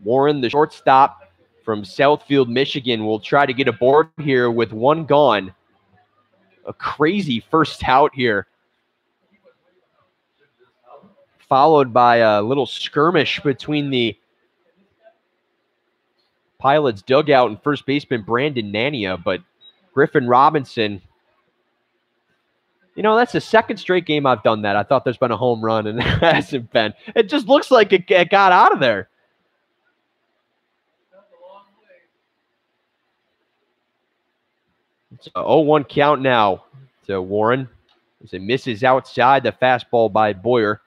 Warren, the shortstop from Southfield, Michigan, will try to get aboard here with one gone. A crazy first out here, followed by a little skirmish between the Pilots dugout and first baseman Brandon Nania, but Griffin Robinson, you know, that's the second straight game I've done that. I thought there's been a home run, and it hasn't been. It just looks like it got out of there. It's a 0-1 count now to Warren as it misses outside the fastball by Boyer.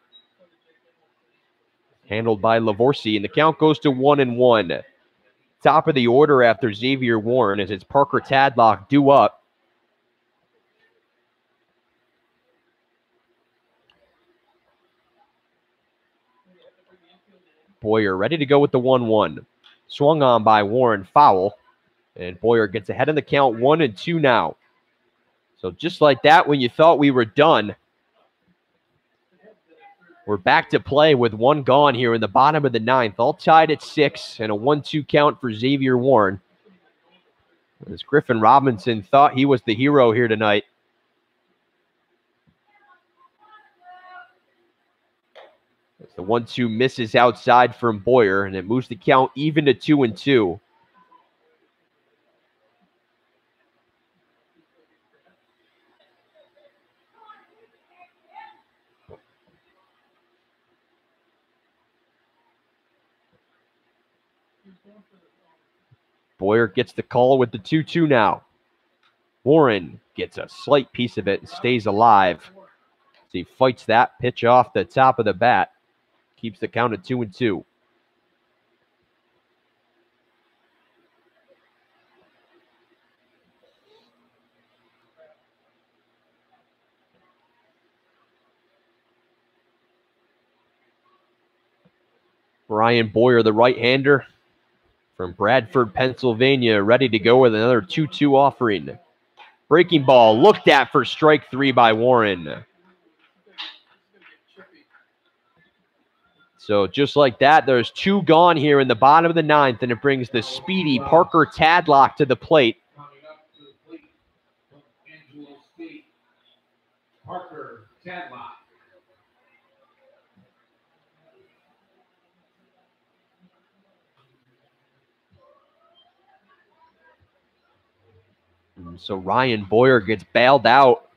Handled by Lavorsi, and the count goes to 1-1. Top of the order after Xavier Warren as it's Parker Tadlock due up. Boyer ready to go with the 1-1. Swung on by Warren, foul. And Boyer gets ahead in the count, 1-2 now. So just like that, when you thought we were done, we're back to play with one gone here in the bottom of the ninth. All tied at 6 and a 1-2 count for Xavier Warren. As Griffin Robinson thought he was the hero here tonight. As the 1-2 misses outside from Boyer, and it moves the count even to 2-2. Boyer gets the call with the 2-2 now. Warren gets a slight piece of it and stays alive. As he fights that pitch off the top of the bat. Keeps the count at 2-2. Brian Boyer, the right-hander from Bradford, Pennsylvania, ready to go with another 2-2 offering. Breaking ball looked at for strike 3 by Warren. So just like that, there's 2 gone here in the bottom of the ninth, and it brings the speedy Parker Tadlock to the plate. Parker Tadlock. So Ryan Boyer gets bailed out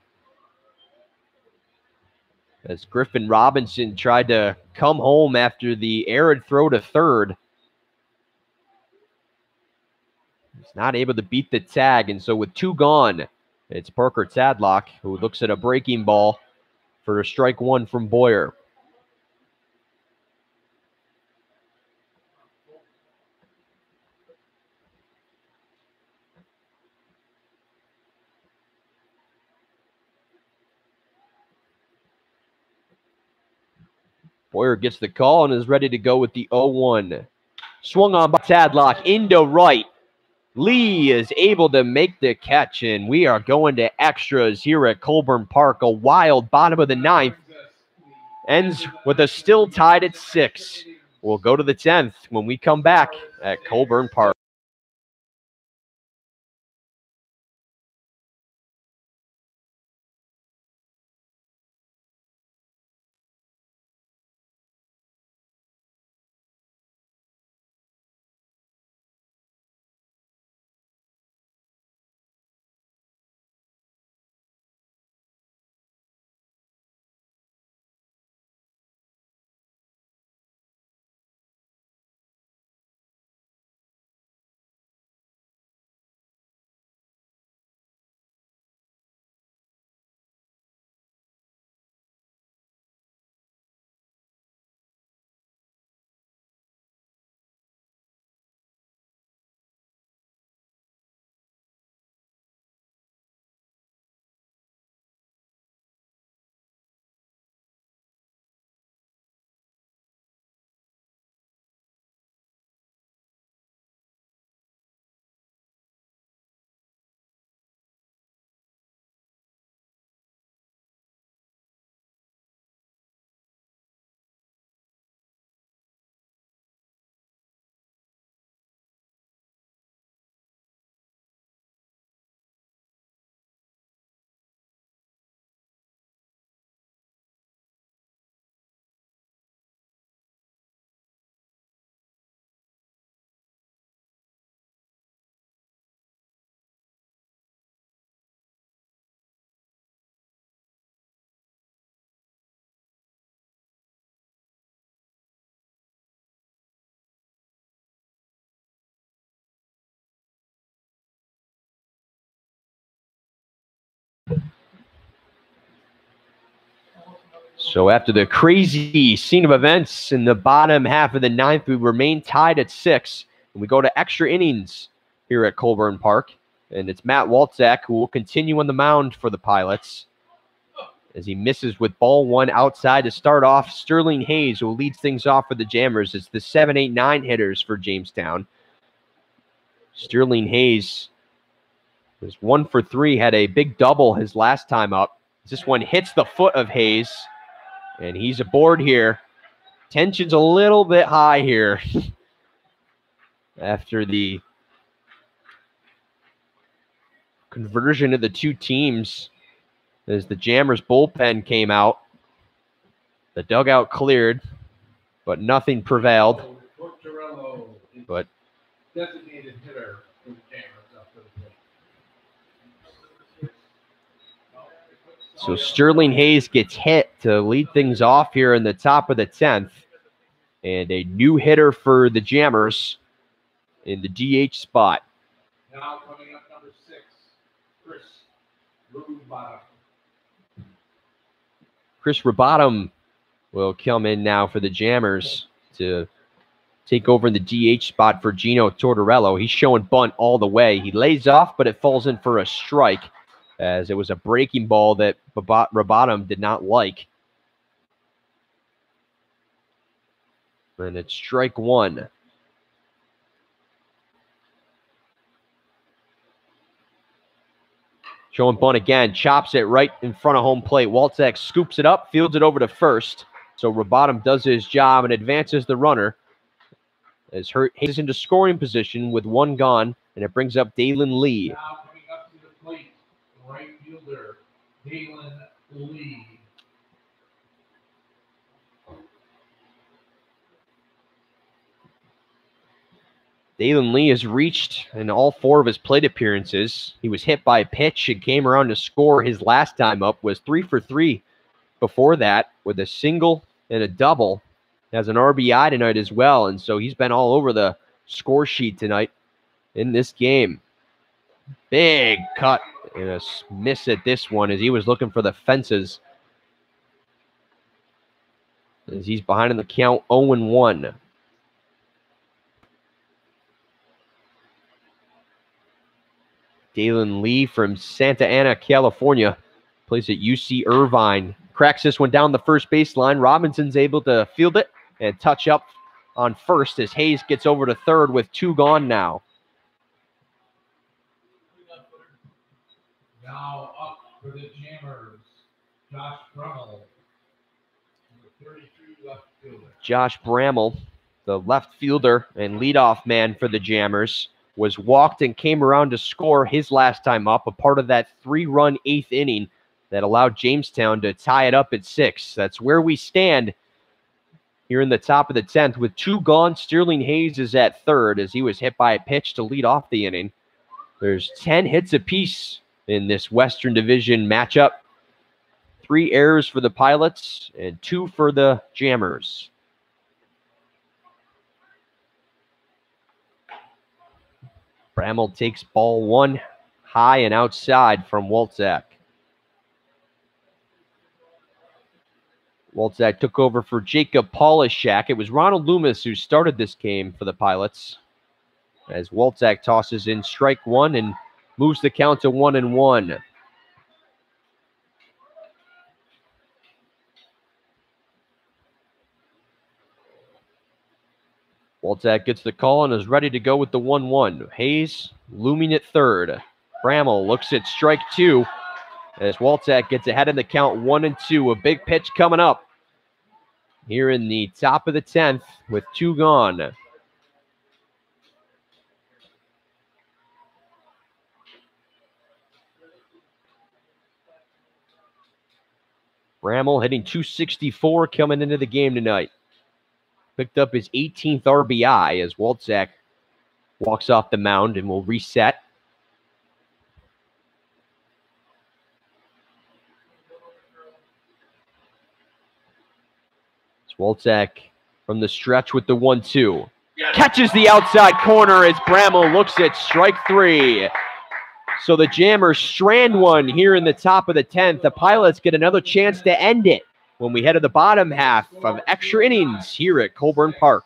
as Griffin Robinson tried to come home after the errant throw to third. He's not able to beat the tag, and so with 2 gone, it's Parker Tadlock who looks at a breaking ball for a strike 1 from Boyer. Boyer gets the call and is ready to go with the 0-1. Swung on by Tadlock into right. Lee is able to make the catch, and we are going to extras here at Colburn Park. A wild bottom of the ninth. Ends with a still tied at 6. We'll go to the 10th when we come back at Colburn Park. So after the crazy scene of events in the bottom half of the ninth, we remain tied at 6. And we go to extra innings here at Colburn Park. And it's Matt Walczak who will continue on the mound for the Pilots as he misses with ball 1 outside to start off. Sterling Hayes, who leads things off for the Jammers. It's the 7, 8, 9 hitters for Jamestown. Sterling Hayes was 1 for 3, had a big double his last time up. This one hits the foot of Hayes, and he's aboard here. Tension's a little bit high here after the conversion of the two teams as the Jammers bullpen came out. The dugout cleared, but nothing prevailed. But designated hitter for the Jammers up to the plate. So Sterling Hayes gets hit to lead things off here in the top of the 10th. And a new hitter for the Jammers in the DH spot. Now coming up, number 6, Chris Rubottom. Chris Rubottom will come in now for the Jammers to take over in the DH spot for Gino Tortorello. He's showing bunt all the way. He lays off, but it falls in for a strike as it was a breaking ball that Rubottom did not like. And it's strike 1. Showing bunt again, chops it right in front of home plate. Walczak scoops it up, fields it over to first. So Rubottom does his job and advances the runner as Hayes is into scoring position with 1 gone, and it brings up Dalen Lee. Now coming up to the plate, right fielder, Dalen Lee. Dalen Lee has reached in all 4 of his plate appearances. He was hit by a pitch and came around to score. His last time up was 3 for 3 before that with a single and a double. Has an RBI tonight as well, and so he's been all over the score sheet tonight in this game. Big cut and a miss at this one as he was looking for the fences. As he's behind in the count 0-1. Dalen Lee from Santa Ana, California, plays at UC Irvine. Cracks this one down the first baseline. Robinson's able to field it and touch up on first as Hayes gets over to third with 2 gone now. Now up for the Jammers, Josh Brummel, number 32 left fielder. Josh Bramall, the left fielder and leadoff man for the Jammers, was walked and came around to score his last time up, a part of that 3-run 8th inning that allowed Jamestown to tie it up at 6. That's where we stand here in the top of the 10th with 2 gone. Sterling Hayes is at third as he was hit by a pitch to lead off the inning. There's 10 hits apiece in this Western Division matchup. 3 errors for the Pilots and 2 for the Jammers. Bramall takes ball 1 high and outside from Walczak. Walczak took over for Jacob Polishak. It was Ronald Loomis who started this game for the Pilots as Walczak tosses in strike 1 and moves the count to 1-1. Walczak gets the call and is ready to go with the 1-1. Hayes looming at third. Bramall looks at strike 2 as Walczak gets ahead in the count 1-2. A big pitch coming up here in the top of the 10th with 2 gone. Bramall hitting .264 coming into the game tonight. Picked up his 18th RBI as Walczak walks off the mound and will reset. It's Walczak from the stretch with the 1-2. Catches the outside corner as Bramall looks at strike 3. So the Jammers strand one here in the top of the 10th. The Pilots get another chance to end it when we head to the bottom half of extra innings here at Colburn Park.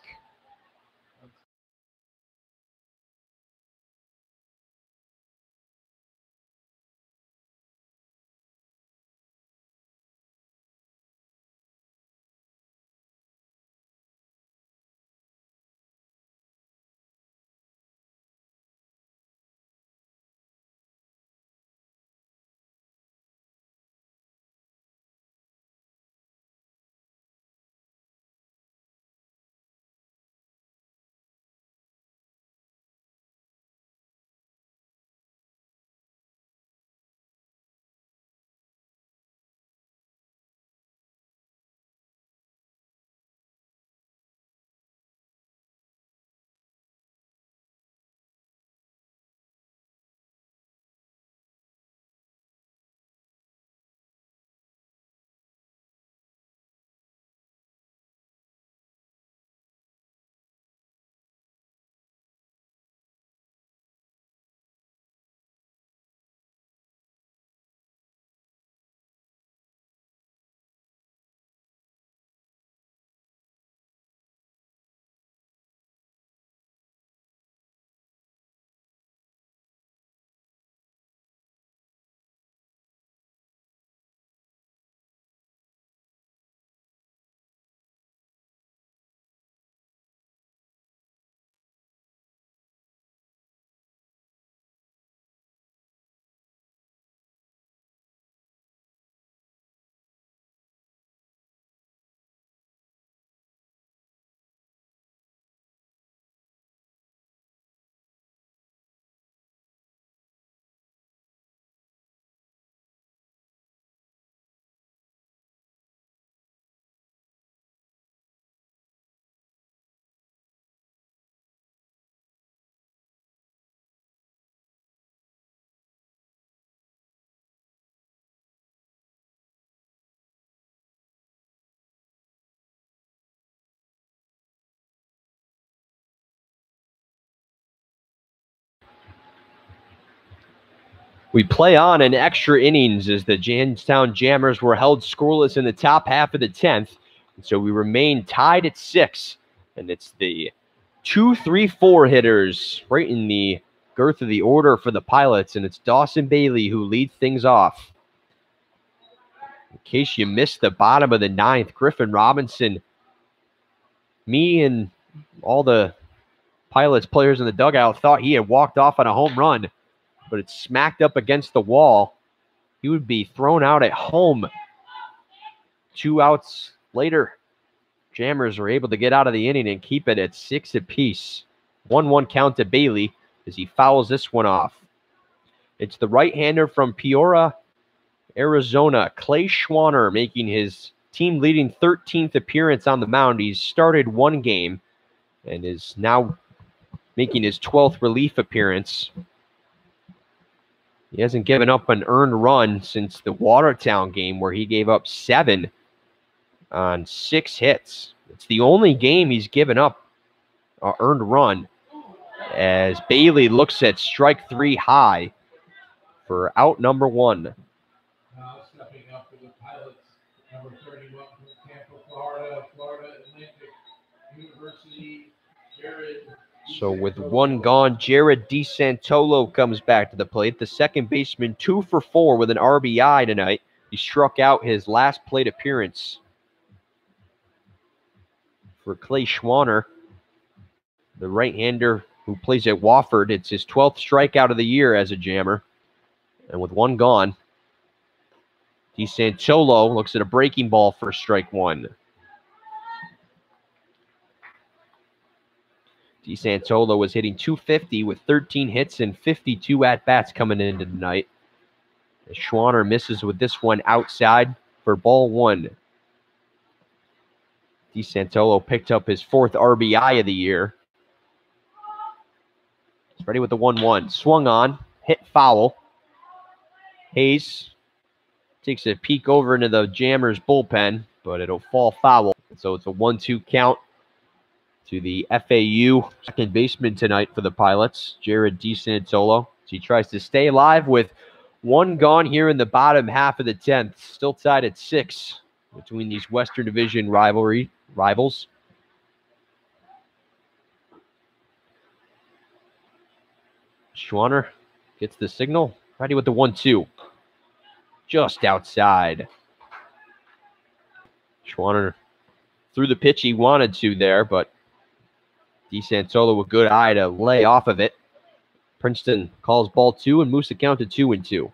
We play on in extra innings as the Jamestown Jammers were held scoreless in the top half of the 10th. And so we remain tied at 6. And it's the 2-3-4 hitters right in the girth of the order for the Pilots. And it's Dawson Bailey who leads things off. In case you missed the bottom of the 9th, Griffin Robinson, me and all the Pilots players in the dugout thought he had walked off on a home run, but it's smacked up against the wall. He would be thrown out at home. 2 outs later, Jammers were able to get out of the inning and keep it at 6 apiece. 1-1 count to Bailey as he fouls this one off. It's the right-hander from Peoria, Arizona, Clay Schwanner, making his team-leading 13th appearance on the mound. He's started 1 game and is now making his 12th relief appearance. He hasn't given up an earned run since the Watertown game where he gave up 7 on 6 hits. It's the only game he's given up an earned run as Bailey looks at strike 3 high for out number 1. Now stepping up for the Pilots, number 31 from Tampa, Florida Atlantic University, Jared. So with 1 gone, Jared DeSantolo comes back to the plate. The second baseman 2 for 4 with an RBI tonight. He struck out his last plate appearance. For Clay Schwanner, the right-hander who plays at Wofford, it's his 12th strikeout of the year as a Jammer. And with 1 gone, DeSantolo looks at a breaking ball for strike 1. DeSantolo was hitting .250 with 13 hits and 52 at-bats coming into tonight. As Schwanner misses with this one outside for ball 1. DeSantolo picked up his 4th RBI of the year. He's ready with the 1-1. Swung on, hit foul. Hayes takes a peek over into the Jammers bullpen, but it'll fall foul. So it's a 1-2 count to the FAU second baseman tonight for the Pilots, Jared DeSantolo. He tries to stay alive with 1 gone here in the bottom half of the 10th. Still tied at 6 between these Western Division rivals. Schwanner gets the signal. Ready with the 1-2. Just outside. Schwanner threw the pitch he wanted to there, but DeSantolo with a good eye to lay off of it. Princeton calls ball 2 and moves the count to 2-2.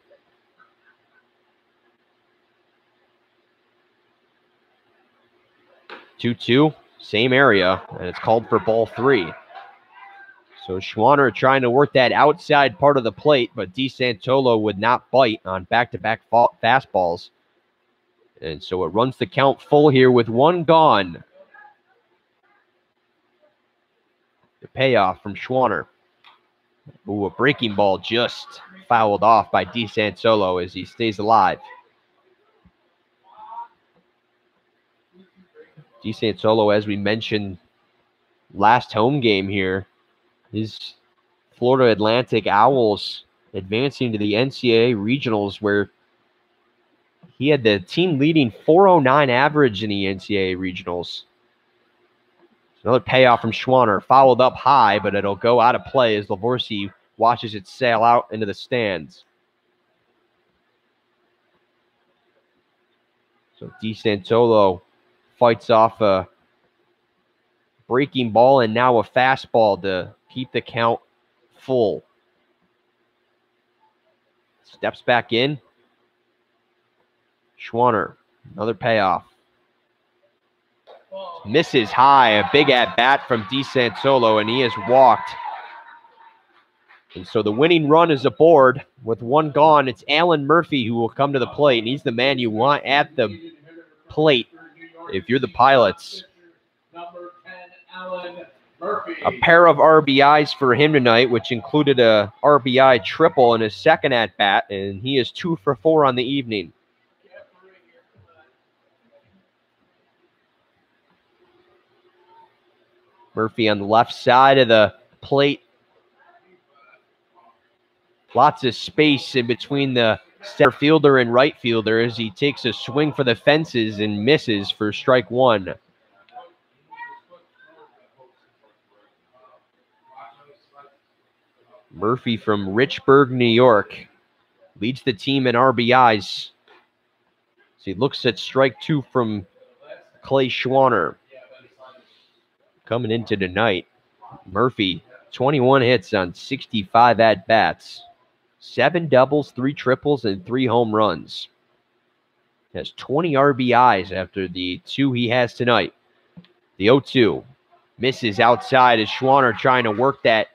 2-2, same area, and it's called for ball 3. So Schwanner trying to work that outside part of the plate, but DeSantolo would not bite on back-to-back fastballs. And so it runs the count full here with 1 gone. The payoff from Schwanner. Ooh, a breaking ball just fouled off by DeSantolo as he stays alive. DeSantolo, as we mentioned last home game here, his Florida Atlantic Owls advancing to the NCAA regionals, where he had the team leading 409 average in the NCAA regionals. Another payoff from Schwanner, fouled up high, but it'll go out of play as Lavorsi watches it sail out into the stands. So DeSantolo fights off a breaking ball and now a fastball to keep the count full. Steps back in. Schwanner, another payoff. Misses high, a big at-bat from DeSantolo, and he has walked. And so the winning run is aboard with 1 gone. It's Alan Murphy who will come to the plate, and he's the man you want at the plate if you're the Pilots. Number 10, Alan Murphy. A pair of RBIs for him tonight, which included a RBI triple in his second at-bat, and he is 2 for 4 on the evening. Murphy on the left side of the plate. Lots of space in between the center fielder and right fielder as he takes a swing for the fences and misses for strike 1. Murphy from Richburg, New York, leads the team in RBIs. So he looks at strike 2 from Clay Schwanner. Coming into tonight, Murphy, 21 hits on 65 at-bats. 7 doubles, 3 triples, and 3 home runs. Has 20 RBIs after the 2 he has tonight. The 0-2 misses outside as Schwanner trying to work that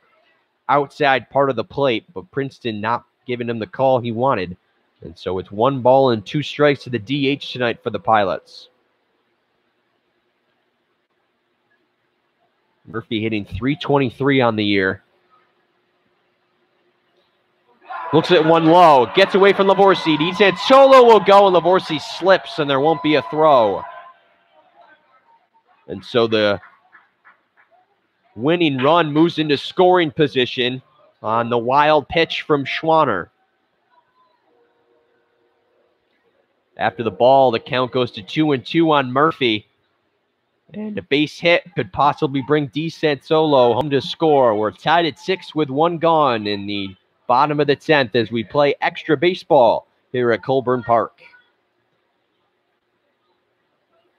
outside part of the plate, but Princeton not giving him the call he wanted. And so it's 1 ball and 2 strikes to the DH tonight for the Pilots. Murphy hitting .323 on the year. Looks at 1 low. Gets away from Lavorsi. DeSantolo will go, and Lavorsi slips, and there won't be a throw. And so the winning run moves into scoring position on the wild pitch from Schwanner. After the ball, the count goes to 2-2 on Murphy. And a base hit could possibly bring DeSantolo home to score. We're tied at 6 with 1 gone in the bottom of the 10th as we play extra baseball here at Colburn Park.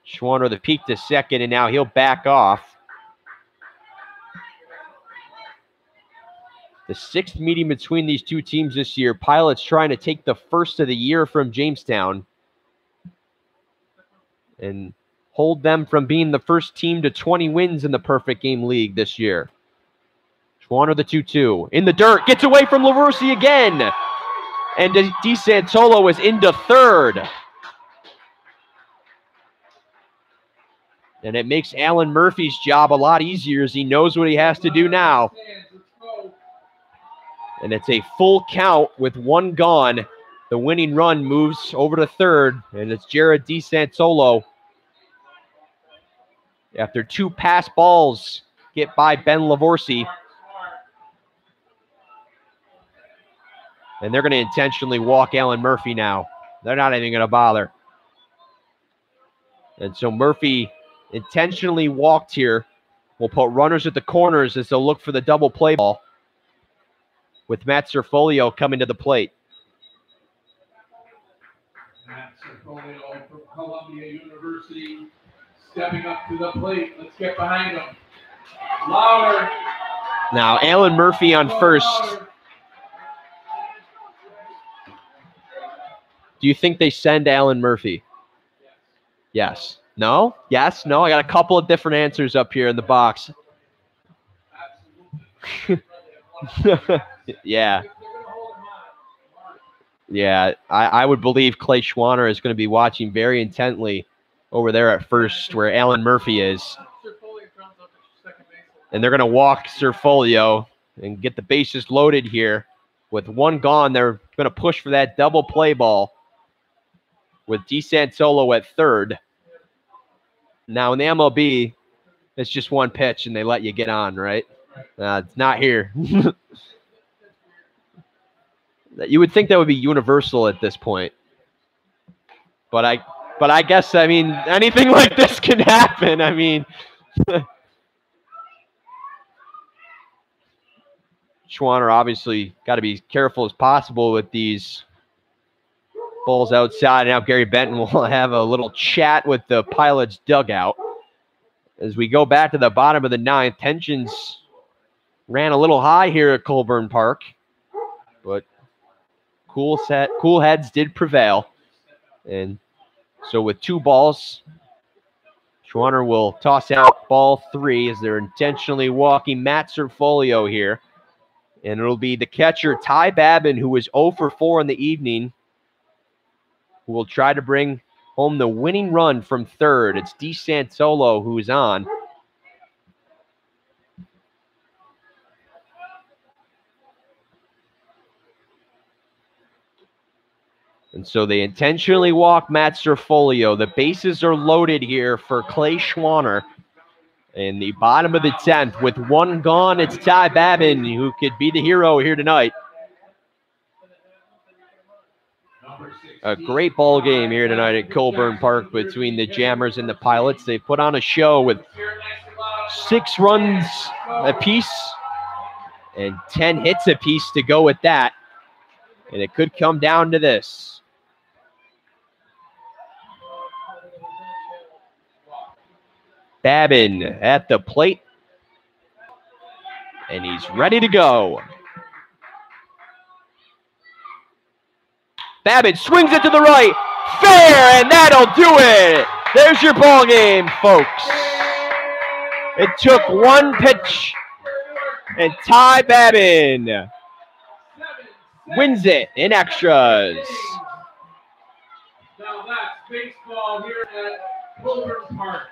Schwanner the peak to second, and now he'll back off. The 6th meeting between these two teams this year. Pilots trying to take the first of the year from Jamestown and hold them from being the first team to 20 wins in the Perfect Game League this year. Schwanner the 2-2. In the dirt. Gets away from Lavorsi again. And DeSantolo is into third. And it makes Alan Murphy's job a lot easier as he knows what he has to do now. And it's a full count with 1 gone. The winning run moves over to third, and it's Jared DeSantolo. After 2 pass balls get by Ben Lavorsi. And they're going to intentionally walk Alan Murphy now. They're not even going to bother. And so Murphy intentionally walked here. We'll put runners at the corners as they'll look for the double play ball, with Matt Serfolio coming to the plate. Matt Serfolio from Columbia University stepping up to the plate. Let's get behind him. Louder. Now Alan Murphy on first. Do you think they send Alan Murphy? Yes. No? Yes? No? I got a couple of different answers up here in the box. Yeah. Yeah, I would believe Clay Schwanner is going to be watching very intently over there at first where Alan Murphy is. And they're going to walk Serfolio and get the bases loaded here. With one gone, they're going to push for that double play ball with DeSantolo at third. Now in the MLB, it's just one pitch and they let you get on, right? It's not here. You would think that would be universal at this point. But I guess, I mean, anything like this can happen. I mean, Schwanner obviously got to be careful as possible with these balls outside. Now Gary Benton will have a little chat with the Pilots dugout. As we go back to the bottom of the ninth, tensions ran a little high here at Colburn Park, but cool heads did prevail. And so with 2 balls, Schwanner will toss out ball 3 as they're intentionally walking Matt Serfolio here. And it'll be the catcher, Ty Babin, who was 0 for 4 in the evening, who will try to bring home the winning run from third. It's DeSantolo who's on. And so they intentionally walk Matt Serfolio. The bases are loaded here for Clay Schwanner. In the bottom of the 10th, with 1 gone, it's Ty Babin who could be the hero here tonight. A great ball game here tonight at Colburn Park between the Jammers and the Pilots. They put on a show with 6 runs apiece and 10 hits apiece to go with that. And it could come down to this. Babin at the plate. And he's ready to go. Babin swings it to the right. Fair, and that'll do it. There's your ball game, folks. It took 1 pitch, and Ty Babin wins it in extras. Now that's baseball here at Colburn Park.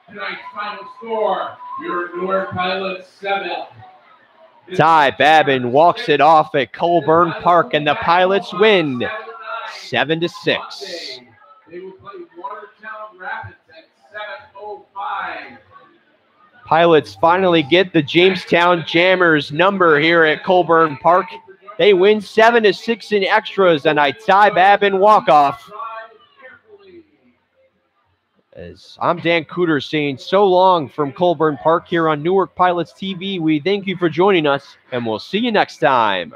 Tonight's final score, your Newark Pilots 7. Ty Babin walks it off at Colburn Park, and the Pilots win 7-6. They will play Watertown Rapids at 7:05. Pilots finally get the Jamestown Jammers number here at Colburn Park. They win 7-6 in extras on a Ty Babin walk-off. As I'm Dan Cooter saying so long from Colburn Park here on Newark Pilots TV, we thank you for joining us, and we'll see you next time.